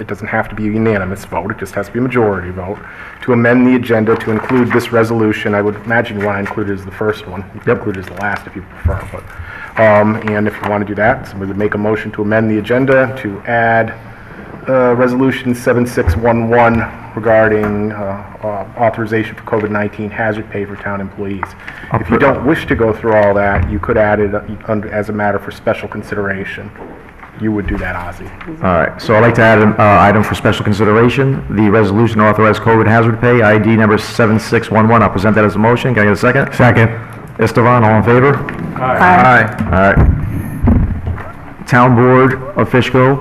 Speaker 8: It doesn't have to be a unanimous vote. It just has to be a majority vote. To amend the agenda to include this resolution, I would imagine you want to include it as the first one. You can include it as the last if you prefer. But, and if you want to do that, somebody would make a motion to amend the agenda to add Resolution 7611 regarding authorization for COVID-19 hazard pay for town employees. If you don't wish to go through all that, you could add it as a matter for special consideration. You would do that, Ozzy.
Speaker 6: All right, so I'd like to add an item for special consideration. The resolution authorized COVID hazard pay, ID number 7611. I'll present that as a motion. Can I get a second?
Speaker 7: Second.
Speaker 6: Estevan, all in favor?
Speaker 17: Aye.
Speaker 6: All right. Town Board of Fishkill,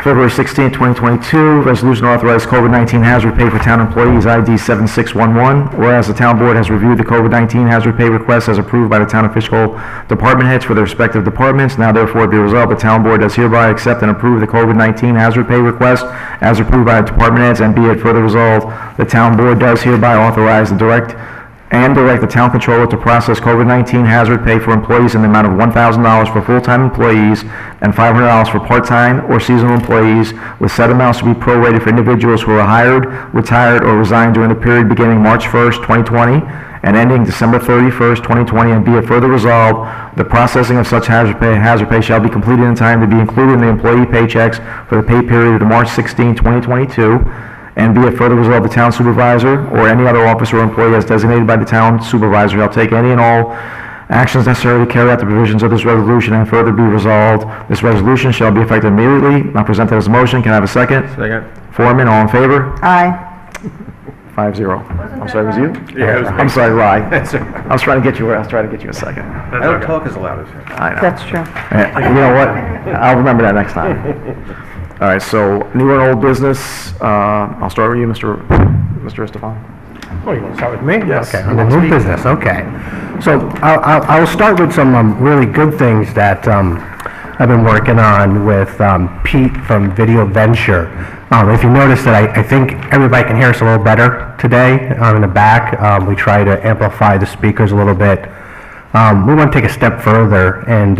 Speaker 6: February 16, 2022, resolution authorized COVID-19 hazard pay for town employees, ID 7611. Whereas the town board has reviewed the COVID-19 hazard pay requests as approved by the town of Fishkill department heads for their respective departments. Now therefore be resolved, the town board does hereby accept and approve the COVID-19 hazard pay request as approved by the department heads, and be it further resolved, the town board does hereby authorize the and direct the town controller to process COVID-19 hazard pay for employees in the amount of $1,000 for full-time employees and $500 for part-time or seasonal employees, with said amounts to be prorated for individuals who are hired, retired, or resigned during the period beginning March 1st, 2020, and ending December 31st, 2020, and be it further resolved, the processing of such hazard pay shall be completed in time to be included in the employee paychecks for the pay period of March 16, 2022, and be it further resolved, the town supervisor or any other officer or employee as designated by the town supervisor shall take any and all actions necessary to carry out the provisions of this resolution, and further be resolved, this resolution shall be effective immediately. Now presented as a motion. Can I have a second?
Speaker 4: Second.
Speaker 6: Foreman, all in favor?
Speaker 17: Aye.
Speaker 6: 5-0. I'm sorry, was you?
Speaker 4: Yeah, it was me.
Speaker 6: I'm sorry, Rye.
Speaker 4: That's all right.
Speaker 6: I was trying to get you a second.
Speaker 4: I don't talk as loud as you.
Speaker 6: I know.
Speaker 17: That's true.
Speaker 6: You know what? I'll remember that next time. All right, so new and old business. I'll start with you, Mr. Estefan.
Speaker 7: Oh, you want to start with me?
Speaker 6: Yes.
Speaker 7: Okay, on the new business, okay. So I'll start with some really good things that I've been working on with Pete from Video Venture. If you notice that I think everybody can hear us a little better today in the back. We try to amplify the speakers a little bit. We want to take a step further, and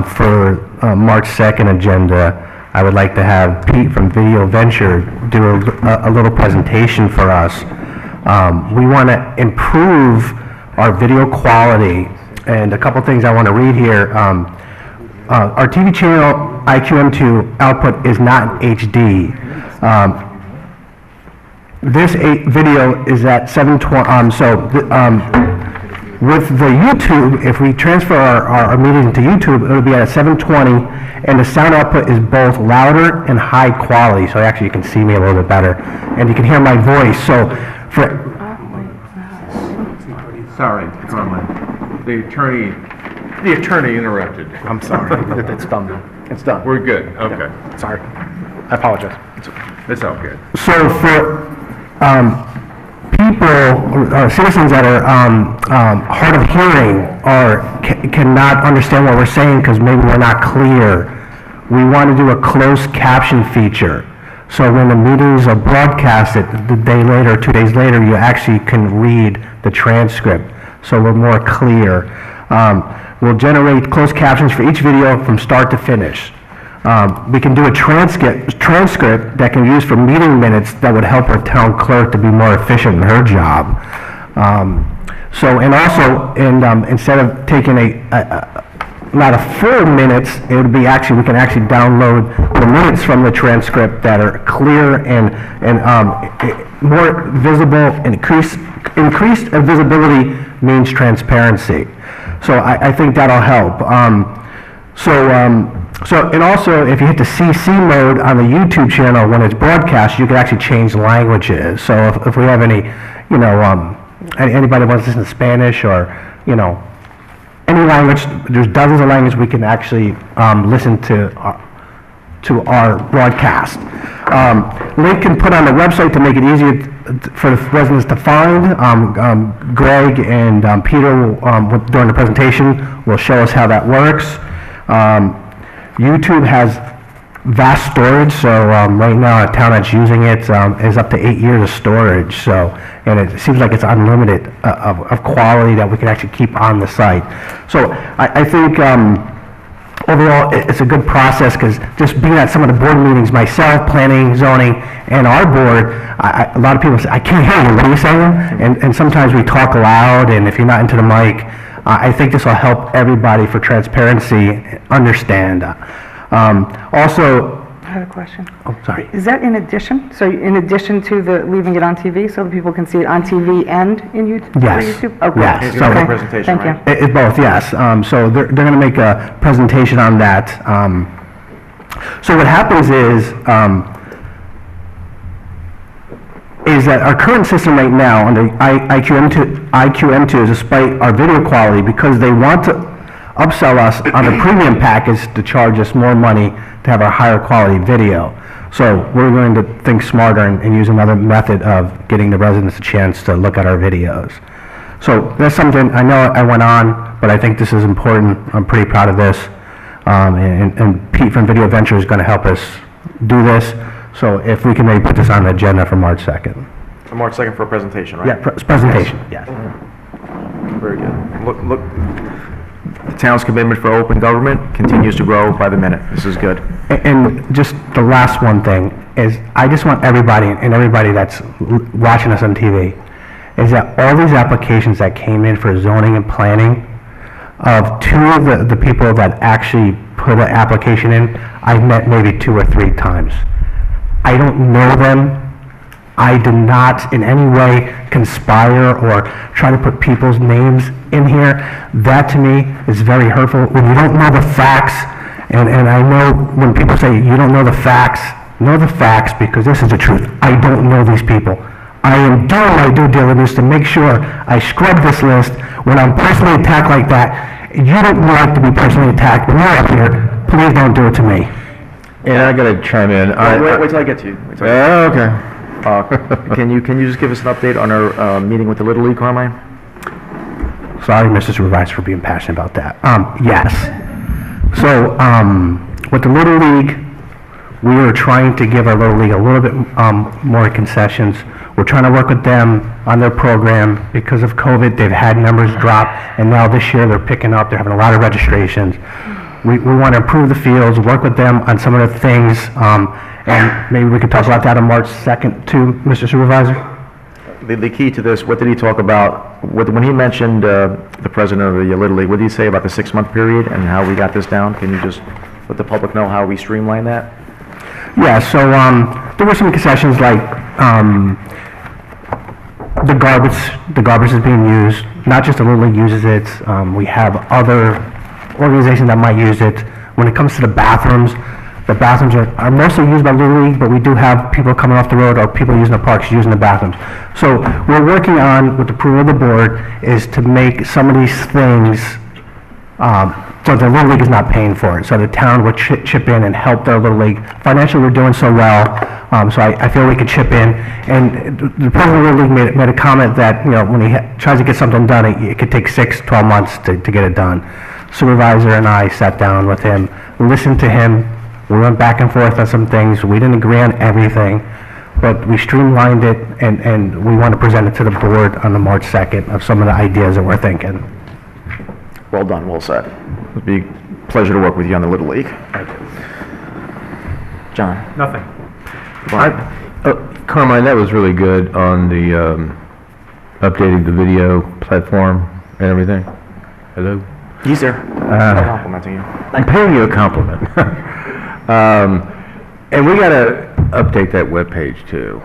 Speaker 7: for March 2nd agenda, I would like to have Pete from Video Venture do a little presentation for us. We want to improve our video quality, and a couple things I want to read here. Our TV channel IQM2 output is not HD. This video is at 720. With the YouTube, if we transfer our meeting to YouTube, it'll be at 720, and the sound output is both louder and high quality, so actually you can see me a little bit better, and you can hear my voice. So,
Speaker 4: Sorry, Carmine. The attorney interrupted.
Speaker 6: I'm sorry. It's done. It's done.
Speaker 4: We're good, okay.
Speaker 6: Yeah. Sorry. I apologize.
Speaker 4: It's all good.
Speaker 7: So for citizens that are hard of hearing or cannot understand what we're saying because maybe we're not clear, we want to do a closed caption feature. So when the meetings are broadcasted the day later, 2 days later, you actually can read the transcript. So we're more clear. We'll generate closed captions for each video from start to finish. We can do a transcript that can be used for meeting minutes that would help our town clerk to be more efficient in her job. Instead of taking not a full minutes, it would be we can actually download the minutes from the transcript that are clear and more visible. Increased visibility means transparency. So I think that'll help. And also, if you hit the CC mode on the YouTube channel when it's broadcast, you can actually change languages. So if we have any, anybody wants to listen to Spanish or, any language, there's dozens of languages we can actually listen to our broadcast. Link can put on the website to make it easier for the residents to find. Greg and Peter, during the presentation, will show us how that works. YouTube has vast storage, so right now a town that's using it is up to 8 years of storage. So, and it seems like it's unlimited of quality that we can actually keep on the site. So I think overall it's a good process, because just being at some of the board meetings myself, planning, zoning, and our board, a lot of people say, I can't hear you, what are you saying? And sometimes we talk loud, and if you're not into the mic, I think this will help everybody for transparency understand. Also,
Speaker 17: I have a question.
Speaker 7: Oh, sorry.
Speaker 17: Is that in addition? So in addition to leaving it on TV, so that people can see it on TV and in YouTube?
Speaker 7: Yes.
Speaker 17: YouTube? Okay.
Speaker 7: Yes.
Speaker 6: So the presentation,
Speaker 17: Thank
Speaker 6: right?
Speaker 17: you.
Speaker 7: Both, yes. So they're going to make a presentation on that. So what happens is that our current system right now under IQM2 is, despite our video quality, because they want to upsell us on the premium package to charge us more money to have a higher quality video. So we're going to think smarter and use another method of getting the residents a chance to look at our videos. So that's something I know I went on, but I think this is important. I'm pretty proud of this. And Pete from Video Venture is going to help us do this. So if we can maybe put this on the agenda for March 2nd.
Speaker 6: So March 2nd for a presentation, right?
Speaker 7: Yeah, presentation, yes.
Speaker 6: Very good. Look, the town's commitment for open government continues to grow by the minute. This is good.
Speaker 7: And just the last one thing is, I just want everybody, and everybody that's watching us on TV, is that all these applications that came in for zoning and planning, of two of the people that actually put an application in, I've met maybe 2 or 3 times. I don't know them. I do not in any way conspire or try to put people's names in here. That to me is very hurtful. When you don't know the facts, and I know when people say you don't know the facts, know the facts, because this is the truth. I don't know these people. I am doing my due diligence to make sure I scrub this list. When I'm personally attacked like that, you don't like to be personally attacked. When you're up here, please don't do it to me.
Speaker 19: And I gotta chime in.
Speaker 6: Wait till I get to you.
Speaker 19: Okay.
Speaker 6: Can you just give us an update on our meeting with the Little League, Carmine?
Speaker 7: Sorry, Mr. Supervisor, for being passionate about that. Yes. So, with the Little League, we are trying to give our Little League a little bit more concessions. We're trying to work with them on their program. Because of COVID, they've had numbers drop, and now this year they're picking up. They're having a lot of registrations. We want to improve the fields, work with them on some of the things, and maybe we could talk about that on March 2nd too, Mr. Supervisor.
Speaker 6: The key to this, what did he talk about, when he mentioned the president of the Little League, what did he say about the 6-month period and how we got this down? Can you just let the public know how we streamline that?
Speaker 7: Yeah, so there were some concessions like the garbage is being used. Not just the Little League uses it. We have other organizations that might use it. When it comes to the bathrooms are mostly used by Little League, but we do have people coming off the road or people using the parks using the bathrooms. So we're working on, with the approval of the board, is to make some of these things so the Little League is not paying for it. So the town would chip in and help their Little League. Financially, we're doing so well, so I feel we could chip in. And the president of the Little League made a comment that, when he tries to get something done, it could take 6-12 months to get it done. Supervisor and I sat down with him, listened to him. We went back and forth on some things. We didn't agree on everything, but we streamlined it, and we want to present it to the board on the March 2nd of some of the ideas that we're thinking.
Speaker 6: Well done, well said. It'd be a pleasure to work with you on the Little League. John?
Speaker 18: Nothing.
Speaker 19: Carmine, that was really good on the updating the video platform and everything. Hello?
Speaker 6: He's there. Complimenting you.
Speaker 19: I'm paying you a compliment. And we got to update that webpage too.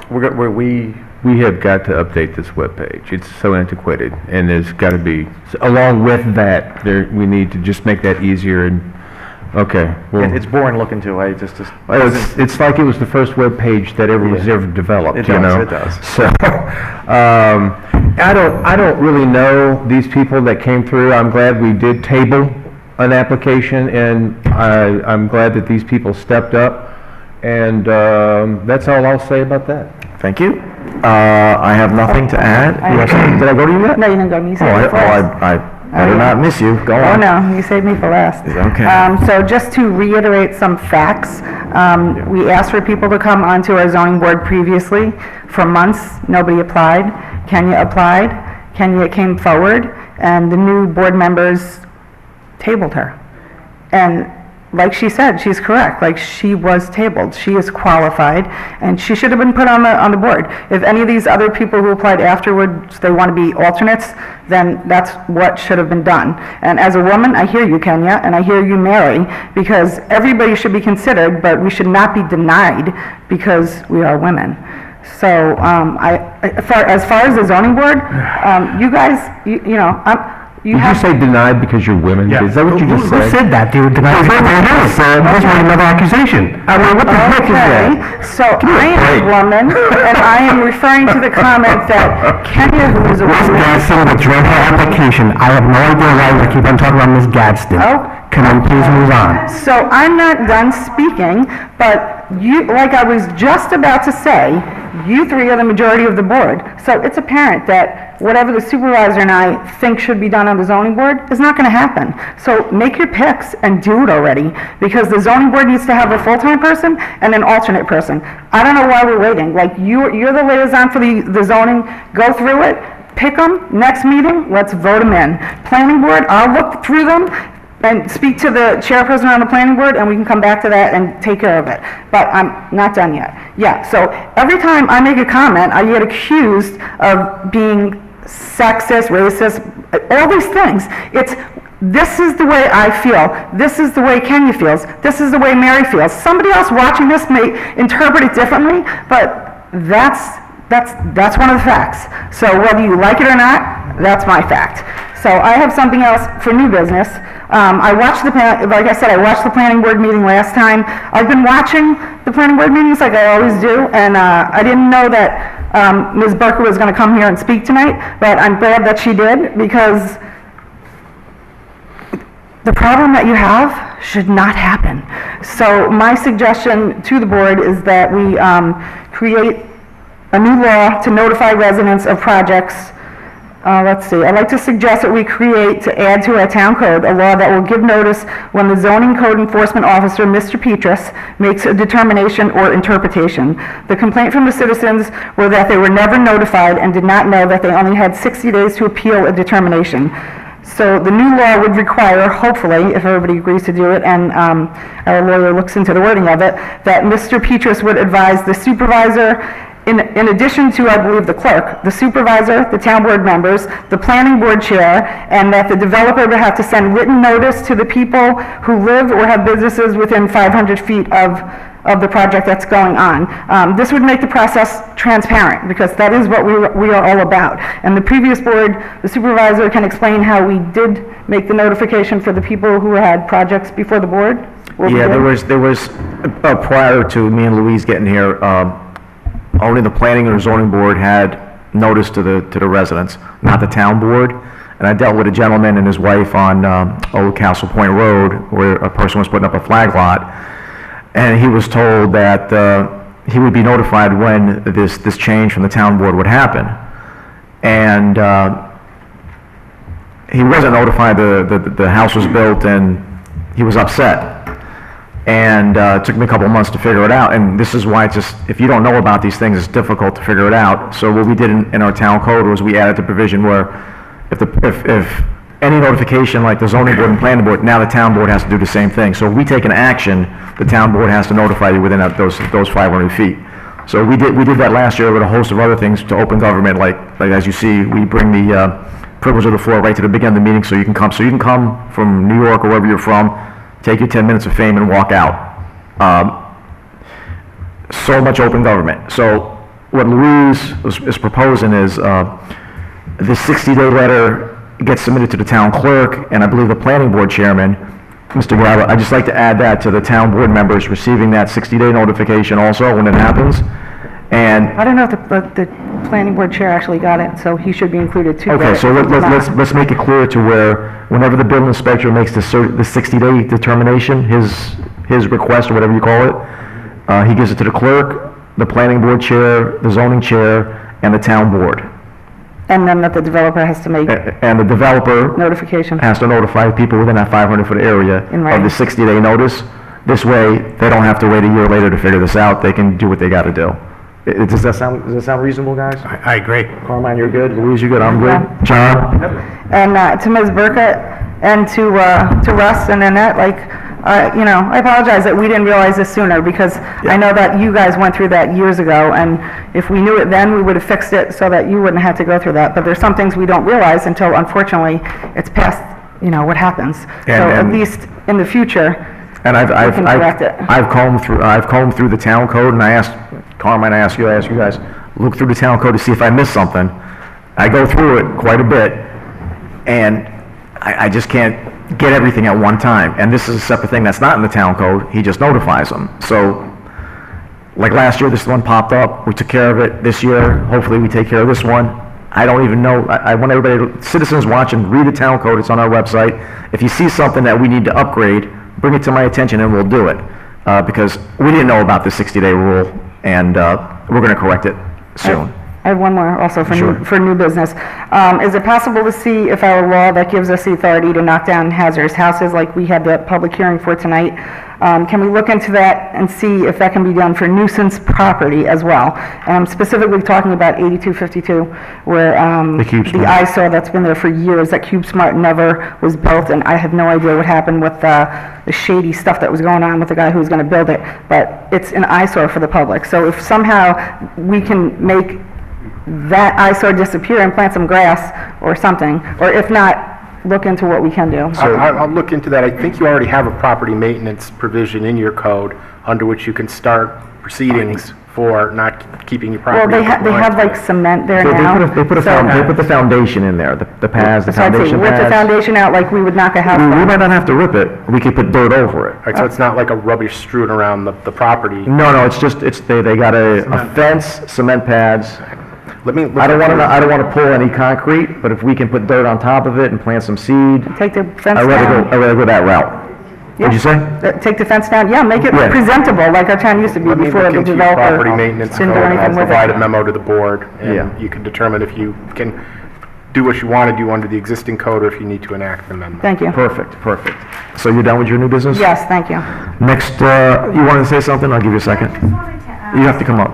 Speaker 19: We have got to update this webpage. It's so antiquated, and there's got to be, along with that, we need to just make that easier. And okay, well,
Speaker 6: it's boring looking too.
Speaker 19: it's like it was the first webpage that ever was ever developed.
Speaker 6: It does.
Speaker 19: So I don't really know these people that came through. I'm glad we did table an application, and I'm glad that these people stepped up. And that's all I'll say about that.
Speaker 6: Thank you. I have nothing to add. Did I go to you yet?
Speaker 17: No, you didn't go to me. You saved me for last.
Speaker 6: I better not miss you. Go on.
Speaker 17: Oh, no, you saved me for last.
Speaker 6: Okay.
Speaker 17: So just to reiterate some facts, we asked for people to come onto our zoning board previously. For months, nobody applied. Kenya applied. Kenya came forward, and the new board members tabled her. And like she said, she's correct. Like, she was tabled. She is qualified, and she should have been put on the board. If any of these other people who applied afterwards, they want to be alternates, then that's what should have been done. And as a woman, I hear you, Kenya, and I hear you, Mary, because everybody should be considered, but we should not be denied because we are women. So, as far as the zoning board, you guys,
Speaker 19: Did you say denied because you're women?
Speaker 7: Yeah.
Speaker 19: Is that what you just said?
Speaker 7: Who said that, dude? Denied because you're women. That's another accusation. I mean, what the heck is that?
Speaker 17: So I am a woman, and I am referring to the comment that Kenya, who is a woman...
Speaker 7: Ms. Gadsden withdrew her application. I have no idea why we keep on talking about Ms. Gadsden.
Speaker 17: Oh.
Speaker 7: Can we please move on?
Speaker 17: So I'm not done speaking, but you, like I was just about to say, you three are the majority of the board. So it's apparent that whatever the supervisor and I think should be done on the zoning board is not going to happen. So make your picks and do it already, because the zoning board needs to have a full-time person and an alternate person. I don't know why we're waiting. Like, you're the liaison for the zoning. Go through it, pick them, next meeting, let's vote them in. Planning board, I'll look through them and speak to the chairperson on the planning board, and we can come back to that and take care of it. But I'm not done yet. Yeah, so every time I make a comment, I get accused of being sexist, racist, all these things. This is the way I feel. This is the way Kenya feels. This is the way Mary feels. Somebody else watching this may interpret it differently, but that's one of the facts. So whether you like it or not, that's my fact. So I have something else for new business. Like I said, I watched the planning board meeting last time. I've been watching the planning board meetings like I always do, and I didn't know that Ms. Barker was going to come here and speak tonight, but I'm glad that she did, because the problem that you have should not happen. So my suggestion to the board is that we create a new law to notify residents of projects. Let's see, I'd like to suggest that we create, to add to our town code, a law that will give notice when the zoning code enforcement officer, Mr. Petrus, makes a determination or interpretation. The complaint from the citizens were that they were never notified and did not know that they only had 60 days to appeal a determination. So the new law would require, hopefully, if everybody agrees to do it, and our lawyer looks into the wording of it, that Mr. Petrus would advise the supervisor, in addition to, I believe, the clerk, the supervisor, the town board members, the planning board chair, and that the developer would have to send written notice to the people who live or have businesses within 500 feet of the project that's going on. This would make the process transparent, because that is what we are all about. And the previous board, the supervisor can explain how we did make the notification for the people who had projects before the board.
Speaker 6: Yeah, there was prior to me and Louise getting here, only the planning and zoning board had notice to the residents, not the town board. And I dealt with a gentleman and his wife on Old Castle Point Road, where a person was putting up a flag lot, and he was told that he would be notified when this change from the town board would happen. And he wasn't notified. The house was built, and he was upset. And it took me a couple of months to figure it out. And this is why it's just, if you don't know about these things, it's difficult to figure it out. So what we did in our town code was we added the provision where if any notification, like the zoning board and planning board, now the town board has to do the same thing. So if we take an action, the town board has to notify you within those 500 feet. So we did that last year with a host of other things to open government, like as you see, we bring the privilege of the floor right to the beginning of the meeting, so you can come. So you can come from New York or wherever you're from, take your 10 minutes of fame and walk out. So much open government. So what Louise is proposing is this 60-day letter gets submitted to the town clerk, and I believe the planning board chairman, Mr. Grava. I'd just like to add that to the town board members receiving that 60-day notification also when it happens. And
Speaker 17: I don't know if the planning board chair actually got it, so he should be included too.
Speaker 6: okay, so let's make it clear to where whenever the building inspector makes the 60-day determination, his request or whatever you call it, he gives it to the clerk, the planning board chair, the zoning chair, and the town board.
Speaker 17: And then that the developer has to make
Speaker 6: and the developer
Speaker 17: notification
Speaker 6: has to notify people within that 500-foot area of the 60-day notice. This way, they don't have to wait a year later to figure this out. They can do what they got to do. Does that sound reasonable, guys?
Speaker 4: I agree.
Speaker 6: Carmine, you're good. Louise, you're good. I'm good. John?
Speaker 17: And to Ms. Burkett and to Russ and Annette, I apologize that we didn't realize this sooner, because I know that you guys went through that years ago, and if we knew it then, we would have fixed it so that you wouldn't have to go through that. But there's some things we don't realize until, unfortunately, it's past, what happens. So at least in the future,
Speaker 6: and
Speaker 17: we can correct it.
Speaker 6: I've combed through the town code, and I asked Carmine, I ask you guys, look through the town code to see if I missed something. I go through it quite a bit, and I just can't get everything at one time. And this is a separate thing that's not in the town code. He just notifies them. So, like last year, this one popped up. We took care of it. This year, hopefully we take care of this one. I don't even know. I want everybody, citizens watching, read the town code. It's on our website. If you see something that we need to upgrade, bring it to my attention and we'll do it. because we didn't know about the 60-day rule, and we're going to correct it soon.
Speaker 17: I have one more also
Speaker 6: Sure.
Speaker 17: for new business. Is it possible to see if our law that gives us the authority to knock down hazardous houses like we had the public hearing for tonight, can we look into that and see if that can be done for nuisance property as well? And I'm specifically talking about 8252, where the eyesore that's been there for years, that CubeSmart never was built, and I have no idea what happened with the shady stuff that was going on with the guy who was going to build it, but it's an eyesore for the public. So if somehow we can make that eyesore disappear and plant some grass or something, or if not, look into what we can do.
Speaker 8: I'll look into that. I think you already have a property maintenance provision in your code under which you can start proceedings for not keeping your
Speaker 17: Well,
Speaker 8: property.
Speaker 17: they have like cement there now.
Speaker 6: They put the foundation in there, the pads, the
Speaker 17: So I'd say
Speaker 6: foundation
Speaker 17: rip the
Speaker 6: pads.
Speaker 17: foundation out like we would knock a house
Speaker 6: We
Speaker 17: down.
Speaker 6: might not have to rip it, we could put dirt over it.
Speaker 8: Right, so it's not like a rubbish strewn around the property.
Speaker 6: No, it's just, they got a fence, cement pads.
Speaker 8: Let me.
Speaker 6: I don't want to pull any concrete, but if we can put dirt on top of it and plant some seed,
Speaker 17: Take the fence
Speaker 6: I'd
Speaker 17: down.
Speaker 6: rather go that route. What'd you say?
Speaker 17: Take the fence down, yeah, make it
Speaker 6: Yeah.
Speaker 17: presentable like our town used to be
Speaker 8: Let me
Speaker 17: before
Speaker 8: look
Speaker 17: the
Speaker 8: into your
Speaker 17: developer
Speaker 8: property maintenance
Speaker 17: didn't
Speaker 8: code,
Speaker 17: do
Speaker 8: and I'll
Speaker 17: anything with
Speaker 8: provide
Speaker 17: it.
Speaker 8: a memo to the board,
Speaker 6: Yeah.
Speaker 8: and you can determine if you can do what you want to do under the existing code, or if you need to enact an amendment.
Speaker 17: Thank you.
Speaker 6: Perfect. So you're done with your new business?
Speaker 17: Yes, thank you.
Speaker 6: Next, you wanted to say something? I'll give you a second. You have to come up.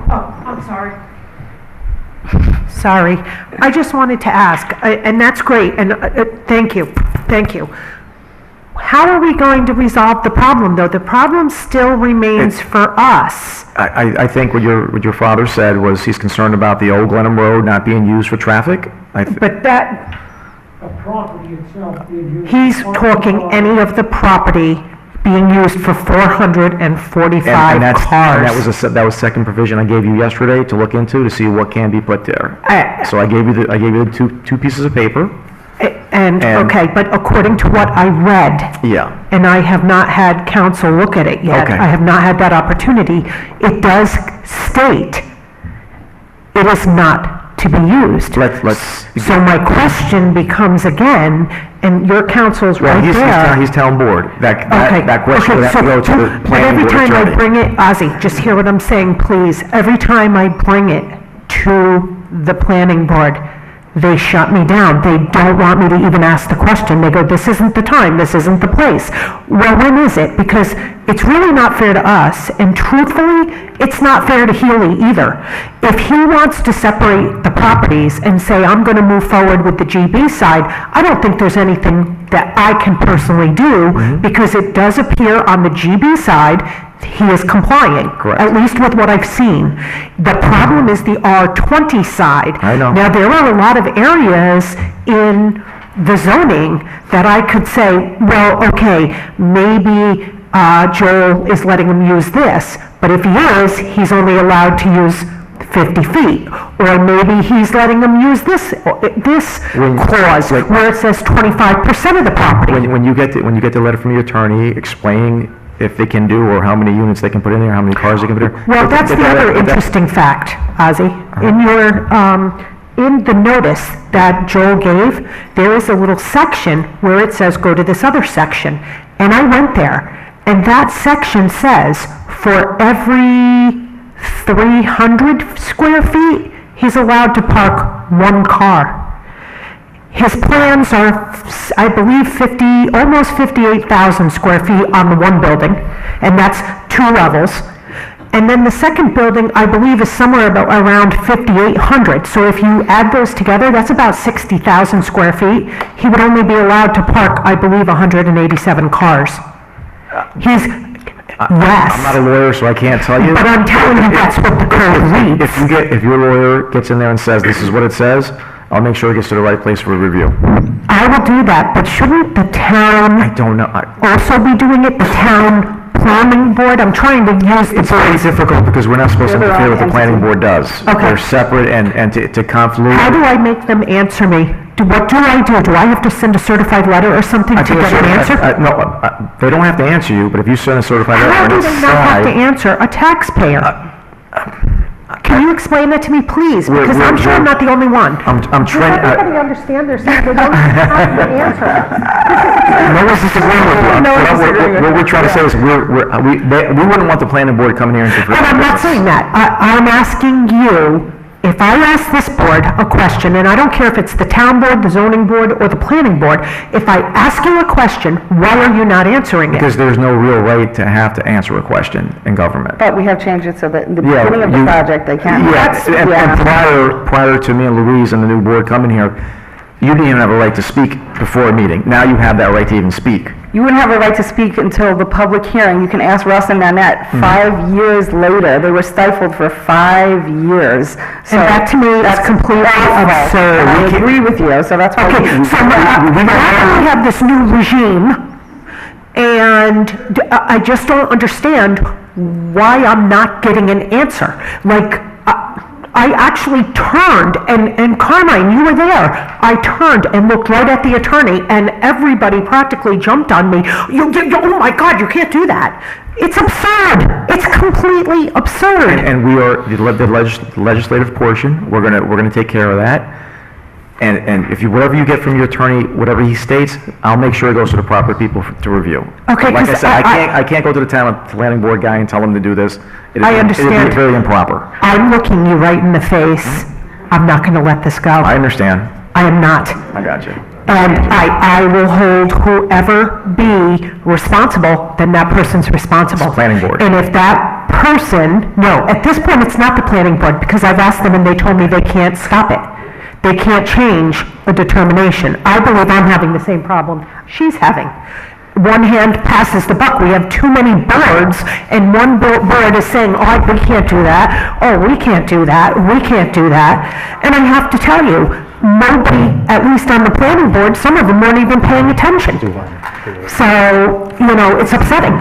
Speaker 14: Oh, I'm sorry. Sorry. I just wanted to ask, and that's great, and thank you. How are we going to resolve the problem, though? The problem still remains for us.
Speaker 6: I think what your father said was he's concerned about the old Glenham Road not being used for traffic.
Speaker 14: But that,
Speaker 16: The property itself being used.
Speaker 14: he's talking any of the property being used for 445
Speaker 6: And
Speaker 14: cars.
Speaker 6: that was second provision I gave you yesterday to look into to see what can be put there. So I gave you the two pieces of paper.
Speaker 14: And, okay, but according to what I read,
Speaker 6: Yeah.
Speaker 14: and I have not had counsel look at it yet.
Speaker 6: Okay.
Speaker 14: I have not had that opportunity. It does state it is not to be used.
Speaker 6: Let's.
Speaker 14: So my question becomes again, and your counsel's
Speaker 6: Well,
Speaker 14: right there.
Speaker 6: he's town board. That question would have
Speaker 14: so
Speaker 6: to go to the
Speaker 14: but
Speaker 6: planning
Speaker 14: every
Speaker 6: board
Speaker 14: time I
Speaker 6: attorney.
Speaker 14: bring it, Ozzy, just hear what I'm saying, please. Every time I bring it to the planning board, they shut me down. They don't want me to even ask the question. They go, this isn't the time, this isn't the place. Well, when is it? Because it's really not fair to us, and truthfully, it's not fair to Healy either. If he wants to separate the properties and say, I'm going to move forward with the GB side, I don't think there's anything that I can personally do, because it does appear on the GB side, he is complying.
Speaker 6: Correct.
Speaker 14: At least with what I've seen. The problem is the R20 side.
Speaker 6: I know.
Speaker 14: Now, there are a lot of areas in the zoning that I could say, well, okay, maybe Joel is letting him use this, but if he is, he's only allowed to use 50 feet. Or maybe he's letting them use this clause where it says 25% of the property.
Speaker 6: When you get the letter from your attorney explaining if they can do, or how many units they can put in there, how many cars they can put in there.
Speaker 14: Well, that's the other interesting fact, Ozzy. In the notice that Joel gave, there is a little section where it says, go to this other section. And I went there, and that section says, for every 300 square feet, he's allowed to park one car. His plans are, I believe, almost 58,000 square feet on the one building, and that's 2 levels. And then the second building, I believe, is somewhere around 5,800. So if you add those together, that's about 60,000 square feet. He would only be allowed to park, I believe, 187 cars. Yes.
Speaker 6: I'm not a lawyer, so I can't tell you.
Speaker 14: But I'm telling you, that's what the code reads.
Speaker 6: If your lawyer gets in there and says, this is what it says, I'll make sure it gets to the right place for review.
Speaker 14: I will do that, but shouldn't the town
Speaker 6: I don't know.
Speaker 14: also be doing it, the town planning board? I'm trying to use the...
Speaker 6: It's very difficult because we're not supposed to
Speaker 14: They're
Speaker 6: interfere with the
Speaker 14: their own
Speaker 6: planning board does.
Speaker 14: Okay.
Speaker 6: They're separate and to convolute.
Speaker 14: How do I make them answer me? What do I do? Do I have to send a certified letter or something to get an answer?
Speaker 6: No, they don't have to answer you, but if you send a certified letter
Speaker 14: How
Speaker 6: on
Speaker 14: do
Speaker 6: its
Speaker 14: they not have to
Speaker 6: side,
Speaker 14: answer a taxpayer? Can you explain that to me, please? Because I'm sure I'm not the only one.
Speaker 13: I'm trying,
Speaker 14: Does everybody understand they're saying they don't have to answer?
Speaker 13: no one's disagreeing with you.
Speaker 14: No one's disagreeing with
Speaker 13: What
Speaker 14: you.
Speaker 13: we're trying to say is we wouldn't want the planning board coming here and interfering.
Speaker 14: And I'm not saying that. I'm asking you, if I ask this board a question, and I don't care if it's the town board, the zoning board, or the planning board, if I ask you a question, why are you not answering it?
Speaker 6: Because there's no real right to have to answer a question in government.
Speaker 17: But we have changed it so that in the
Speaker 6: Yeah,
Speaker 17: beginning of the
Speaker 6: you-
Speaker 17: project, they can.
Speaker 6: Yeah, and prior to me and Louise and the new board coming here, you didn't even have a right to speak before a meeting. Now you have that right to even speak.
Speaker 17: You wouldn't have a right to speak until the public hearing. You can ask Russ and Nanette. 5 years later, they were stifled for 5 years. So
Speaker 14: And that to me is completely absurd.
Speaker 17: I agree with you, so that's why.
Speaker 14: Okay, so now we have this new regime, and I just don't understand why I'm not getting an answer. Like, I actually turned, and Carmine, you were there. I turned and looked right at the attorney, and everybody practically jumped on me. Oh my God, you can't do that. It's absurd. It's completely absurd.
Speaker 6: And we are, the legislative portion, we're gonna take care of that. And if you, whatever you get from your attorney, whatever he states, I'll make sure it goes to the proper people to review.
Speaker 14: Okay,
Speaker 6: Like I
Speaker 14: 'cause
Speaker 6: said, I can't go to the town planning board guy and tell him to do this.
Speaker 14: I understand.
Speaker 6: It'd be very improper.
Speaker 14: I'm looking you right in the face. I'm not going to let this go.
Speaker 6: I understand.
Speaker 14: I am not.
Speaker 6: I got you.
Speaker 14: And I will hold whoever be responsible, then that person's responsible.
Speaker 6: It's the planning board.
Speaker 14: And if that person, no, at this point, it's not the planning board, because I've asked them and they told me they can't stop it. They can't change a determination. I believe I'm having the same problem she's having. One hand passes the buck. We have too many birds, and one bird is saying, oh, we can't do that. Oh, we can't do that. We can't do that. And I have to tell you, nobody, at least on the planning board, some of them weren't even paying attention. So, it's upsetting.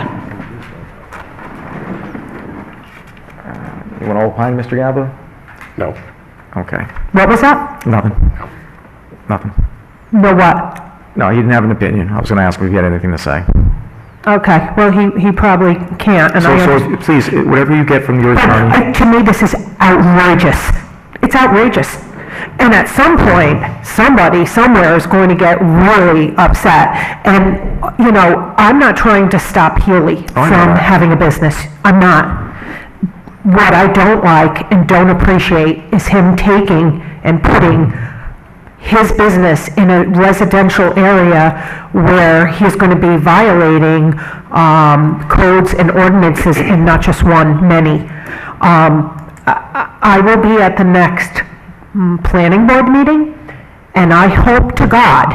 Speaker 6: You want to opine, Mr. Gaba?
Speaker 8: No.
Speaker 6: Okay.
Speaker 14: What was that?
Speaker 6: Nothing. Nothing.
Speaker 14: No what?
Speaker 6: No, he didn't have an opinion. I was gonna ask if he had anything to say.
Speaker 14: Okay, well, he probably can't, and I
Speaker 6: So
Speaker 14: understand.
Speaker 6: please, whatever you get from your attorney.
Speaker 14: To me, this is outrageous. It's outrageous. And at some point, somebody somewhere is going to get really upset. And, I'm not trying to stop Healy from having a business. I'm not. What I don't like and don't appreciate is him taking and putting his business in a residential area where he's going to be violating codes and ordinances, and not just one, many. I will be at the next planning board meeting, and I hope to God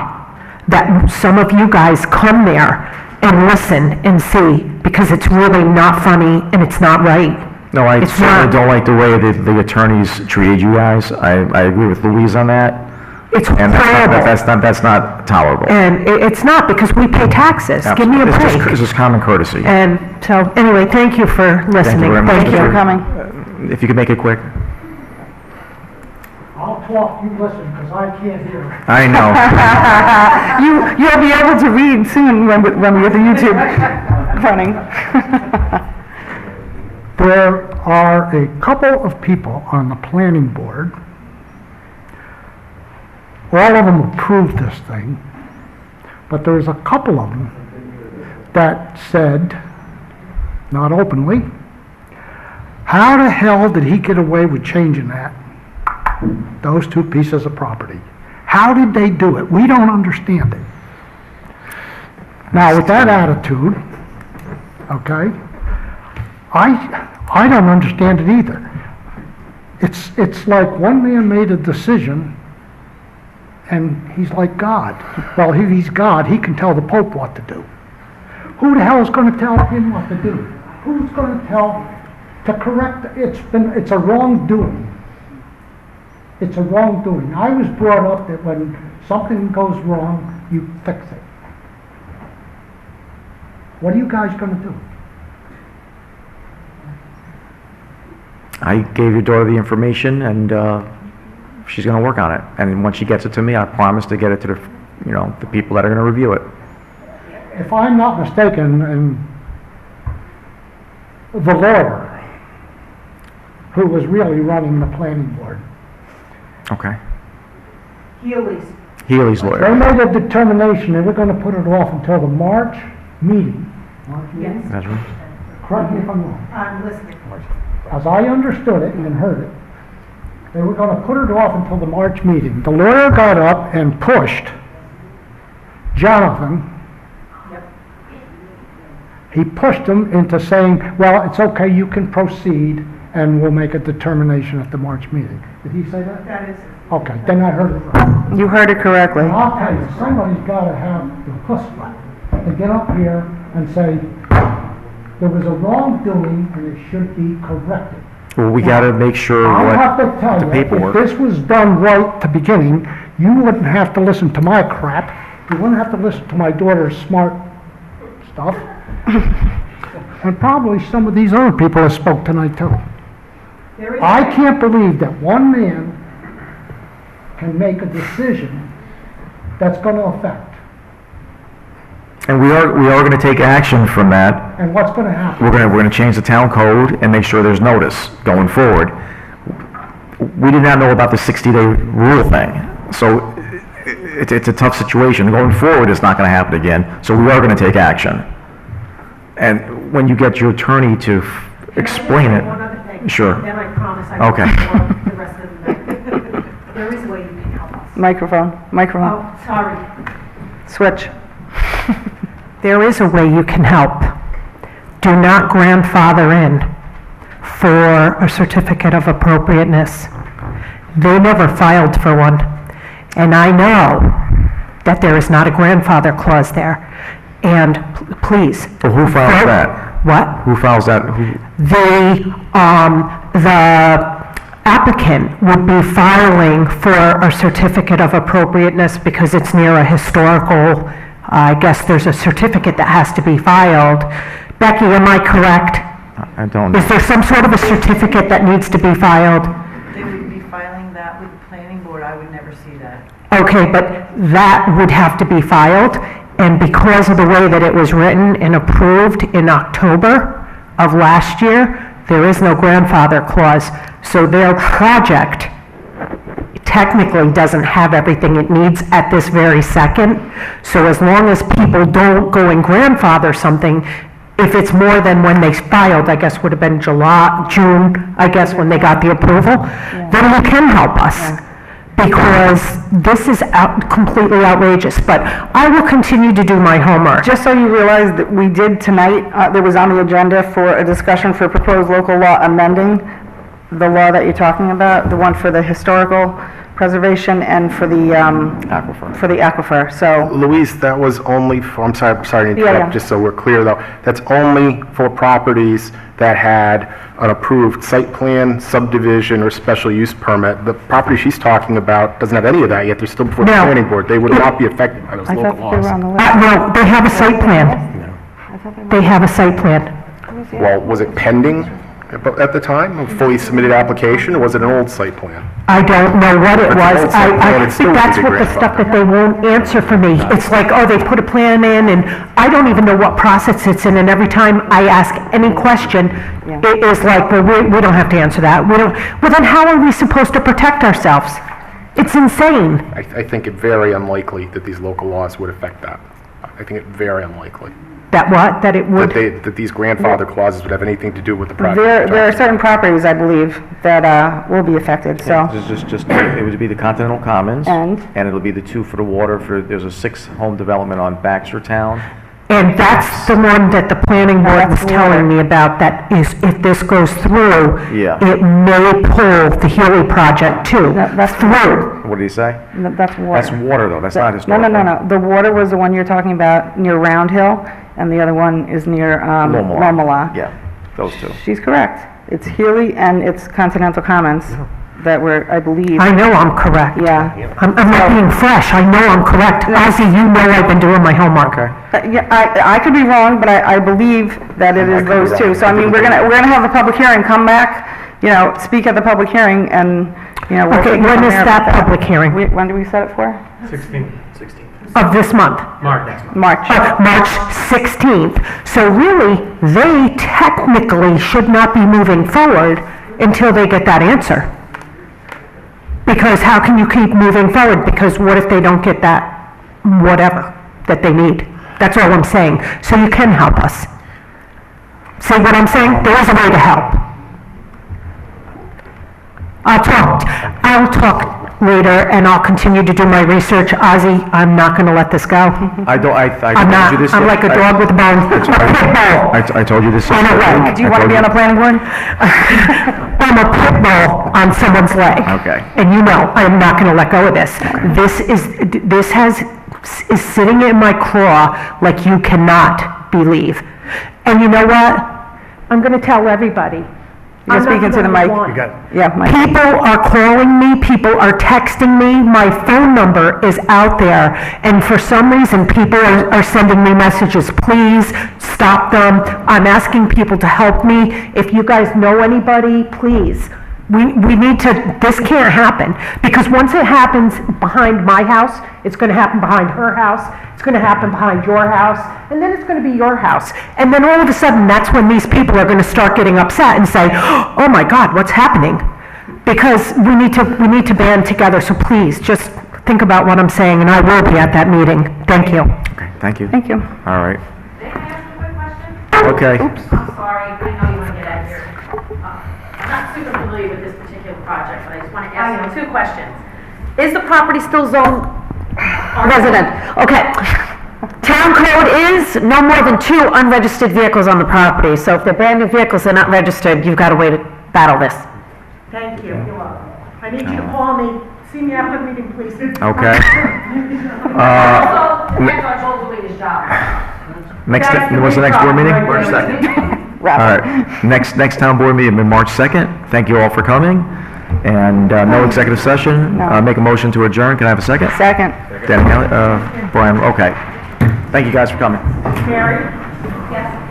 Speaker 14: that some of you guys come there and listen and see, because it's really not funny and it's not right.
Speaker 6: No, I
Speaker 14: It's
Speaker 6: certainly
Speaker 14: not.
Speaker 6: don't like the way that the attorneys treated you guys. I agree with Louise on that.
Speaker 14: It's
Speaker 6: And
Speaker 14: horrible.
Speaker 6: that's not tolerable.
Speaker 14: And it's not, because we pay taxes. Give me a
Speaker 6: It's just-
Speaker 14: break.
Speaker 6: It's just common courtesy.
Speaker 14: And so, anyway, thank you for listening.
Speaker 6: very much,
Speaker 14: Thank you
Speaker 6: Mr.
Speaker 14: for coming.
Speaker 6: If you could make it quick.
Speaker 16: I'll talk, you listen, because I can't hear.
Speaker 6: I know.
Speaker 17: You'll be able to read soon when we get the YouTube running.
Speaker 16: There are a couple of people on the planning board. All of them approved this thing, but there's a couple of them that said, not openly, how the hell did he get away with changing that? Those two pieces of property. How did they do it? We don't understand it. Now, with that attitude, okay, I don't understand it either. It's like one man made a decision, and he's like God. Well, he's God. He can tell the Pope what to do. Who the hell is going to tell him what to do? Who's going to tell to correct? It's a wrongdoing. It's a wrongdoing. I was brought up that when something goes wrong, you fix it. What are you guys going to do?
Speaker 6: I gave your daughter the information, and she's going to work on it. And once she gets it to me, I promise to get it to the people that are going to review it.
Speaker 16: If I'm not mistaken, and the lawyer who was really running the planning board.
Speaker 6: Okay.
Speaker 14: Healy's.
Speaker 6: Healy's
Speaker 16: They
Speaker 6: lawyer.
Speaker 16: made a determination, they were gonna put it off until the March meeting.
Speaker 14: Yes.
Speaker 6: That's right.
Speaker 16: Correct me if I'm wrong.
Speaker 14: I'm listening.
Speaker 16: As I understood it and heard it, they were gonna put it off until the March meeting. The lawyer got up and pushed Jonathan. He pushed him into saying, well, it's okay, you can proceed, and we'll make a determination at the March meeting. Did he say that?
Speaker 14: That is.
Speaker 16: Okay, then I heard it right.
Speaker 17: You heard it correctly.
Speaker 16: And I'll tell you, somebody's gotta have the chutzpah to get up here and say, there was a wrongdoing and it should be corrected.
Speaker 6: Well, we gotta make sure
Speaker 16: I have to
Speaker 6: what
Speaker 16: tell
Speaker 6: the
Speaker 16: you,
Speaker 6: paperwork.
Speaker 16: if this was done right at the beginning, you wouldn't have to listen to my crap. You wouldn't have to listen to my daughter's smart stuff. And probably some of these other people that spoke tonight too. I can't believe that one man can make a decision that's gonna affect.
Speaker 6: And we are gonna take action from that.
Speaker 16: And what's gonna happen?
Speaker 6: We're gonna change the town code and make sure there's notice going forward. We did not know about the 60-day rule thing, so it's a tough situation. Going forward, it's not gonna happen again, so we are gonna take action. And when you get your attorney to explain it.
Speaker 14: One other thing.
Speaker 6: Sure.
Speaker 14: Then I promise I
Speaker 6: Okay.
Speaker 14: won't bore the rest of the night. There is a way you can help us.
Speaker 17: Microphone.
Speaker 14: Oh, sorry.
Speaker 17: Switch.
Speaker 15: There is a way you can help. Do not grandfather in for a certificate of appropriateness. They never filed for one. And I know that there is not a grandfather clause there. And please.
Speaker 6: Well, who files that?
Speaker 15: What?
Speaker 6: Who files that?
Speaker 15: The applicant would be filing for a certificate of appropriateness because it's near a historical, I guess there's a certificate that has to be filed. Becky, am I correct?
Speaker 6: I don't know.
Speaker 15: Is there some sort of a certificate that needs to be filed?
Speaker 2: They would be filing that with the planning board, I would never see that.
Speaker 15: Okay, but that would have to be filed, and because of the way that it was written and approved in October of last year, there is no grandfather clause, so their project technically doesn't have everything it needs at this very second. So as long as people don't go and grandfather something, if it's more than when they filed, I guess would have been June, I guess, when they got the approval, then we can help us. Because this is completely outrageous, but I will continue to do my homework.
Speaker 17: Just so you realize that we did tonight, there was on the agenda for a discussion for proposed local law amending the law that you're talking about, the one for the historical preservation and for the aquifer. So
Speaker 8: Louise, that was only for, I'm sorry to interrupt,
Speaker 17: yeah.
Speaker 8: just so we're clear though, that's only for properties that had an approved site plan, subdivision, or special use permit. The property she's talking about doesn't have any of that yet, they're still before the
Speaker 15: No.
Speaker 8: planning board. They would not be affected by those
Speaker 17: I
Speaker 8: local
Speaker 17: thought they
Speaker 8: laws.
Speaker 17: were on the list.
Speaker 15: No, they have a site plan. They have a site plan.
Speaker 8: Well, was it pending at the time, a fully submitted application, or was it an old site plan?
Speaker 15: I don't know what it
Speaker 8: If it's an
Speaker 15: was.
Speaker 8: old site plan,
Speaker 15: I
Speaker 8: it still
Speaker 15: think
Speaker 8: would
Speaker 15: that's
Speaker 8: be
Speaker 15: what the stuff that
Speaker 8: grandfathered.
Speaker 15: they won't answer for me. It's like, oh, they put a plan in, and I don't even know what process it's in, and every time I ask any question, it is like, well, we don't have to answer that. Well, then how are we supposed to protect ourselves? It's insane.
Speaker 8: I think it very unlikely that these local laws would affect that. I think it very unlikely.
Speaker 15: That what? That it would?
Speaker 8: That these grandfather clauses would have anything to do with the project.
Speaker 17: There are certain properties, I believe, that will be affected, so.
Speaker 6: Just, it would be the Continental Commons.
Speaker 17: And?
Speaker 6: And it'll be the 2 for the water there's a 6-home development on Baxtertown.
Speaker 15: And that's the one that the planning board was telling me about, that is, if this goes through,
Speaker 6: Yeah.
Speaker 15: it may pull the Healy project too, through.
Speaker 6: What did he say?
Speaker 17: That's water.
Speaker 6: That's water though, that's not historical.
Speaker 17: No. The water was the one you're talking about near Round Hill, and the other one is near Lomala.
Speaker 6: Yeah, those 2.
Speaker 17: She's correct. It's Healy and it's Continental Commons that were, I believe.
Speaker 15: I know I'm correct.
Speaker 17: Yeah.
Speaker 15: I'm not being fresh, I know I'm correct. Ozzy, you know I've been doing my homework.
Speaker 17: Yeah, I could be wrong, but I believe that it is those 2. So I mean, we're gonna have a public hearing, come back, speak at the public hearing, and, we'll
Speaker 15: Okay,
Speaker 17: take it
Speaker 15: when
Speaker 17: from
Speaker 15: is
Speaker 17: there.
Speaker 15: that public hearing?
Speaker 17: When do we set it for?
Speaker 10: 16th.
Speaker 15: Of this month?
Speaker 10: March.
Speaker 17: March.
Speaker 15: March 16th. So really, they technically should not be moving forward until they get that answer. Because how can you keep moving forward? Because what if they don't get that whatever that they need? That's all I'm saying. So you can help us. See what I'm saying? There is a way to help. I'll talk later, and I'll continue to do my research. Ozzy, I'm not going to let this go.
Speaker 6: I told you this.
Speaker 15: I'm like a dog with a bone.
Speaker 6: I told you this.
Speaker 17: Do you want to be on the planning board?
Speaker 15: I'm a pit bull on someone's leg.
Speaker 6: Okay.
Speaker 15: And you know, I am not going to let go of this. This is sitting in my craw like you cannot believe. And you know what? I'm going to tell everybody.
Speaker 17: You're speaking to the mic.
Speaker 5: You got it.
Speaker 17: Yeah, mic.
Speaker 15: People are calling me, people are texting me, my phone number is out there, and for some reason, people are sending me messages. Please stop them. I'm asking people to help me. If you guys know anybody, please. We need to, this can't happen, because once it happens behind my house, it's going to happen behind her house, it's going to happen behind your house, and then it's going to be your house. And then all of a sudden, that's when these people are going to start getting upset and say, oh my God, what's happening? Because we need to band together, so please, just think about what I'm saying, and I will be at that meeting. Thank you.
Speaker 6: Okay, thank you.
Speaker 17: Thank you.
Speaker 6: All right.
Speaker 10: May I ask a quick question?
Speaker 6: Okay.
Speaker 10: I'm sorry, I know you want to get out of here. I'm not super familiar with this particular project, but I just want to ask you two questions. Is the property still zoned
Speaker 11: Resident, okay. Town code is no more than 2 unregistered vehicles on the property, so if they're brand new vehicles, they're not registered, you've got a way to battle this.
Speaker 15: Thank you. You're welcome. I need you to call me. See me after the meeting, please.
Speaker 6: Okay.
Speaker 10: Also, depends on Joel doing his job.
Speaker 6: What's the next board meeting?
Speaker 10: March 2nd.
Speaker 6: All right, next town board meeting on March 2nd. Thank you all for coming, and no executive session. Make a motion to adjourn. Can I have a second?
Speaker 17: Second.
Speaker 6: Danny, Brian, okay. Thank you guys for coming.
Speaker 15: Mary?
Speaker 10: Yes.